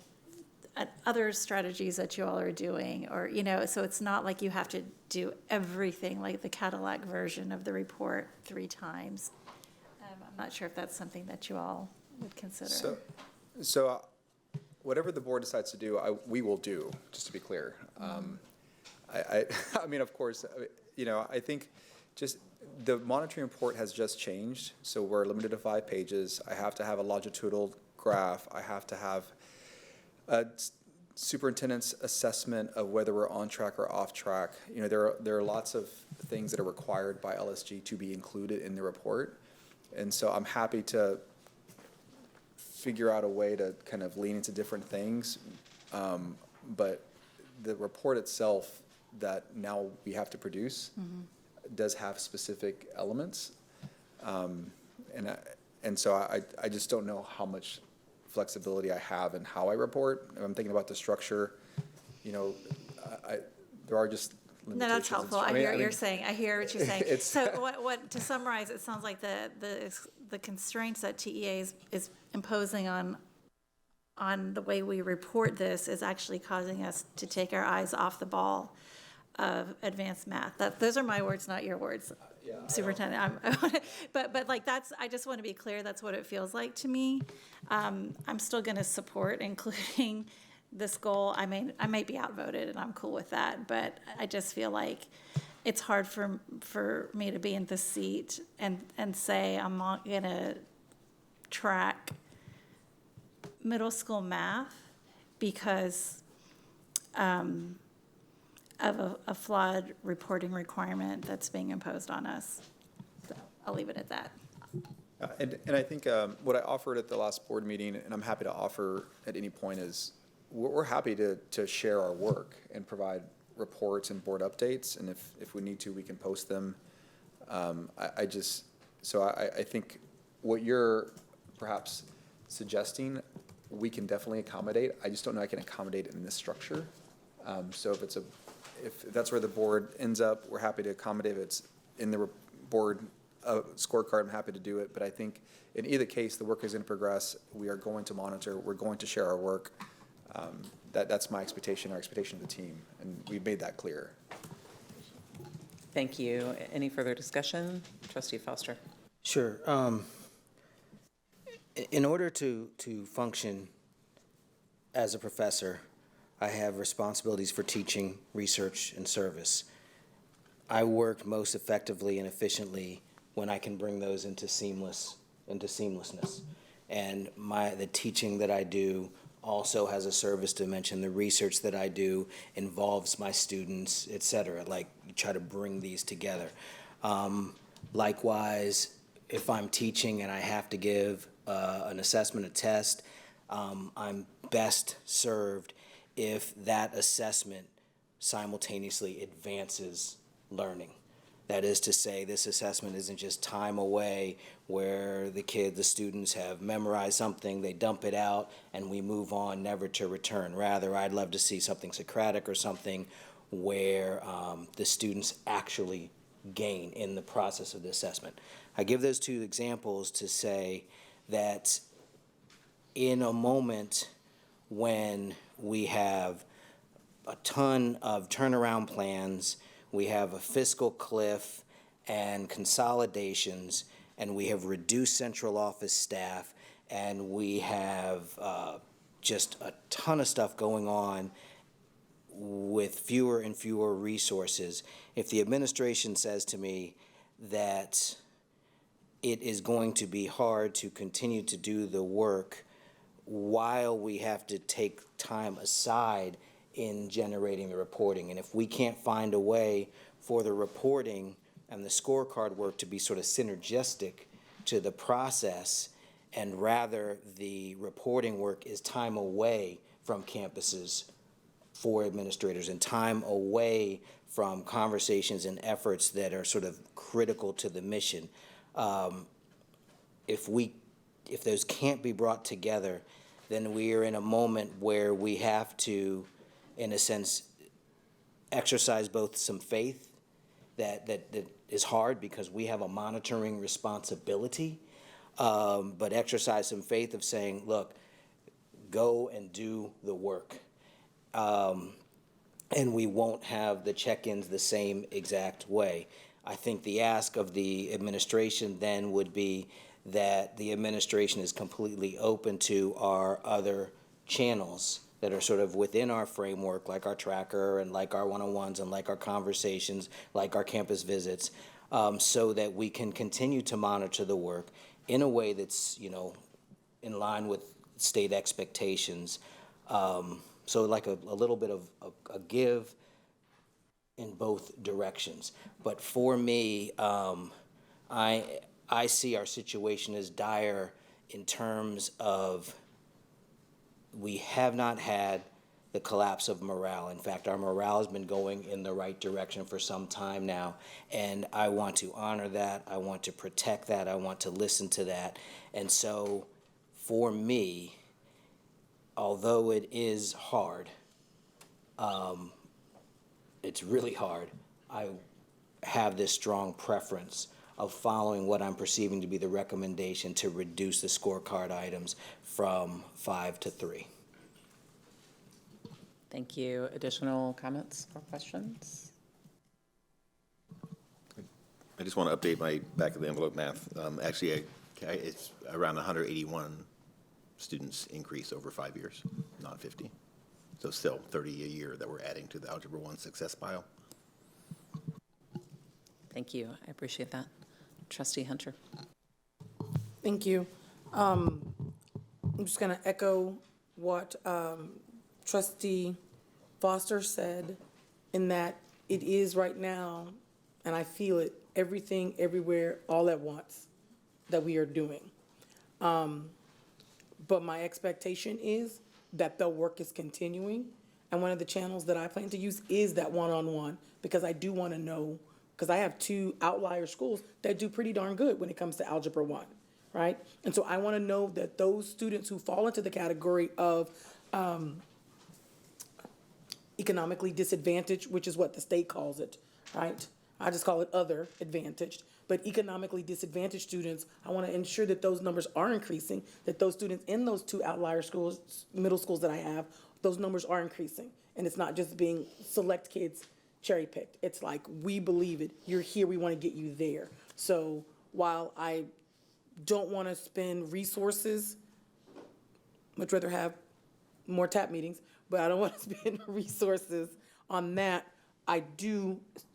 other strategies that you all are doing, or, you know, so it's not like you have to do everything like the Cadillac version of the report 3 times. I'm not sure if that's something that you all would consider. So whatever the board decides to do, we will do, just to be clear. I mean, of course, you know, I think just the monitoring report has just changed, so we're limited to 5 pages. I have to have a longitudinal graph. I have to have a superintendent's assessment of whether we're on track or off track. You know, there are lots of things that are required by LSG to be included in the report, and so I'm happy to figure out a way to kind of lean into different things, but the report itself that now we have to produce does have specific elements, and so I just don't know how much flexibility I have in how I report. If I'm thinking about the structure, you know, there are just limitations. No, that's helpful. I hear what you're saying. I hear what you're saying. It's So what, to summarize, it sounds like the constraints that TEA is imposing on the way we report this is actually causing us to take our eyes off the ball of advanced math. Those are my words, not your words, Superintendent. But like I just want to be clear, that's what it feels like to me. I'm still going to support including this goal. I might be outvoted, and I'm cool with that, but I just feel like it's hard for me to be in this seat and say I'm not going to track middle school math because of a flawed reporting requirement that's being imposed on us. So I'll leave it at that. And I think what I offered at the last board meeting, and I'm happy to offer at any point, is we're happy to share our work and provide reports and board updates, and if we need to, we can post them. I think what you're perhaps suggesting, we can definitely accommodate. I just don't know I can accommodate it in this structure. So if that's where the board ends up, we're happy to accommodate it. It's in the board scorecard, I'm happy to do it. But I think in either case, the work is going to progress. We are going to monitor. We're going to share our work. That's my expectation, our expectation of the team, and we've made that clear. Thank you. Any further discussion? Trustee Foster. Sure. In order to function as a professor, I have responsibilities for teaching, research, and service. I work most effectively and efficiently when I can bring those into seamlessness. And the teaching that I do also has a service dimension. The research that I do involves my students, et cetera. Like, you try to bring these together. Likewise, if I'm teaching and I have to give an assessment, a test, I'm best served if that assessment simultaneously advances learning. That is to say, this assessment isn't just time away where the students have memorized something, they dump it out, and we move on, never to return. Rather, I'd love to see something Socratic or something where the students actually gain in the process of the assessment. I give those 2 examples to say that in a moment when we have a ton of turnaround plans, we have a fiscal cliff and consolidations, and we have reduced central office staff, and we have just a ton of stuff going on with fewer and fewer resources. If the administration says to me that it is going to be hard to continue to do the work while we have to take time aside in generating the reporting, and if we can't find a way for the reporting and the scorecard work to be sort of synergistic to the process, and rather the reporting work is time away from campuses for administrators and time away from conversations and efforts that are sort of critical to the mission. If those can't be brought together, then we are in a moment where we have to, in a sense, exercise both some faith that is hard because we have a monitoring responsibility, but exercise some faith of saying, look, go and do the work. And we won't have the check-ins the same exact way. I think the ask of the administration then would be that the administration is completely open to our other channels that are sort of within our framework, like our tracker and like our one-on-ones and like our conversations, like our campus visits, so that we can continue to monitor the work in a way that's, in line with state expectations. So like a little bit of a give in both directions. But for me, I see our situation as dire in terms of we have not had the collapse of morale. In fact, our morale has been going in the right direction for some time now, and I want to honor that. I want to protect that. I want to listen to that. And so for me, although it is hard, it's really hard, I have this strong preference of following what I'm perceiving to be the recommendation to reduce the scorecard items from 5 to 3. Thank you. Additional comments or questions? I just want to update my back of the envelope math. Actually, it's around 181 students increase over 5 years, not 50. So still 30 a year that we're adding to the Algebra 1 success pile. Thank you. I appreciate that. Trustee Hunter. Thank you. I'm just going to echo what Trustee Foster said, in that it is right now, and I feel it, everything, everywhere, all at once that we are doing. But my expectation is that the work is continuing, and one of the channels that I plan to use is that one-on-one, because I do want to know, because I have 2 outlier schools that do pretty darn good when it comes to Algebra 1, right? And so I want to know that those students who fall into the category of economically disadvantaged, which is what the state calls it, right? I just call it other advantaged. But economically disadvantaged students, I want to ensure that those numbers are increasing, that those students in those 2 outlier schools, middle schools that I have, those numbers are increasing. And it's not just being select kids cherry picked. It's like, we believe it. You're here. We want to get you there. So while I don't want to spend resources, much rather have more TAP meetings, but I don't want to spend resources on that.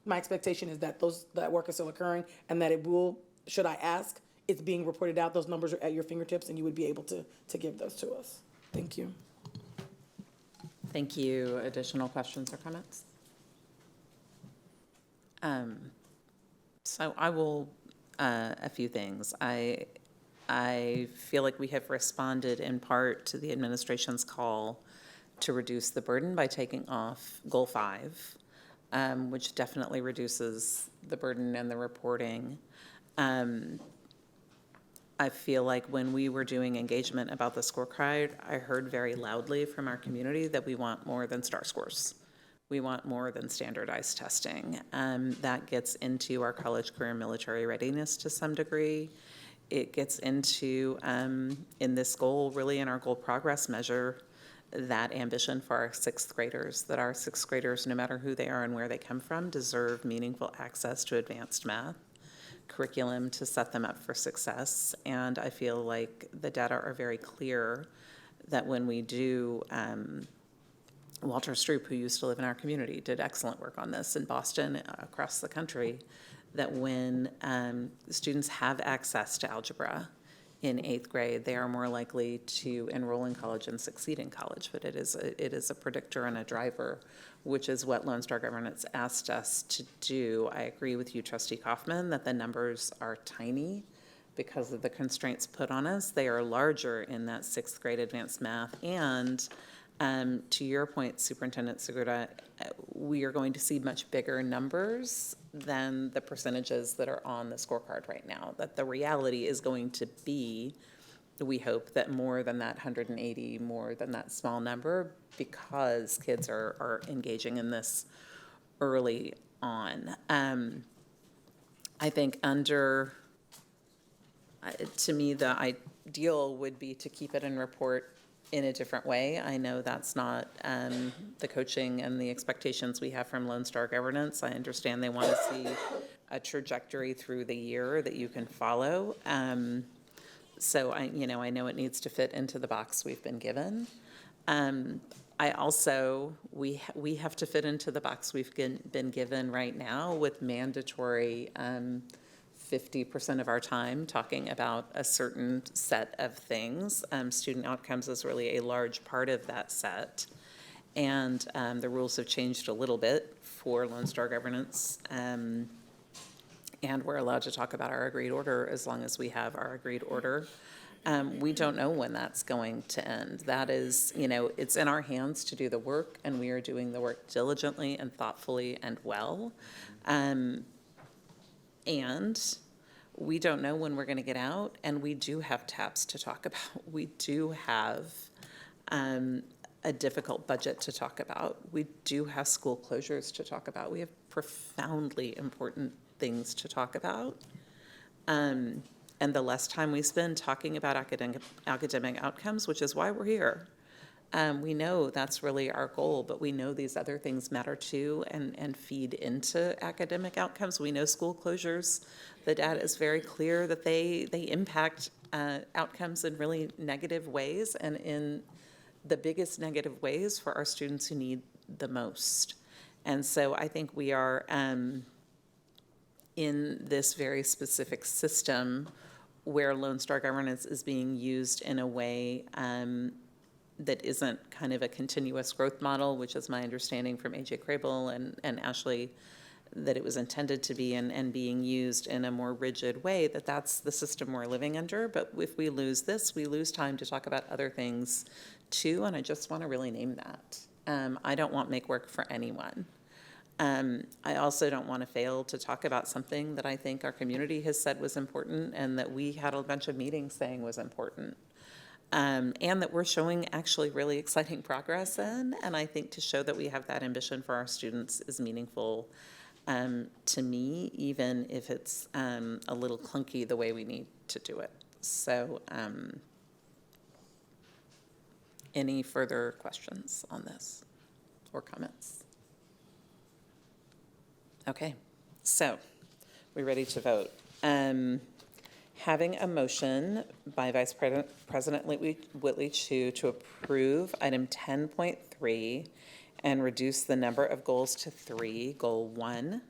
My expectation is that that work is still occurring, and that it will, should I ask, it's being reported out, those numbers are at your fingertips, and you would be able to give those to us. Thank you. Thank you. Additional questions or comments? So I will, a few things. I feel like we have responded in part to the administration's call to reduce the burden by taking off Goal 5, which definitely reduces the burden and the reporting. I feel like when we were doing engagement about the scorecard, I heard very loudly from our community that we want more than STAR scores. We want more than standardized testing. That gets into our college, career, military readiness to some degree. It gets into, in this goal, really in our goal progress measure, that ambition for our 6th graders, that our 6th graders, no matter who they are and where they come from, deserve meaningful access to advanced math curriculum to set them up for success. And I feel like the data are very clear that when we do, Walter Stroop, who used to live in our community, did excellent work on this in Boston, across the country, that when students have access to algebra in 8th grade, they are more likely to enroll in college and succeed in college. But it is a predictor and a driver, which is what Lone Star Governance asked us to do. I agree with you, Trustee Kaufman, that the numbers are tiny because of the constraints put on us. They are larger in that 6th grade advanced math. And to your point, Superintendent Segura, we are going to see much bigger numbers than the percentages that are on the scorecard right now. That the reality is going to be, we hope, that more than that 180, more than that small number, because kids are engaging in this early on. I think to me, the ideal would be to keep it and report in a different way. I know that's not the coaching and the expectations we have from Lone Star Governance. I understand they want to see a trajectory through the year that you can follow. So I know it needs to fit into the box we've been given. We have to fit into the box we've been given right now with mandatory 50% of our time talking about a certain set of things. Student outcomes is really a large part of that set. And the rules have changed a little bit for Lone Star Governance. And we're allowed to talk about our agreed order as long as we have our agreed order. We don't know when that's going to end. That is, it's in our hands to do the work, and we are doing the work diligently and thoughtfully and well. And we don't know when we're going to get out, and we do have TAPs to talk about. We do have a difficult budget to talk about. We do have school closures to talk about. We have profoundly important things to talk about. And the less time we spend talking about academic outcomes, which is why we're here. We know that's really our goal, but we know these other things matter too and feed into academic outcomes. We know school closures, the data is very clear that they impact outcomes in really negative ways, and in the biggest negative ways for our students who need the most. And so I think we are in this very specific system where Lone Star Governance is being used in a way that isn't kind of a continuous growth model, which is my understanding from AJ Crable and Ashley, that it was intended to be, and being used in a more rigid way, that's the system we're living under. But if we lose this, we lose time to talk about other things too, and I just want to really name that. I don't want make work for anyone. I also don't want to fail to talk about something that I think our community has said was important and that we had a bunch of meetings saying was important. And that we're showing actually really exciting progress in. And I think to show that we have that ambition for our students is meaningful to me, even if it's a little clunky the way we need to do it. So any further questions on this or comments? Okay, so we're ready to vote. Having a motion by Vice President Whitley Chu to approve item 10.3 and reduce the number of goals to 3, goal 1,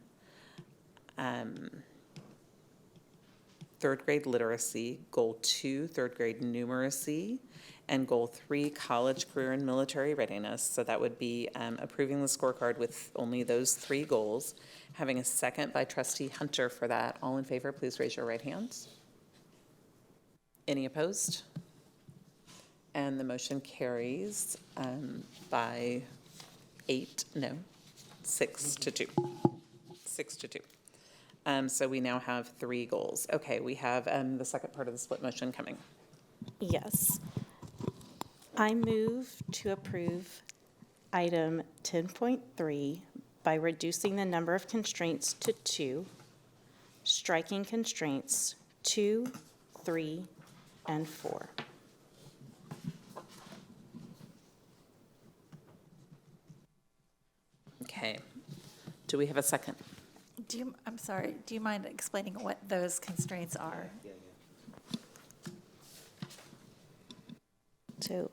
third grade literacy, goal 2, third grade numeracy, and goal 3, college, career, and military readiness. So that would be approving the scorecard with only those 3 goals. Having a second by Trustee Hunter for that. All in favor, please raise your right hand. Any opposed? And the motion carries by 6 to 2. 6 to 2. So we now have 3 goals. Okay, we have the second part of the split motion coming. Yes. I move to approve item 10.3 by reducing the number of constraints to 2, striking constraints 2, 3, and 4. Okay. Do we have a second? I'm sorry, do you mind explaining what those constraints are? So,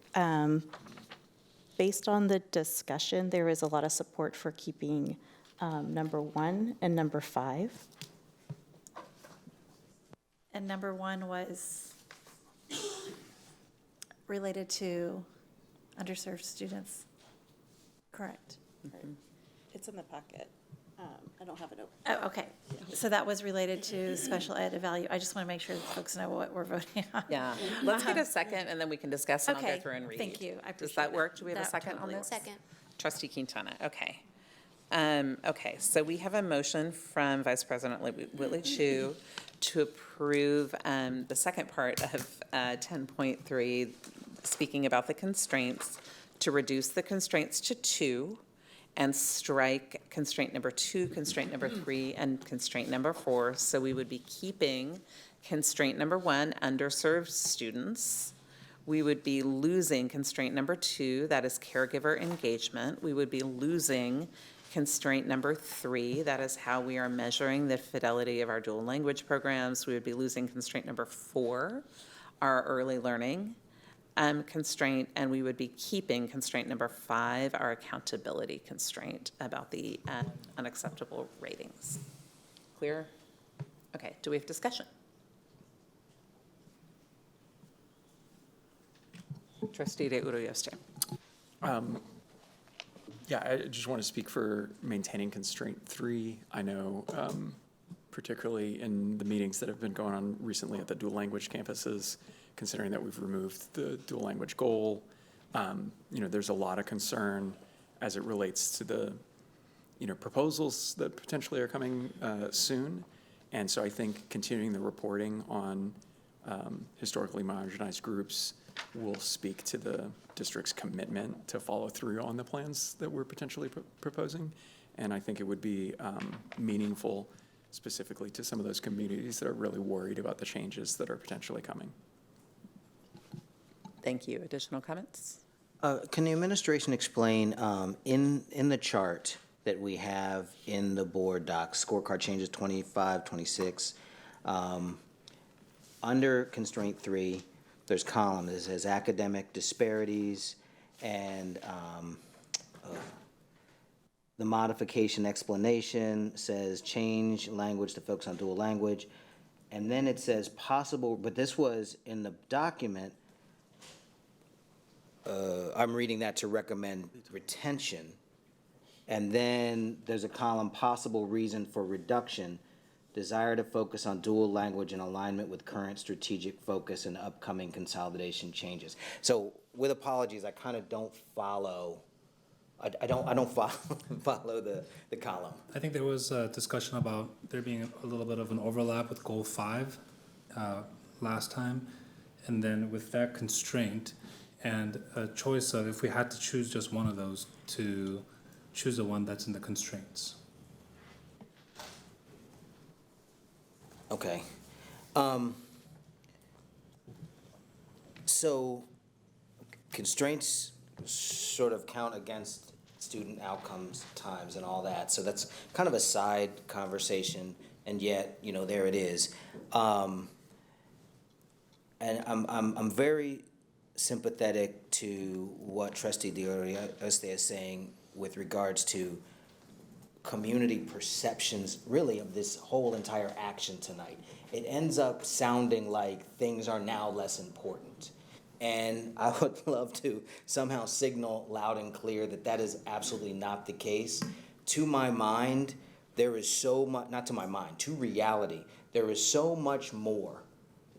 based on the discussion, there is a lot of support for keeping number 1 and number 5. And number 1 was related to underserved students, correct? Mm-hmm. It's in the packet. I don't have it open. Oh, okay. So that was related to special ed I just want to make sure that folks know what we're voting on. Yeah. Let's get a second, and then we can discuss, and I'll Okay, go through and read. thank you. I Does appreciate that that. work? Do we have a That second on totally this? Second. Trustee Quintana, okay. Okay, so we have a motion from Vice President Whitley Chu to approve the second part of 10.3, speaking about the constraints, to reduce the constraints to 2 and strike constraint number 2, constraint number 3, and constraint number 4. So we would be keeping constraint number 1, underserved students. We would be losing constraint number 2, that is caregiver engagement. We would be losing constraint number 3, that is how we are measuring the fidelity of our dual language programs. We would be losing constraint number 4, our early learning constraint, and we would be keeping constraint number 5, our accountability constraint about the unacceptable ratings. Clear? Okay, do we have discussion? Trustee De Uroyoste. Yeah, I just want to speak for maintaining constraint 3. I know, particularly in the meetings that have been going on recently at the dual language campuses, considering that we've removed the dual language goal, there's a lot of concern as it relates to the, proposals that potentially are coming soon. And so I think continuing the reporting on historically marginalized groups will speak to the district's commitment to follow through on the plans that we're potentially proposing. And I think it would be meaningful specifically to some of those communities that are really worried about the changes that are potentially coming. Thank you. Additional comments? Can the administration explain in the chart that we have in the board docs, scorecard changes 25, 26, under constraint 3, there's column that says academic disparities and the modification explanation says change language to focus on dual language. And then it says possible, but this was in the document, I'm reading that to recommend retention. And then there's a column, possible reason for reduction, desire to focus on dual language in alignment with current strategic focus and upcoming consolidation changes. So with apologies, I kind of don't follow, I don't follow the column. I think there was a discussion about there being a little bit of an overlap with goal 5 last time. And then with that constraint and a choice of if we had to choose just one of those, to choose the one that's in the constraints. Okay. So constraints sort of count against student outcomes times and all that. So that's kind of a side conversation, and yet, there it is. And I'm very sympathetic to what Trustee De Uroyoste is saying with regards to community perceptions, really, of this whole entire action tonight. It ends up sounding like things are now less important. And I would love to somehow signal loud and clear that that is absolutely not the case. To my mind, there is so much, not to my mind, to reality, there is so much more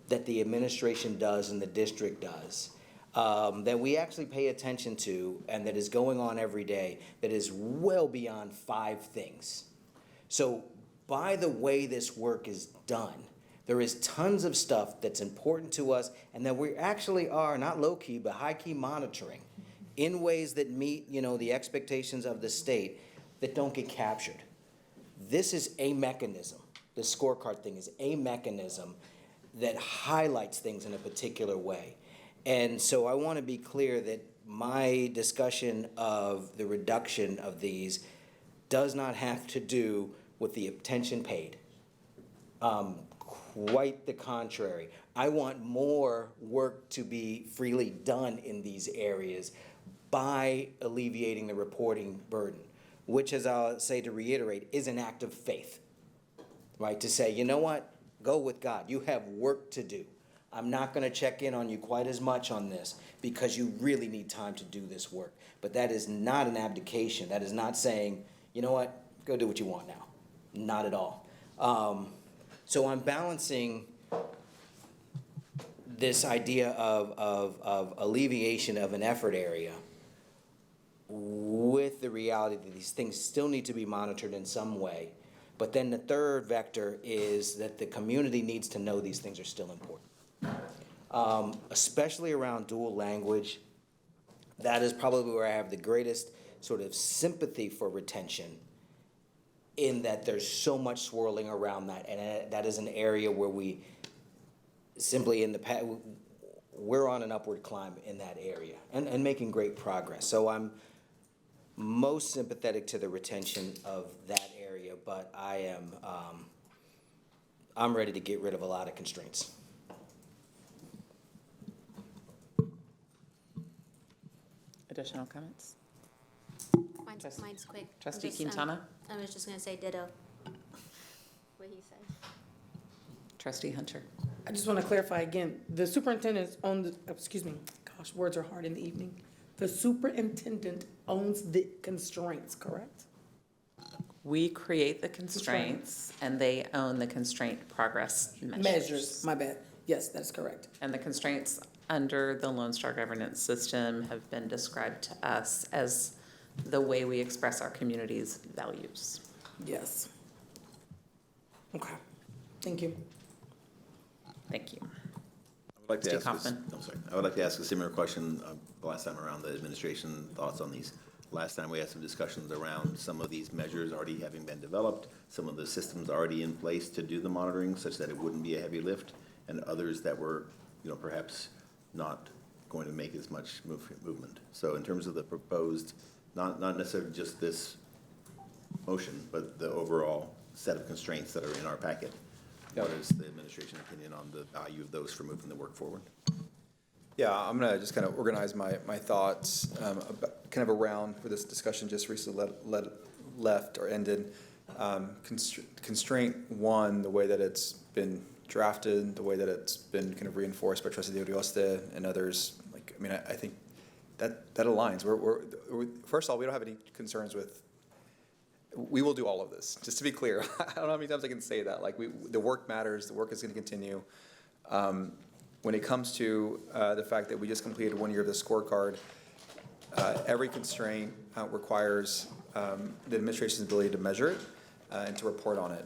that the administration does and the district does that we actually pay attention to and that is going on every day that is well beyond 5 things. So by the way this work is done, there is tons of stuff that's important to us and that we actually are not low-key but high-key monitoring in ways that meet, the expectations of the state that don't get captured. This is a mechanism. The scorecard thing is a mechanism that highlights things in a particular way. And so I want to be clear that my discussion of the reduction of these does not have to do with the attention paid. Quite the contrary. I want more work to be freely done in these areas by alleviating the reporting burden, which, as I'll say to reiterate, is an act of faith, right? To say, you know what, go with God. You have work to do. I'm not going to check in on you quite as much on this because you really need time to do this work. But that is not an abdication. That is not saying, you know what, go do what you want now. Not at all. So I'm balancing this idea of alleviation of an effort area with the reality that these things still need to be monitored in some way. But then the third vector is that the community needs to know these things are still important. Especially around dual language. That is probably where I have the greatest sort of sympathy for retention, in that there's so much swirling around that, and that is an area where we simply in the past, we're on an upward climb in that area and making great progress. So I'm most sympathetic to the retention of that area, but I'm ready to get rid of a lot of constraints. Additional comments? Mine's quick. Trustee I'm just, Quintana? I was just gonna say ditto. What he said. Trustee Hunter? I just want to clarify again, the superintendent owns, excuse me, gosh, words are hard in the evening. The superintendent owns the constraints, correct? We create the constraints, and they own the constraint progress measures. Measures, my bad. Yes, that's correct. And the constraints under the Lone Star governance system have been described to us as the way we express our community's values. Yes. Okay, thank you. Thank you. I would like to Trustee ask, Kaufman. I would like to ask a similar question last time around, the administration thoughts on these. Last time we had some discussions around some of these measures already having been developed, some of the systems already in place to do the monitoring such that it wouldn't be a heavy lift, and others that were, perhaps not going to make as much movement. So in terms of the proposed, not necessarily just this motion, but the overall set of constraints that are in our packet, what is the administration opinion on the value of those for moving the work forward? Yeah, I'm gonna just kind of organize my thoughts kind of around where this discussion just recently left or ended. Constraint one, the way that it's been drafted, the way that it's been kind of reinforced by Trustee Orioste and others, I think that aligns. We're first of all, we don't have any concerns with. We will do all of this. Just to be clear, I don't know how many times I can say that. The work matters. The work is going to continue. When it comes to the fact that we just completed 1 year of the scorecard, every constraint requires the administration's ability to measure it and to report on it.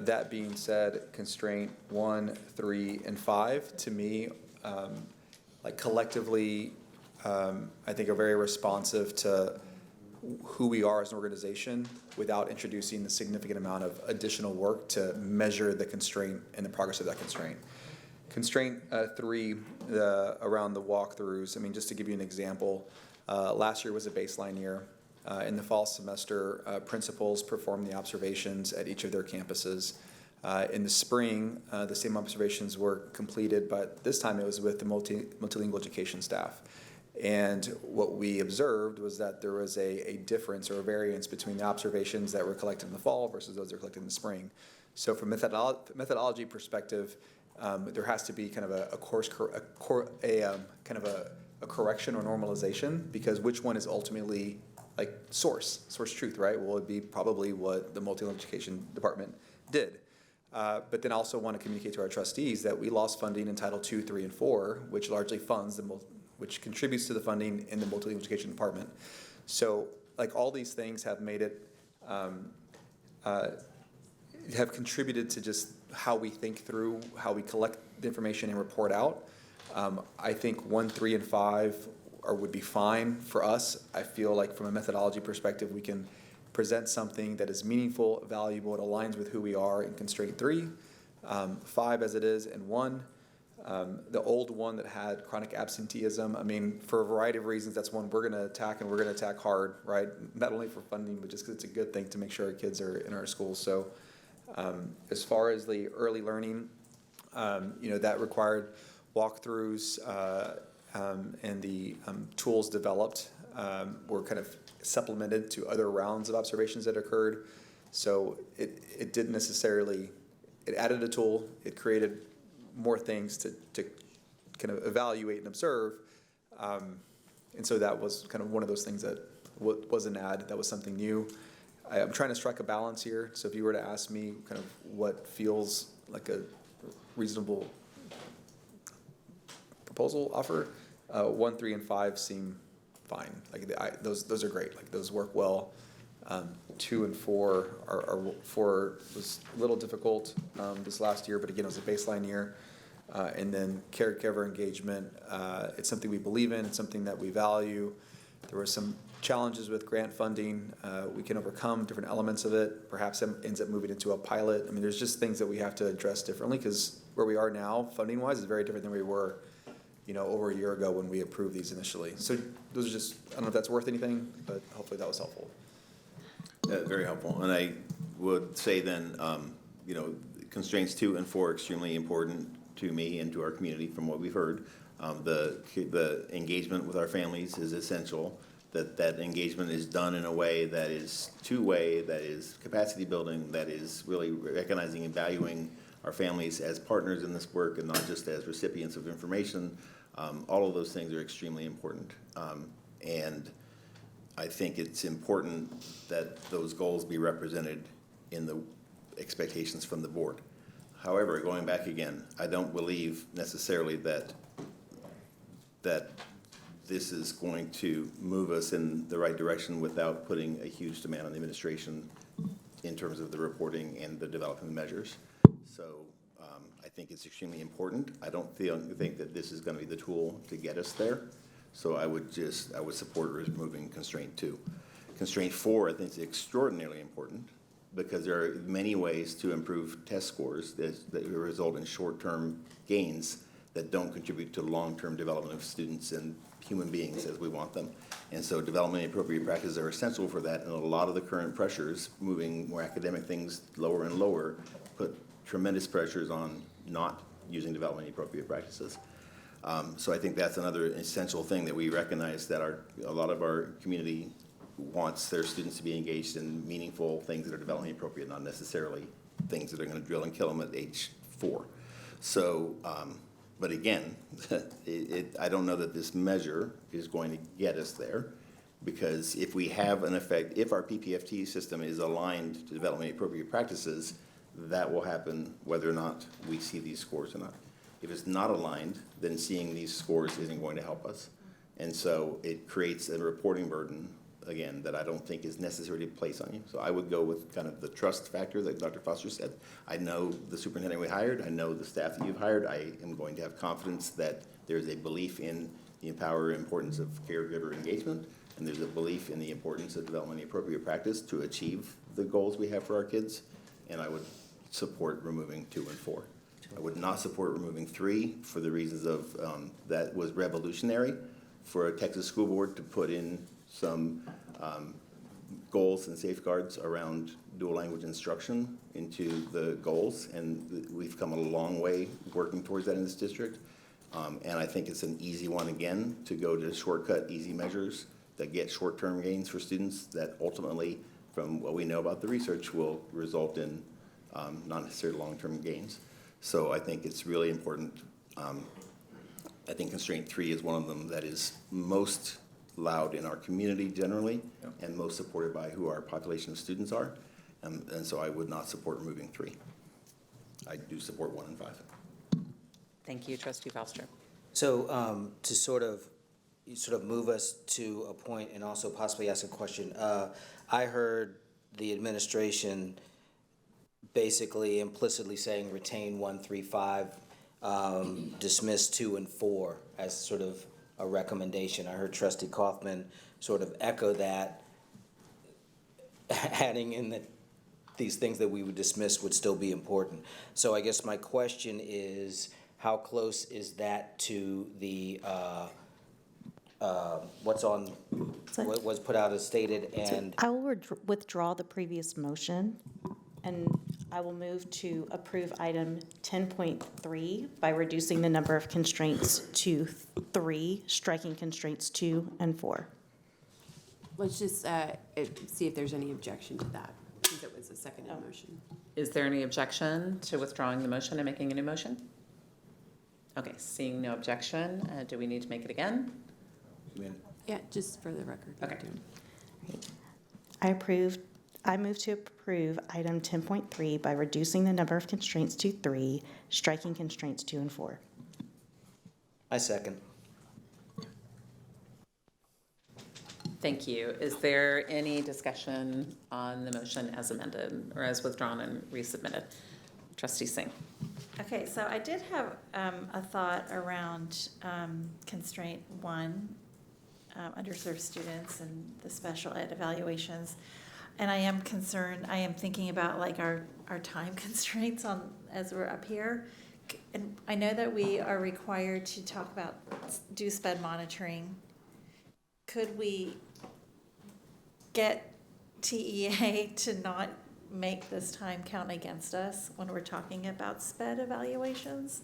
That being said, constraint 1, 3, and 5 to me, collectively, I think are very responsive to who we are as an organization without introducing the significant amount of additional work to measure the constraint and the progress of that constraint. Constraint 3, around the walkthroughs, just to give you an example, last year was a baseline year. In the fall semester, principals performed the observations at each of their campuses. In the spring, the same observations were completed, but this time it was with the multilingual education staff. And what we observed was that there was a difference or a variance between the observations that were collected in the fall versus those that were collected in the spring. So from a methodology perspective, there has to be kind of a correction or normalization, because which one is ultimately source truth, right? Well, it'd be probably what the multilingual education department did. But then also want to communicate to our trustees that we lost funding in Title II, 3, and 4, which largely funds which contributes to the funding in the multilingual education department. So all these things have made it, have contributed to just how we think through, how we collect the information and report out. I think 1, 3, and 5 would be fine for us. I feel like from a methodology perspective, we can present something that is meaningful, valuable, it aligns with who we are in constraint 3, 5 as it is, and 1. The old one that had chronic absenteeism, for a variety of reasons, that's one we're going to attack, and we're going to attack hard, right? Not only for funding, but just because it's a good thing to make sure our kids are in our schools. So as far as the early learning, that required walkthroughs and the tools developed were kind of supplemented to other rounds of observations that occurred. So it didn't necessarily, it added a tool, it created more things to kind of evaluate and observe. And so that was kind of one of those things that was an add, that was something new. I'm trying to strike a balance here. So if you were to ask me kind of what feels like a reasonable proposal offer, 1, 3, and 5 seem fine. Those are great. Those work well. 2 and 4 4 was a little difficult this last year, but again, it was a baseline year. And then caregiver engagement, it's something we believe in, it's something that we value. There were some challenges with grant funding. We can overcome different elements of it. Perhaps it ends up moving into a pilot. I mean, there's just things that we have to address differently because where we are now, funding-wise, is very different than we were, over a year ago when we approved these initially. So those are just, I don't know if that's worth anything, but hopefully that was helpful. Very helpful. And I would say then, constraints 2 and 4 are extremely important to me and to our community from what we've heard. The engagement with our families is essential. That engagement is done in a way that is two-way, that is capacity building, that is really recognizing and valuing our families as partners in this work and not just as recipients of information. All of those things are extremely important. And I think it's important that those goals be represented in the expectations from the board. However, going back again, I don't believe necessarily that this is going to move us in the right direction without putting a huge demand on the administration in terms of the reporting and the development of measures. So I think it's extremely important. I don't think that this is going to be the tool to get us there. So I would support removing constraint 2. Constraint 4, I think, is extraordinarily important because there are many ways to improve test scores that result in short-term gains that don't contribute to long-term development of students and human beings as we want them. And so development appropriate practices are essential for that, and a lot of the current pressures, moving more academic things lower and lower, put tremendous pressures on not using development appropriate practices. So I think that's another essential thing that we recognize that a lot of our community wants their students to be engaged in meaningful things that are development appropriate, not necessarily things that are going to drill and kill them at age 4. So, but again, I don't know that this measure is going to get us there, because if we have an effect, if our PPFT system is aligned to development appropriate practices, that will happen whether or not we see these scores or not. If it's not aligned, then seeing these scores isn't going to help us. And so it creates a reporting burden, again, that I don't think is necessary to place on you. So I would go with kind of the trust factor that Dr. Foster said. I know the superintendent we hired. I know the staff that you've hired. I am going to have confidence that there's a belief in the power and importance of caregiver engagement, and there's a belief in the importance of developing the appropriate practice to achieve the goals we have for our kids. And I would support removing 2 and 4. I would not support removing 3 for the reasons of that was revolutionary for a Texas school board to put in some goals and safeguards around dual language instruction into the goals, and we've come a long way working towards that in this district. And I think it's an easy one, again, to go to shortcut, easy measures that get short-term gains for students that ultimately, from what we know about the research, will result in not necessarily long-term gains. So I think it's really important. I think constraint 3 is one of them that is most loud in our community generally, and most supported by who our population of students are. And so I would not support removing 3. I do support 1 and 5. Thank you, Trustee Foster. So to sort of move us to a point and also possibly ask a question, I heard the administration basically implicitly saying retain 1, 3, 5, dismiss 2 and 4 as sort of a recommendation. I heard Trustee Kaufman sort of echo that, adding in that these things that we would dismiss would still be important. So I guess my question is, how close is that to the what's what was put out as stated? And I will withdraw the previous motion, and I will move to approve item 10.3 by reducing the number of constraints to 3, striking constraints 2 and 4. Let's just see if there's any objection to that, since it was a seconded motion. Is there any objection to withdrawing the motion and making a new motion? Okay, seeing no objection, do we need to make it again? Yeah, just for the record. Okay. I move to approve item 10.3 by reducing the number of constraints to 3, striking constraints 2 and 4. I second. Thank you. Is there any discussion on the motion as amended or as withdrawn and resubmitted? Trustee Singh. Okay, so I did have a thought around constraint 1. underserved students and the special ed evaluations. And I am concerned, I am thinking about like our time constraints on, as we're up here. And I know that we are required to talk about, do sped monitoring. Could we get TEA to not make this time count against us when we're talking about sped evaluations?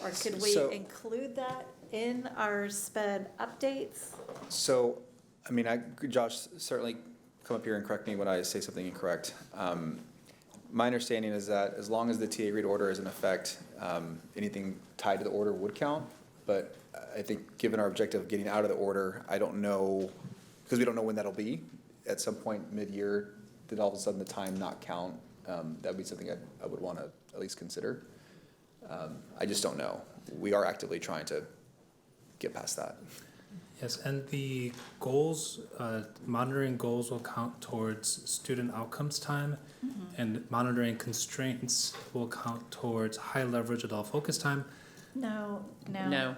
Or could we So- include that in our sped updates? So, I mean, Josh, certainly come up here and correct me when I say something incorrect. My understanding is that as long as the TA read order is in effect, anything tied to the order would count. But I think given our objective of getting out of the order, I don't know, because we don't know when that'll be. At some point mid-year, did all of a sudden the time not count? That'd be something I would want to at least consider. I just don't know. We are actively trying to get past that. Yes, and the goals, monitoring goals will count towards student outcomes time, and monitoring constraints will count towards high leverage adult focus time. No. No.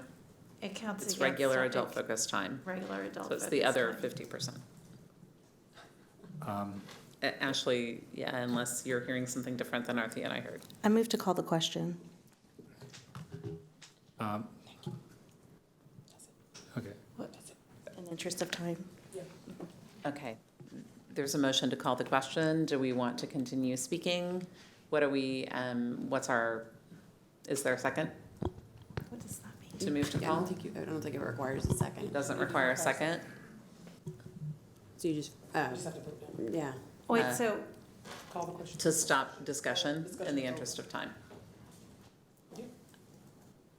It counts It's against. regular adult focus time. Regular adult So it's focus the other time. 50%. Ashley, yeah, unless you're hearing something different than Arthea and I heard. I move to call the question. Okay. In the interest of time. Okay. There's a motion to call the question. Do we want to continue speaking? What are we, is there a second What does that mean? to move to Yeah, call? I don't think it requires a second. Doesn't require a second? So you just, yeah. Wait, so, To stop discussion in the interest of time.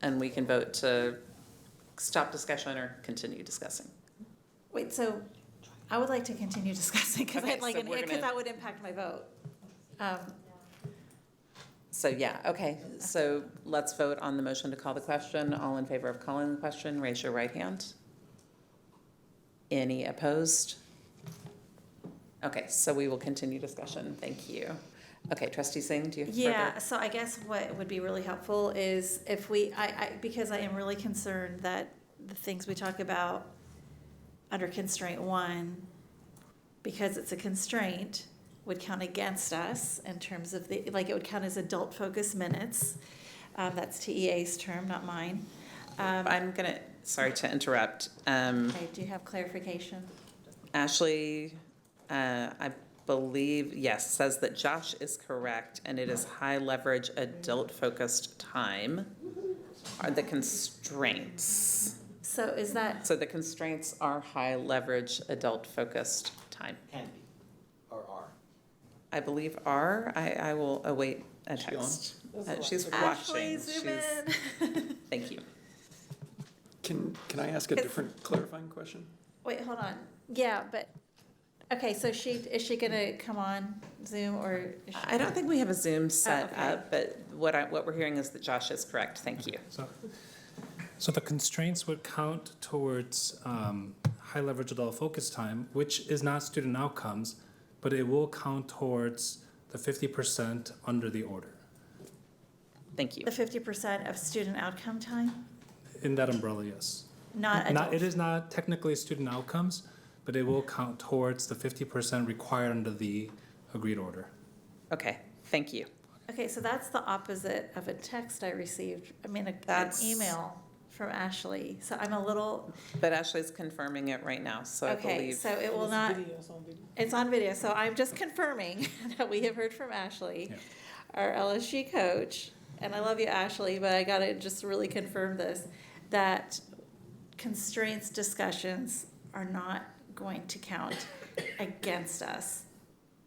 And we can vote to stop discussion or continue discussing. wait, so I would like to continue discussing because Okay, I'd like, so we're because gonna- that would impact my vote. So, yeah, okay, so let's vote on the motion to call the question. All in favor of calling the question, raise your right hand. Any opposed? Okay, so we will continue discussion. Thank you. Okay, Trustee Singh, do you have further? Yeah, so I guess what would be really helpful is if we, because I am really concerned that the things we talk about under constraint 1, because it's a constraint, would count against us in terms of the, like, it would count as adult focus minutes. That's TEA's term, not mine. I'm gonna, sorry to interrupt. Okay, do you have clarification? Ashley, I believe, yes, says that Josh is correct, and it is high leverage, adult-focused time are the constraints. So is that, So the constraints are high leverage, adult-focused time. Can be, or are. I believe are, I will await a text. She's Ashley, watching. zoom She's- in. Thank you. Can I ask a different clarifying question? Wait, hold on. Yeah, but, okay, so is she gonna come on Zoom or? Is she I don't think we have a Zoom set okay. up, but what we're hearing is that Josh is correct. Thank you. So the constraints would count towards high leverage adult focus time, which is not student outcomes, but it will count towards the 50% under the order. Thank you. The 50% of student outcome time? In that umbrella, yes. Not adult. It is not technically student outcomes, but it will count towards the 50% required under the agreed order. Okay, thank you. Okay, so that's the opposite of a text I received, an That's- email from Ashley. So I'm a little, But Ashley's confirming it right now, so I okay, believe. so it will not, it's on video. So I'm just confirming that we have heard from Ashley, our LSG coach. And I love you, Ashley, but I gotta just really confirm this, that constraints discussions are not going to count against us.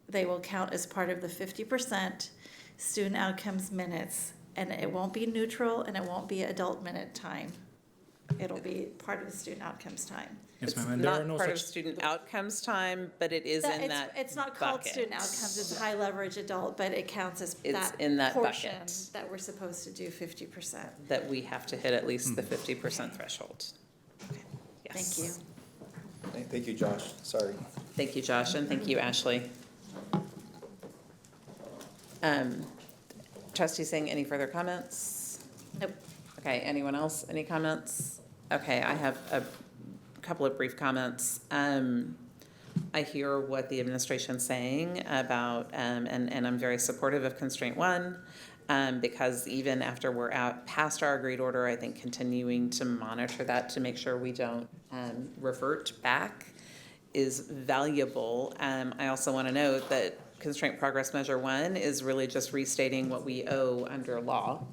They will count as part of the 50% student outcomes minutes, and it won't be neutral and it won't be adult minute time. It'll be part of the student outcomes time. Yes, It's ma'am, and there are not no part of such, student outcomes time, but it is in that It's not called bucket. student outcomes, it's high leverage adult, but it counts as It's that in that portion bucket. that we're supposed to do 50%. That we have to hit at least the 50% threshold. Yes. Thank you. Thank you, Josh. Sorry. Thank you, Josh, and thank you, Ashley. Trustee Singh, any further comments? Nope. Okay, anyone else? Any comments? Okay, I have a couple of brief comments. I hear what the administration's saying about, and I'm very supportive of constraint one, because even after we're out past our agreed order, I think continuing to monitor that to make sure we don't revert back is valuable. I also want to note that constraint progress measure one is really just restating what we owe under law.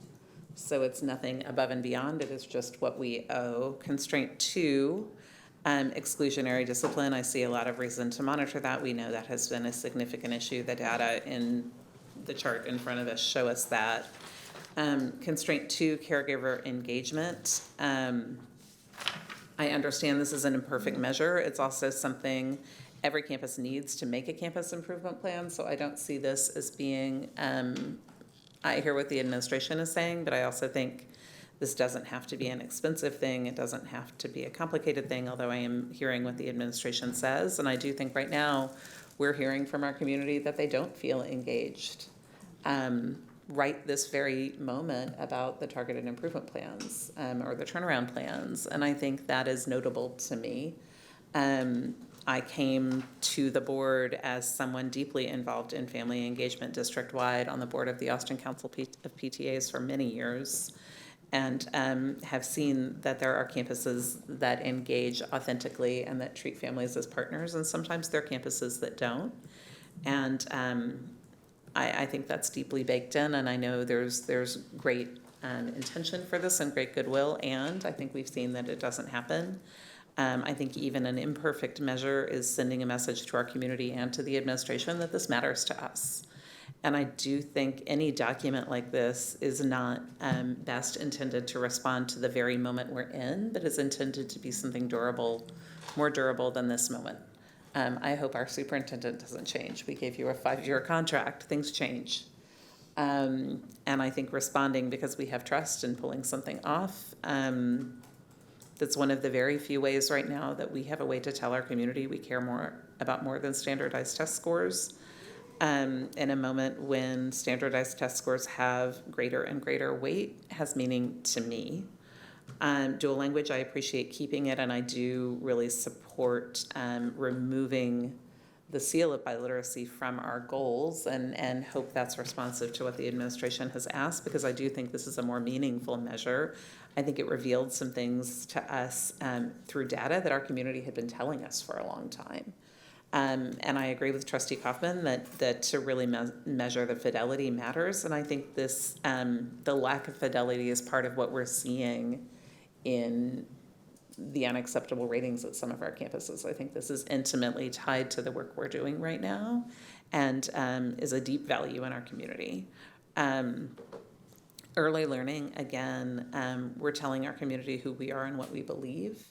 So it's nothing above and beyond, it is just what we owe. Constraint two, exclusionary discipline, I see a lot of reason to monitor that. We know that has been a significant issue. The data in the chart in front of us show us that. Constraint two, caregiver engagement. I understand this is an imperfect measure. It's also something every campus needs to make a campus improvement plan, so I don't see this as being, I hear what the administration is saying, but I also think this doesn't have to be an expensive thing. It doesn't have to be a complicated thing, although I am hearing what the administration says. And I do think right now we're hearing from our community that they don't feel engaged right this very moment about the targeted improvement plans or the turnaround plans. And I think that is notable to me. I came to the board as someone deeply involved in family engagement district-wide on the board of the Austin Council of PTAs for many years, and have seen that there are campuses that engage authentically and that treat families as partners, and sometimes there are campuses that don't. And I think that's deeply baked in, and I know there's great intention for this and great goodwill, and I think we've seen that it doesn't happen. I think even an imperfect measure is sending a message to our community and to the administration that this matters to us. And I do think any document like this is not best intended to respond to the very moment we're in, but is intended to be something durable, more durable than this moment. I hope our superintendent doesn't change. We gave you a 5-year contract, things change. And I think responding because we have trust and pulling something off, that's one of the very few ways right now that we have a way to tell our community we care more than standardized test scores. In a moment when standardized test scores have greater and greater weight has meaning to me. Dual language, I appreciate keeping it, and I do really support removing the seal of biliteracy from our goals, and hope that's responsive to what the administration has asked, because I do think this is a more meaningful measure. I think it revealed some things to us through data that our community had been telling us for a long time. And I agree with Trustee Kaufman that to really measure the fidelity matters, and I think this the lack of fidelity is part of what we're seeing in the unacceptable ratings at some of our campuses. I think this is intimately tied to the work we're doing right now, and is a deep value in our community. Early learning, again, we're telling our community who we are and what we believe.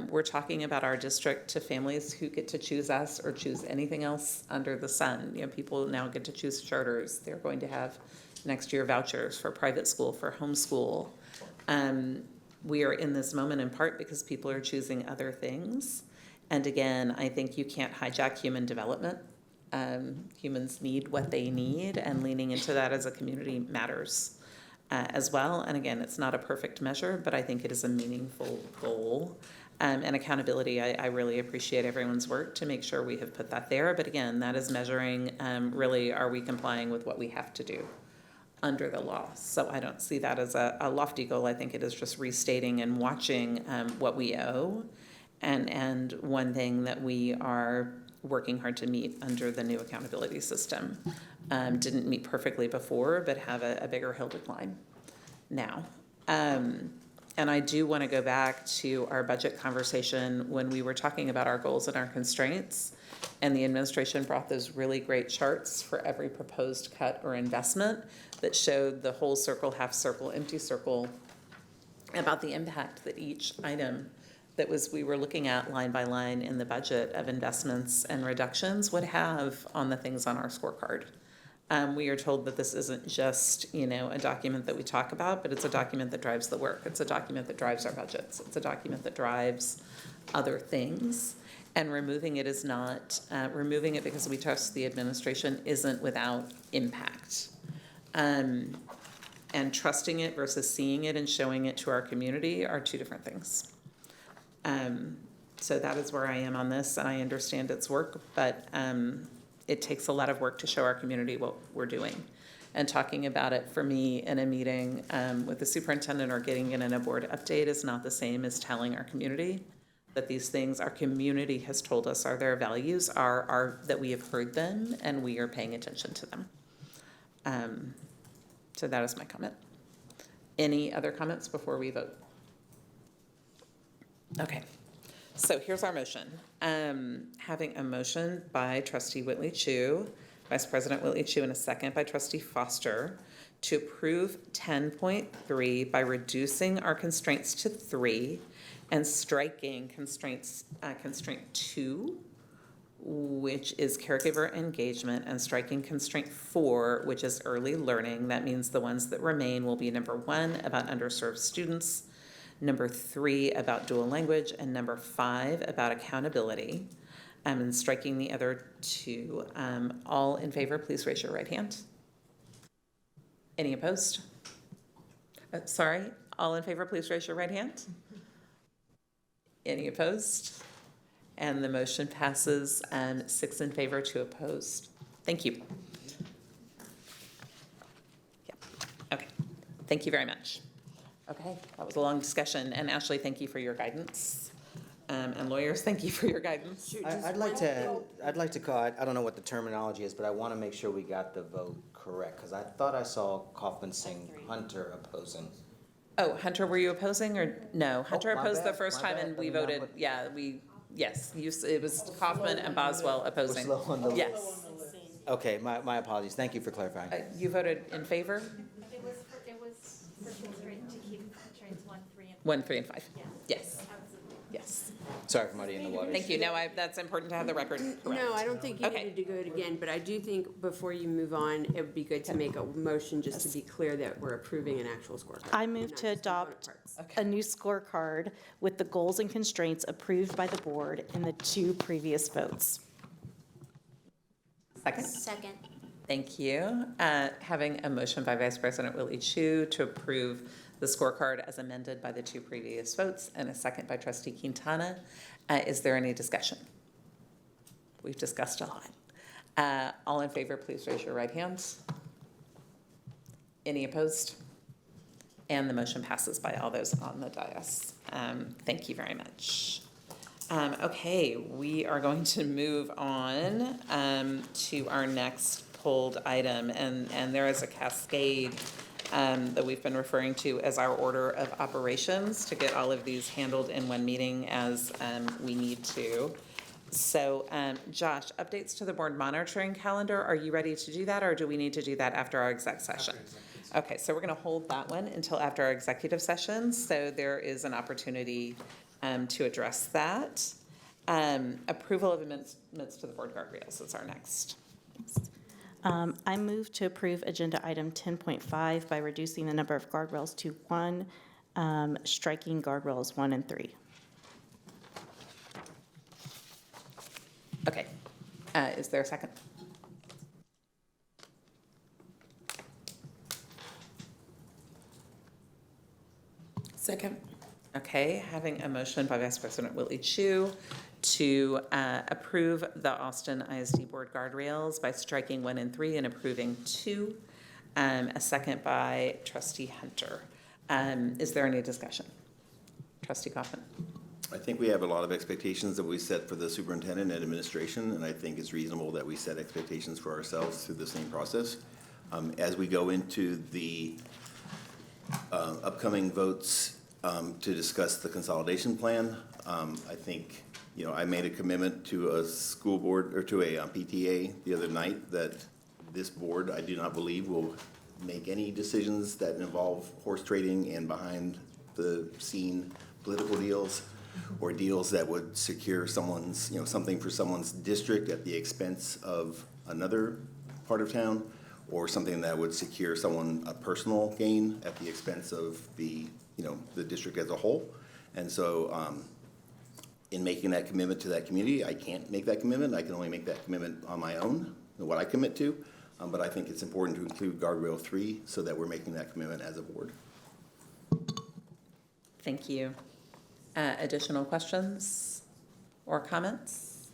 We're talking about our district to families who get to choose us or choose anything else under the sun. You know, people now get to choose charters. They're going to have next year vouchers for private school, for homeschool. We are in this moment in part because people are choosing other things. And again, I think you can't hijack human development. Humans need what they need, and leaning into that as a community matters as well. And again, it's not a perfect measure, but I think it is a meaningful goal. And accountability, I really appreciate everyone's work to make sure we have put that there. But again, that is measuring really, are we complying with what we have to do under the law? So I don't see that as a lofty goal. I think it is just restating and watching what we owe. And one thing that we are working hard to meet under the new accountability system. Didn't meet perfectly before, but have a bigger hill to climb now. And I do want to go back to our budget conversation when we were talking about our goals and our constraints, and the administration brought those really great charts for every proposed cut or investment that showed the whole circle, half circle, empty circle, about the impact that each item that we were looking at line by line in the budget of investments and reductions would have on the things on our scorecard. We are told that this isn't just, a document that we talk about, but it's a document that drives the work. It's a document that drives our budgets. It's a document that drives other things. And removing it is not, removing it because we trust the administration isn't without impact. And trusting it versus seeing it and showing it to our community are two different things. So that is where I am on this, and I understand it's work, but it takes a lot of work to show our community what we're doing. And talking about it for me in a meeting with the superintendent or getting it in a board update is not the same as telling our community that these things our community has told us are their values, are that we have heard them and we are paying attention to them. So that is my comment. Any other comments before we vote? Okay, so here's our motion. Having a motion by Trustee Whitley Chu, Vice President Whitley Chu, and a second by Trustee Foster to approve 10.3 by reducing our constraints to 3 and striking constraint 2, which is caregiver engagement, and striking constraint 4, which is early learning. That means the ones that remain will be number 1, about underserved students, number 3, about dual language, and number 5, about accountability. And striking the other 2. All in favor, please raise your right hand. Any opposed? Sorry, all in favor, please raise your right hand. Any opposed? And the motion passes 6 in favor, 2 opposed. Thank you. Yep. Okay, thank you very much. Okay, that was a long discussion, and Ashley, thank you for your guidance. And lawyers, thank you for your guidance. I'd like to call, I don't know what the terminology is, but I want to make sure we got the vote correct, because I thought I saw Kaufman Singh Hunter opposing. Oh, Hunter, were you opposing or no? Hunter my opposed the bad, first my time bad. and we Let me know voted, what- yes, it was Kaufman and Boswell opposing. Slow on the- Yes. Okay, my apologies. Thank you for clarifying. You voted in favor? It was for constraint to keep constraints 1, 3, and 5. 1, 3, and 5. Yeah. Yes. Absolutely. Yes. Sorry for muddying the waters. Thank you. No, that's important to have the record correct. No, I don't think you Okay. needed to go it again, but I do think before you move on, it would be good to make a motion just to be clear that we're approving an actual scorecard. I move to adopt a new scorecard with the goals and constraints approved by the board in the 2 previous votes. Second? Second. Thank you. Having a motion by Vice President Willie Chu to approve the scorecard as amended by the 2 previous votes, and a second by Trustee Quintana. Is there any discussion? We've discussed a lot. All in favor, please raise your right hands. Any opposed? And the motion passes by all those on the dais. Thank you very much. Okay, we are going to move on to our next pulled item, and there is a cascade that we've been referring to as our order of operations to get all of these handled in one meeting as we need to. So, Josh, updates to the board monitoring calendar. Are you ready to do that, or do we need to do that after our exec session? Okay, so we're going to hold that one until after our executive session, so there is an opportunity to address that. Approval of amendments to the board guardrails is our next. I move to approve agenda item 10.5 by reducing the number of guardrails to 1, striking guardrails 1 and 3. Okay, is there a second? Second. Okay, having a motion by Vice President Willie Chu to approve the Austin ISD Board guardrails by striking 1 and 3 and approving 2. A second by Trustee Hunter. Is there any discussion? Trustee Kaufman. I think we have a lot of expectations that we set for the superintendent and administration, and I think it's reasonable that we set expectations for ourselves through the same process. As we go into the upcoming votes to discuss the consolidation plan, I think, I made a commitment to a school board, or to a PTA the other night, that this board, I do not believe, will make any decisions that involve horse trading and behind the scene political deals, or deals that would secure someone's, something for someone's district at the expense of another part of town, or something that would secure someone a personal gain at the expense of the district as a whole. And so in making that commitment to that community, I can't make that commitment. I can only make that commitment on my own, what I commit to. But I think it's important to include guardrail 3 so that we're making that commitment as a board. Thank you. Additional questions? or comments?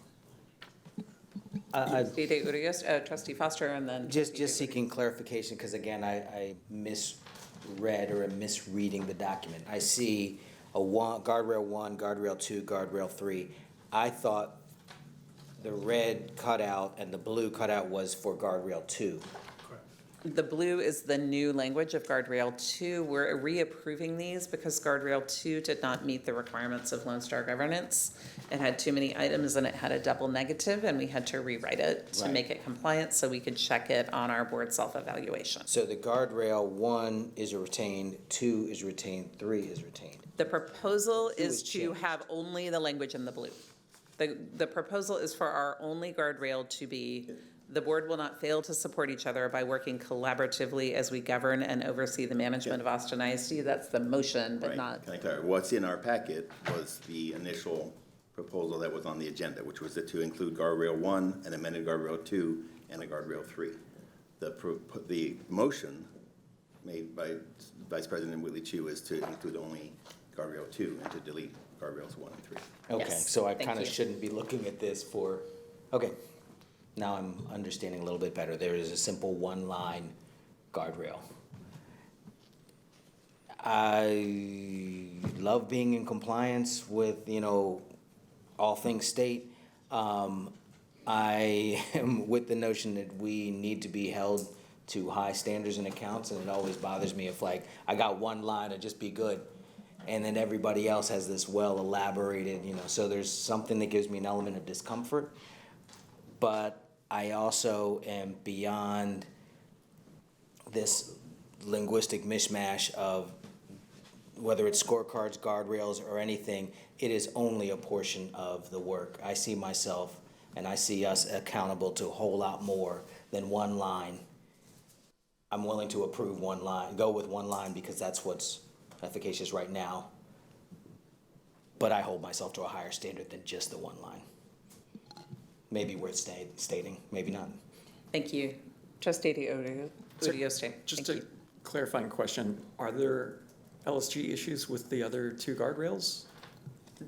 I- Trustee Urios, Trustee Foster, and then. Just seeking clarification, because again, I misread or am misreading the document. I see guardrail 1, guardrail 2, guardrail 3. I thought the red cutout and the blue cutout was for guardrail 2. The blue is the new language of guardrail 2. We're reapproving these because guardrail 2 did not meet the requirements of Lone Star governance. It had too many items and it had a double negative, and we had to rewrite it to Right. make it compliant so we could check it on our board self-evaluation. So the guardrail 1 is retained, 2 is retained, 3 is retained. The proposal is is to changed. have only the language in the blue. The proposal is for our only guardrail to be, the board will not fail to support each other by working collaboratively as we govern and oversee the management of Austin ISD. That's the motion, but Right. not. Can I clarify? What's in our packet was the initial proposal that was on the agenda, which was to include guardrail 1, an amended guardrail 2, and a guardrail 3. The motion made by Vice President Whitley Chu is to include only guardrail 2 and to delete guardrails 1 and 3. Okay, Yes, so I thank kind of you. shouldn't be looking at this for, okay. Now I'm understanding a little bit better. There is a simple one-line guardrail. I love being in compliance with, all things state. I am with the notion that we need to be held to high standards and accounts, and it always bothers me if I got one line and just be good. And then everybody else has this well elaborated, so there's something that gives me an element of discomfort. But I also am beyond this linguistic mishmash of whether it's scorecards, guardrails, or anything. It is only a portion of the work. I see myself and I see us accountable to a whole lot more than one line. I'm willing to approve one line, go with one line because that's what's efficacious right now. But I hold myself to a higher standard than just the one line. Maybe worth stating, maybe not. Thank you. Trustee Urios. Just a clarifying question, are there LSG issues with the other 2 guardrails?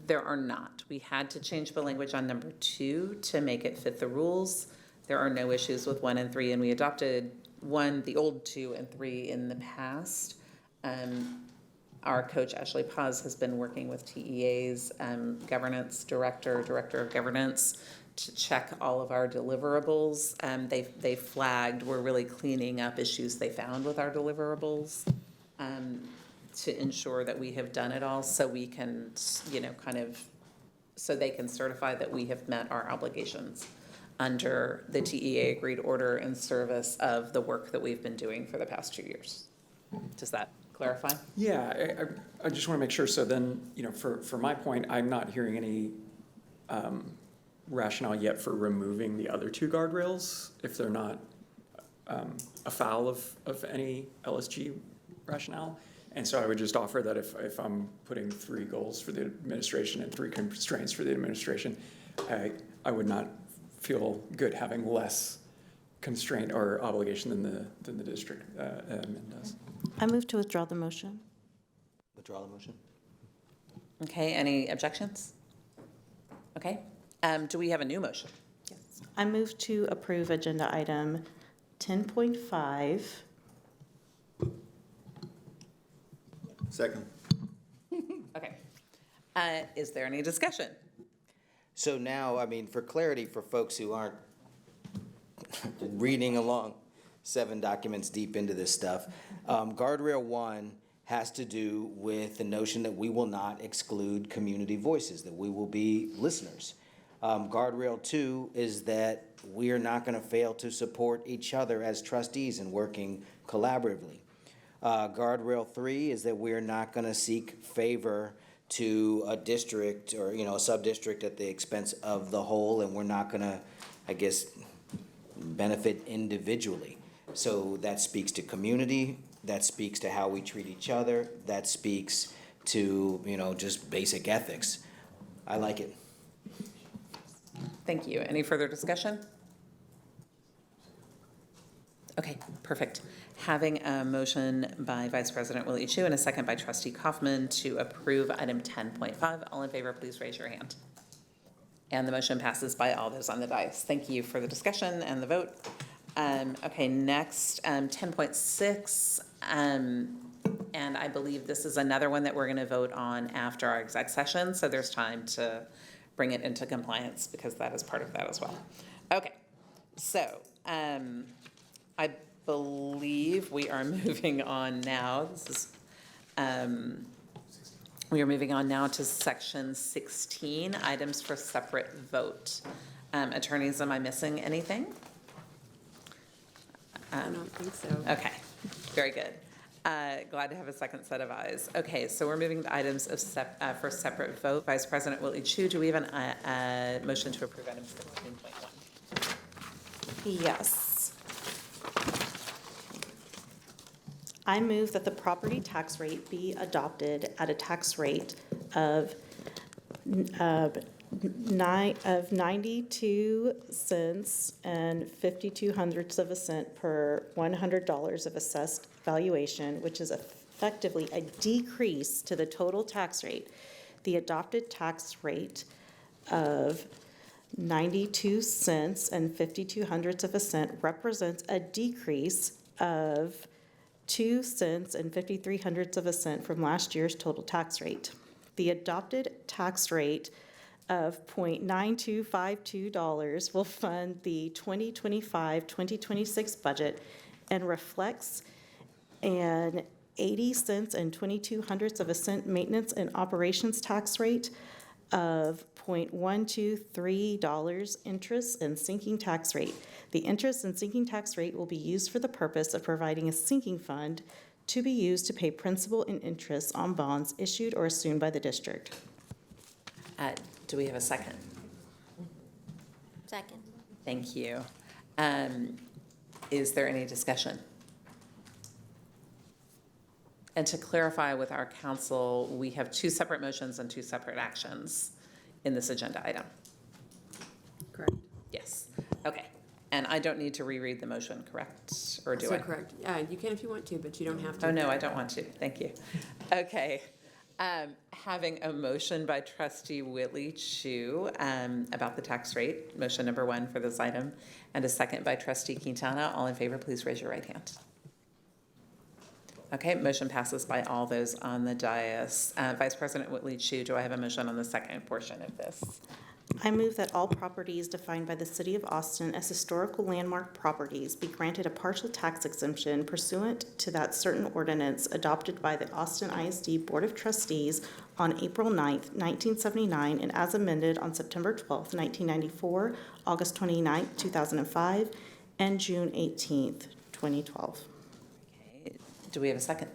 There are not. We had to change the language on number 2 to make it fit the rules. There are no issues with 1 and 3, and we adopted 1, the old 2 and 3 in the past. Our coach, Ashley Paz, has been working with TEA's governance director of governance, to check all of our deliverables. They flagged, we're really cleaning up issues they found with our deliverables to ensure that we have done it all, so we can, so they can certify that we have met our obligations under the TEA agreed order in service of the work that we've been doing for the past 2 years. Does that clarify? Yeah, I just want to make sure, so then, for my point, I'm not hearing any rationale yet for removing the other 2 guardrails if they're not afoul of any LSG rationale. And so I would just offer that if I'm putting 3 goals for the administration and 3 constraints for the administration, I would not feel good having less constraint or obligation than the district admin does. I move to withdraw the motion. Withdraw the motion. Okay, any objections? Okay, do we have a new motion? Yes. I move to approve agenda item 10.5. Second. Okay. Is there any discussion? So now, for clarity for folks who aren't reading along 7 documents deep into this stuff, guardrail 1 has to do with the notion that we will not exclude community voices, that we will be listeners. Guardrail 2 is that we are not going to fail to support each other as trustees and working collaboratively. Guardrail 3 is that we're not going to seek favor to a district or, a sub-district at the expense of the whole, and we're not going to, benefit individually. So that speaks to community, that speaks to how we treat each other, that speaks to, just basic ethics. I like it. Thank you. Any further discussion? Okay, perfect. Having a motion by Vice President Willie Chu and a second by Trustee Kaufman to approve item 10.5. All in favor, please raise your hand. And the motion passes by all those on the dais. Thank you for the discussion and the vote. Okay, next, 10.6, and I believe this is another one that we're gonna vote on after our exec session, so there's time to bring it into compliance because that is part of that as well. Okay, so, I believe we are moving on now. This is, we are moving on now to section 16, items for separate vote. Attorneys, am I missing anything? I don't think so. Okay, very good. Glad to have a second set of eyes. Okay, so we're moving to items of for separate vote. Vice President Whitley Chu, do we have a motion to approve item 16.1? Yes. I move that the property tax rate be adopted at a tax rate of 92 cents and 52 hundredths of a cent per $100 of assessed valuation, which is effectively a decrease to the total tax rate. The adopted tax rate of 92 cents and 52 hundredths of a cent represents a decrease of 2 cents and 53 hundredths of a cent from last year's total tax rate. The adopted tax rate of $0.9252 will fund the 2025-2026 budget and reflects an 80 cents and 22 hundredths of a cent maintenance and operations tax rate of $0.123 interest and sinking tax rate. The interest and sinking tax rate will be used for the purpose of providing a sinking fund to be used to pay principal and interest on bonds issued or assumed by the district. Do we have a second? Second. Thank you. Is there any discussion? And to clarify with our council, we have two separate motions and two separate actions in this agenda item. Correct. Yes. Okay. And I don't need to reread the motion, correct? Or do I? Correct. You can if you want to, but you don't have to. Oh, no, I don't want to. Thank you. Okay. Having a motion by trustee Whitley Chu about the tax rate, motion number 1 for this item, and a second by trustee Quintana. All in favor, please raise your right hand. Okay, motion passes by all those on the dais. Vice President Whitley Chu, do I have a motion on the second portion of this? I move that all properties defined by the City of Austin as historical landmark properties be granted a partial tax exemption pursuant to that certain ordinance adopted by the Austin ISD Board of Trustees on April 9th, 1979, and as amended on September 12th, 1994, August 29th, 2005, and June 18th, 2012. Okay, do we have a second?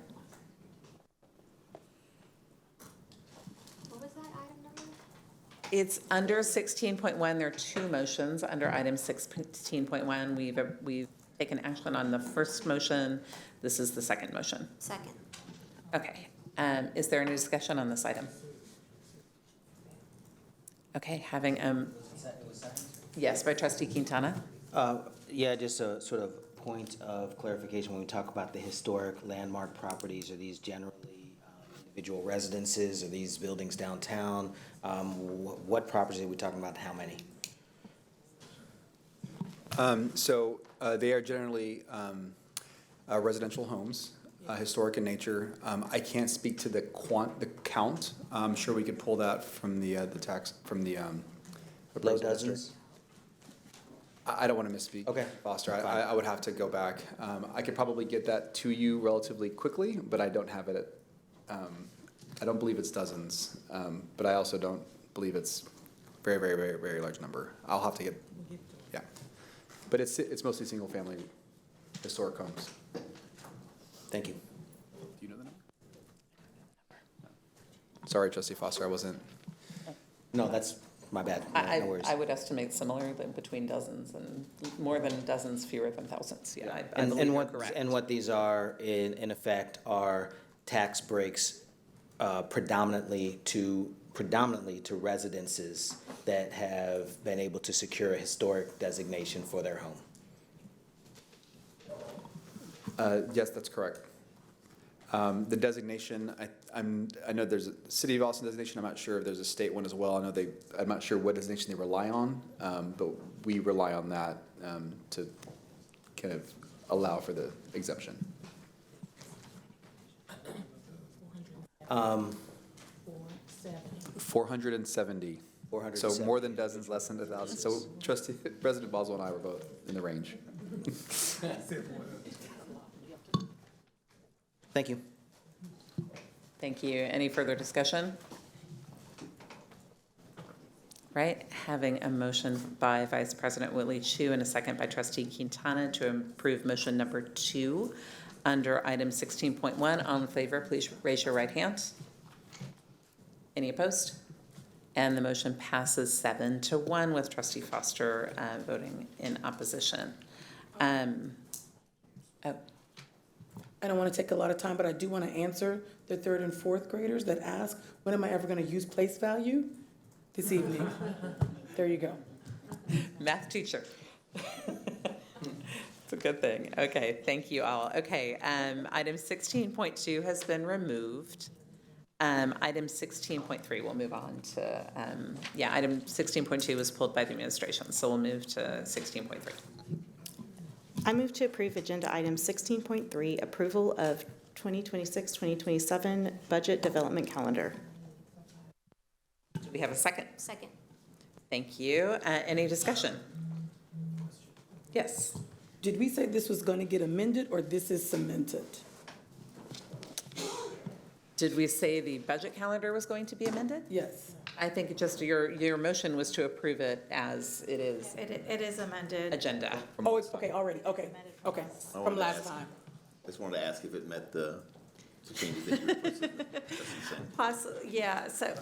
It's under 16.1. There are two motions under item 16.1. We've taken action on the first motion. This is the second motion. Second. Okay. Is there any discussion on this item? Okay, having yes, by trustee Quintana. Yeah, just a sort of point of clarification when we talk about the historic landmark properties. Are these generally individual residences? Are these buildings downtown? What properties are we talking about? How many? So they are generally residential homes, historic in nature. I can't speak to the count. I'm sure we could pull that from the tax from the low dozens. I don't want to misspeak, okay, Foster. I would have to go back. I could probably get that to you relatively quickly, but I don't have it at. I don't believe it's dozens, but I also don't believe it's very, very, very, very large number. I'll have to get, yeah. But it's mostly single-family historic homes. Thank you. Do you know the number? Sorry, Trustee Foster, I wasn't. No, that's my bad. No worries. I would estimate similarly between dozens and more than dozens, fewer than thousands. Yeah, I believe and you're correct. And what these are, in effect, are tax breaks predominantly to residences that have been able to secure a historic designation for their home. Yes, that's correct. The designation, I know there's a City of Austin designation. I'm not sure if there's a state one as well. I'm not sure what designation they rely on, but we rely on that to kind of allow for the exemption. 470. 470. So more than dozens, less than 1,000. So Trustee President Boswell and I were both in the range. Thank you. Thank you. Any further discussion? Right, having a motion by Vice President Whitley Chu and a second by Trustee Quintana to approve motion number 2 under item 16.1. All in favor, please raise your right hand. Any opposed? And the motion passes 7-1 with Trustee Foster voting in opposition. I don't want to take a lot of time, but I do want to answer the 3rd and 4th graders that ask, when am I ever going to use place value? This evening. There you go. Math teacher. It's a good thing. Okay, thank you all. Okay, item 16.2 has been removed. Item 16.3, we'll move on to, item 16.2 was pulled by the administration, so we'll move to 16.3. I move to approve agenda item 16.3, approval of 2026-2027 budget development calendar. Do we have a second? Second. Thank you. Any discussion? Yes. Did we say this was going to get amended or this is cemented? Did we say the budget calendar was going to be amended? Yes. I think just your motion was to approve it as it is It is amended. agenda. Oh, it's, okay, already, okay, okay, I wanted from to last ask- time. I just wanted to ask if it met the changes that you requested. Possibly, yeah, so,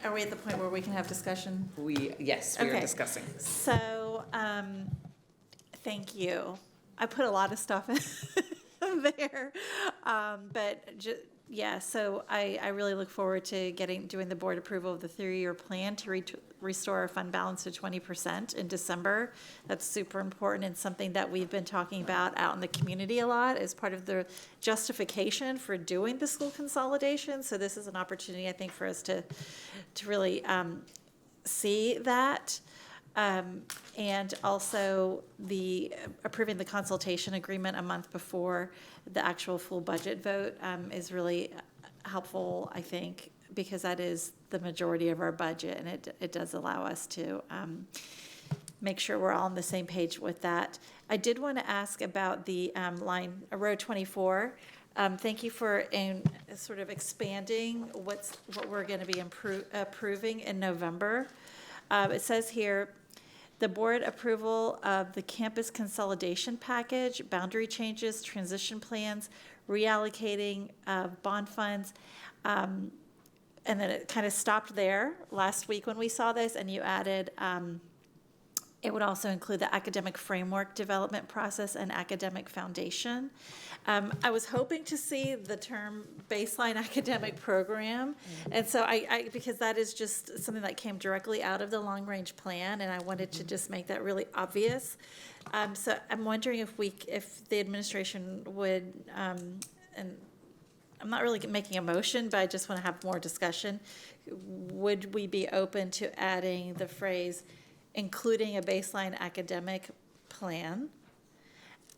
are we at the point where we can have discussion? Yes, we are Okay. discussing. So, thank you. I put a lot of stuff in there, so I really look forward to doing the board approval of the 3-year plan to restore our fund balance to 20% in December. That's super important and something that we've been talking about out in the community a lot as part of the justification for doing the school consolidation. So this is an opportunity, I think, for us to really see that. And also approving the consultation agreement a month before the actual full budget vote is really helpful, I think, because that is the majority of our budget, and it does allow us to make sure we're all on the same page with that. I did want to ask about the row 24. Thank you for sort of expanding what we're going to be approving in November. It says here, the board approval of the campus consolidation package, boundary changes, transition plans, reallocating bond funds. And then it kind of stopped there last week when we saw this, and you added, it would also include the academic framework development process and academic foundation. I was hoping to see the term baseline academic program. And so because that is just something that came directly out of the long range plan, and I wanted to just make that really obvious. So I'm wondering if the administration would, and I'm not really making a motion, but I just want to have more discussion. Would we be open to adding the phrase, including a baseline academic plan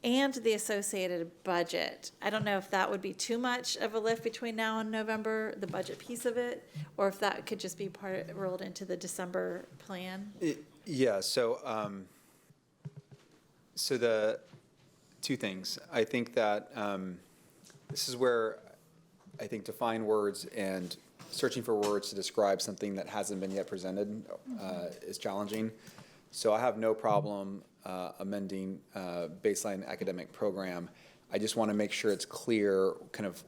and the associated budget? I don't know if that would be too much of a lift between now and November, the budget piece of it, or if that could just be rolled into the December plan. Yeah, so the two things. I think that this is where I think define words and searching for words to describe something that hasn't been yet presented is challenging. So I have no problem amending baseline academic program. I just want to make sure it's clear, kind of,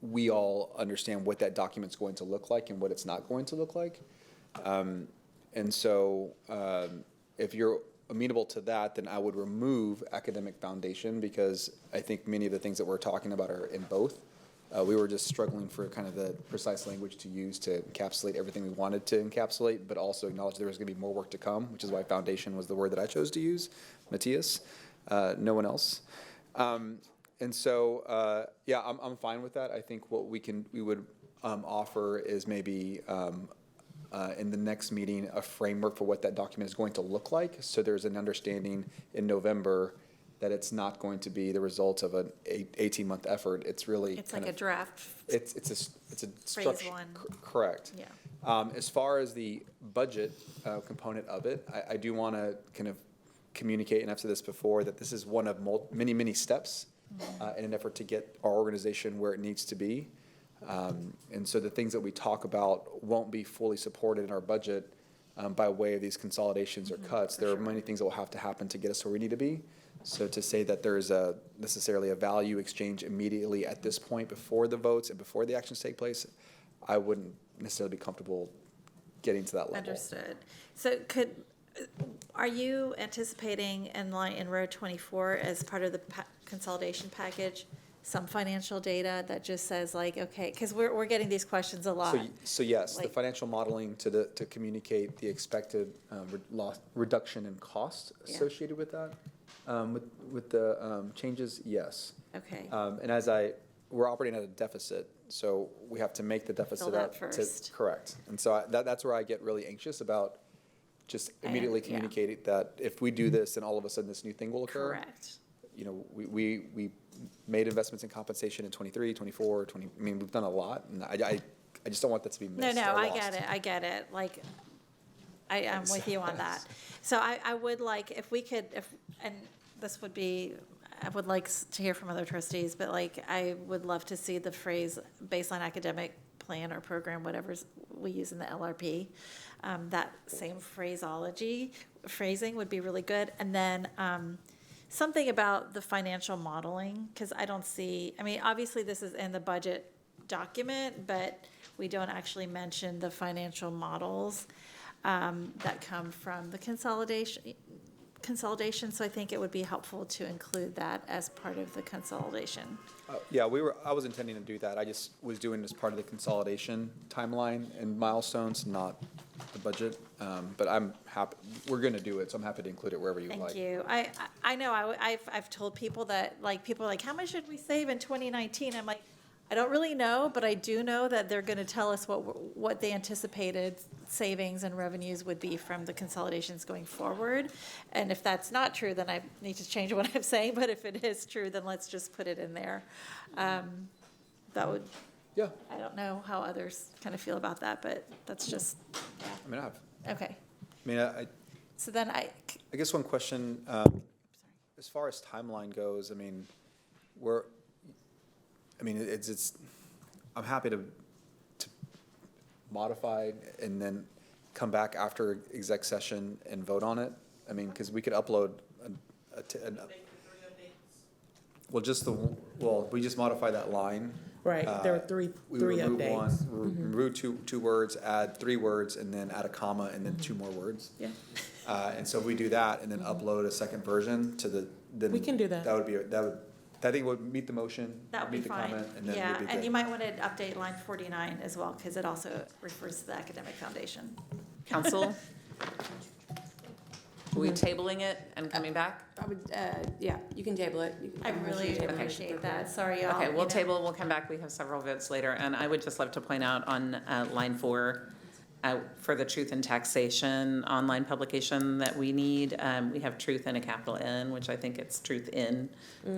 we all understand what that document's going to look like and what it's not going to look like. And so if you're amenable to that, then I would remove academic foundation, because I think many of the things that we're talking about are in both. We were just struggling for kind of the precise language to use to encapsulate everything we wanted to encapsulate, but also acknowledge there was going to be more work to come, which is why foundation was the word that I chose to use. Matthias, no one else. And so, yeah, I'm fine with that. I think what we would offer is maybe in the next meeting, a framework for what that document is going to look like. So there's an understanding in November that it's not going to be the result of an 18-month effort. It's really It's kind like a of, draft. it's a Phase structure. one. Correct. Yeah. As far as the budget component of it, I do want to kind of communicate, and I've said this before, that this is one of many, many steps in an effort to get our organization where it needs to be. And so the things that we talk about won't be fully supported in our budget by way of these consolidations or cuts. There are many things that will have to happen to get us where we need to be. So to say that there is necessarily a value exchange immediately at this point before the votes and before the actions take place, I wouldn't necessarily be comfortable getting to that level. Understood. So are you anticipating in row 24 as part of the consolidation package, some financial data that just says like, okay, because we're getting these questions a lot. So yes, the Like- financial modeling to communicate the expected reduction in cost associated with that, with the changes, yes. Okay. And we're operating at a deficit, so we have to make the deficit that up to. first. Correct. And so that's where I get really anxious about just immediately yeah. communicating that if we do this, then all of a sudden this new thing will occur. Correct. You know, we made investments in compensation in 23, 24, 20, I mean, we've done a lot, and I just don't want that to be missed No, or I lost. get it. Like, I'm with you on that. So I would like, if we could, and this would be, I would like to hear from other trustees, but like, I would love to see the phrase baseline academic plan or program, whatever we use in the LRP. That same phrasing would be really good. And then something about the financial modeling, because I don't see, I mean, obviously this is in the budget document, but we don't actually mention the financial models that come from the consolidation. So I think it would be helpful to include that as part of the consolidation. Yeah, I was intending to do that. I just was doing it as part of the consolidation timeline and milestones, not the budget. But I'm happy, we're going to do it, so I'm happy to include it wherever you would like. Thank you. I know, I've told people that, like, people are like, how much should we save in 2019? I'm like, I don't really know, but I do know that they're going to tell us what the anticipated savings and revenues would be from the consolidations going forward. And if that's not true, then I need to change what I'm saying. But if it is true, then let's just put it in there. That would, yeah. I don't know how others kind of feel about that, but that's just, I mean, I have. okay. I mean, So then I guess one question, as far as timeline goes, I mean, it's I'm happy to modify and then come back after exec session and vote on it. I mean, because we could upload we just modify that line. Right, there are three We remove updates. one, remove two words, add 3 words, and then add a comma, and then 2 more words. Yeah. And so if we do that and then upload a second version to then We can do that. I think would meet the motion, That would be meet the fine. comment, and then Yeah, we'd be good. and you might want to update line 49 as well, because it also refers to the academic foundation. Council? Are we tabling it and coming back? I would, yeah, you can table it. You can- I really table it. appreciate that. Sorry, y'all. Okay, we'll table, we'll come back. We have several votes later. And I would just love to point out on line 4, for the truth in taxation online publication that we need, we have truth in a capital N, which I think it's truth in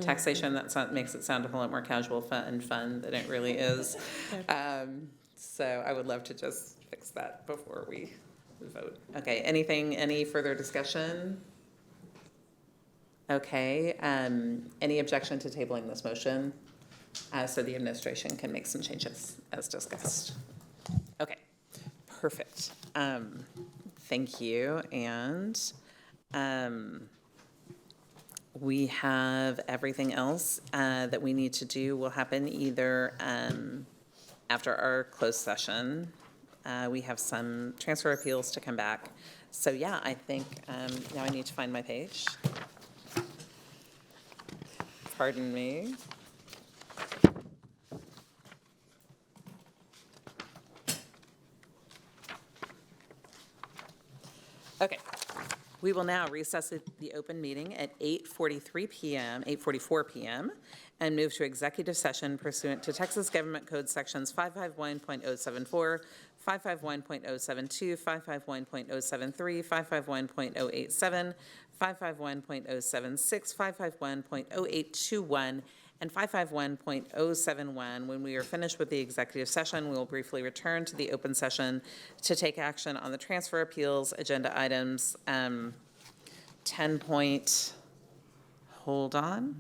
taxation. That makes it sound a lot more casual and fun than it really is. So I would love to just fix that before we vote. Okay, any further discussion? Okay, any objection to tabling this motion? So the administration can make some changes as discussed. Okay, perfect. Thank you, and we have everything else that we need to do will happen either after our closed session. We have some transfer appeals to come back. So yeah, I think now I need to find my page. Pardon me. Okay. We will now recess the open meeting at 8:44 p.m., and move to executive session pursuant to Texas Government Code Sections 551.074, 551.072, 551.073, 551.087, 551.076, 551.0821, and 551.071. When we are finished with the executive session, we will briefly return to the open session to take action on the transfer appeals, agenda items, 10.4,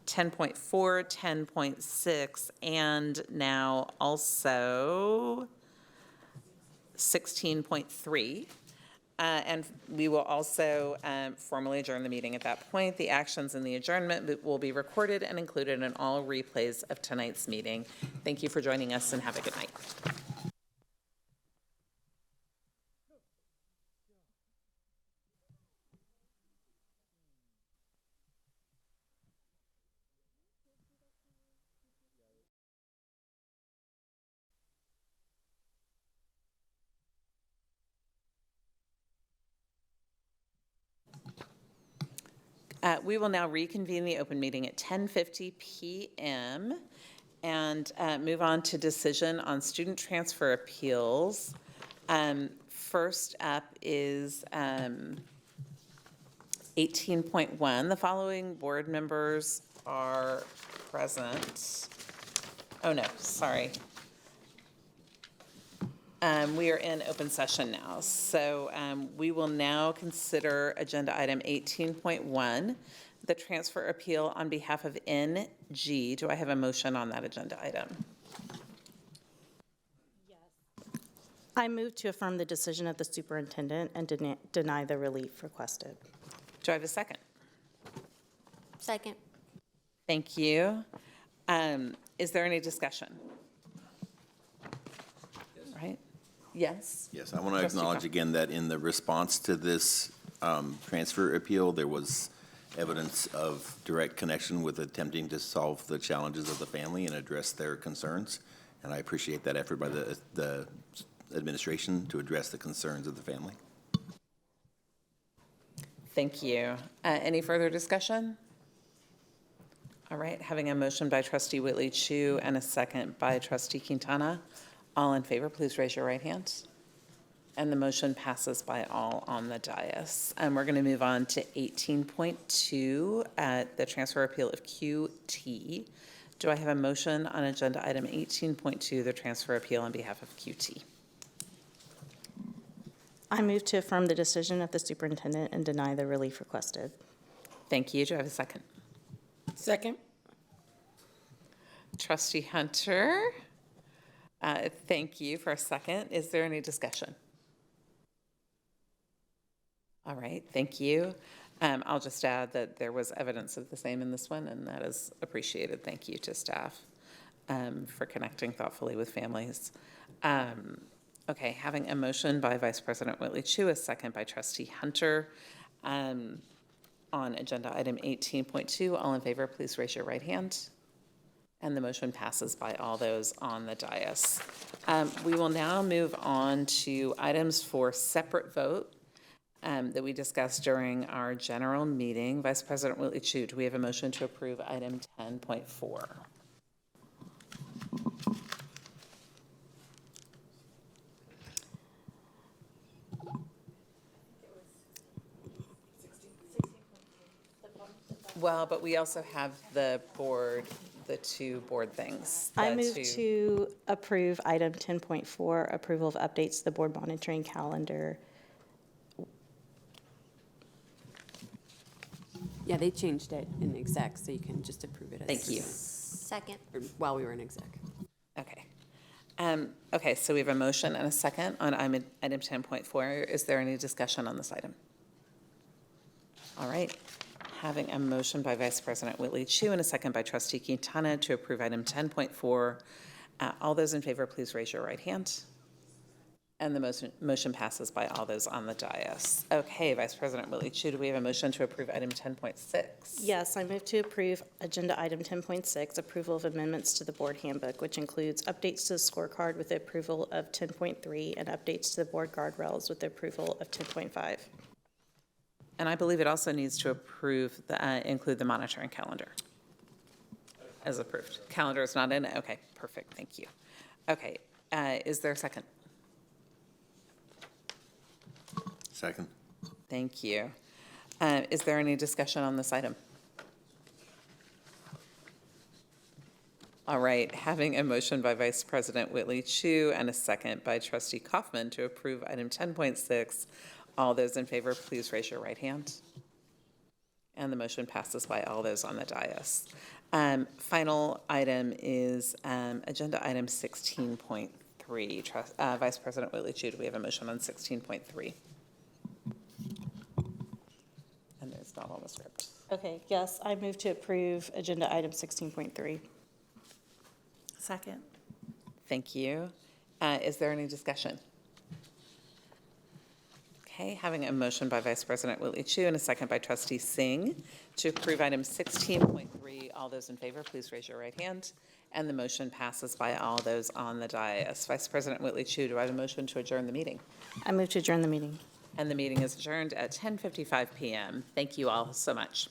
10.6, and now also 16.3. And we will also formally adjourn the meeting at that point. The actions in the adjournment will be recorded and included in all replays of tonight's meeting. Thank you for joining us, and have a good night. We will now reconvene the open meeting at 10:50 p.m. and move on to decision on student transfer appeals. First up is 18.1. The following board members are present. Oh, no, sorry. We are in open session now. So we will now consider agenda item 18.1, the transfer appeal on behalf of NG. Do I have a motion on that agenda item? I move to affirm the decision of the superintendent and deny the relief requested. Do I have a second? Second. Thank you. Is there any discussion? Right? Yes? Yes, I want to Trustee acknowledge Cobb. again that in the response to this transfer appeal, there was evidence of direct connection with attempting to solve the challenges of the family and address their concerns. And I appreciate that effort by the administration to address the concerns of the family. Thank you. Any further discussion? All right, having a motion by trustee Whitley Chu and a second by trustee Quintana. All in favor, please raise your right hand. And the motion passes by all on the dais. And we're going to move on to 18.2 at the transfer appeal of QT. Do I have a motion on agenda item 18.2, the transfer appeal on behalf of QT? I move to affirm the decision of the superintendent and deny the relief requested. Thank you. Do I have a second? Second. Trustee Hunter, thank you for a second. Is there any discussion? All right, thank you. I'll just add that there was evidence of the same in this one, and that is appreciated. Thank you to staff for connecting thoughtfully with families. Okay, having a motion by Vice President Whitley Chu, a second by Trustee Hunter on agenda item 18.2. All in favor, please raise your right hand. And the motion passes by all those on the dais. We will now move on to items for separate vote that we discussed during our general meeting. Vice President Whitley Chu, do we have a motion to approve item 10.4? Well, but we also have the two board things. I move to approve item 10.4, approval of updates to the board monitoring calendar. Yeah, they changed it in exec, so you can just approve it as. Thank you. Second. Or while we were in exec. Okay. Okay, so we have a motion and a second on item 10.4. Is there any discussion on this item? All right. Having a motion by Vice President Whitley Chu and a second by Trustee Quintana to approve item 10.4. All those in favor, please raise your right hand. And the motion passes by all those on the dais. Okay, Vice President Whitley Chu, do we have a motion to approve item 10.6? Yes, I move to approve agenda item 10.6, approval of amendments to the board handbook, which includes updates to the scorecard with the approval of 10.3 and updates to the board guardrails with the approval of 10.5. And I believe it also needs to include the monitoring calendar as approved. Calendar is not in it? Okay, perfect, thank you. Okay, is there a second? Second. Thank you. Is there any discussion on this item? All right, having a motion by Vice President Whitley Chu and a second by Trustee Kaufman to approve item 10.6. All those in favor, please raise your right hand. And the motion passes by all those on the dais. Final item is agenda item 16.3. Vice President Whitley Chu, do we have a motion on 16.3? And it's not on the script. Okay, yes, I move to approve agenda item 16.3. Second. Thank you. Is there any discussion? Okay, having a motion by Vice President Whitley Chu and a second by Trustee Singh to approve item 16.3. All those in favor, please raise your right hand. And the motion passes by all those on the dais. Vice President Whitley Chu, do I have a motion to adjourn the meeting? I move to adjourn the meeting. And the meeting is adjourned at 10:55 p.m. Thank you all so much.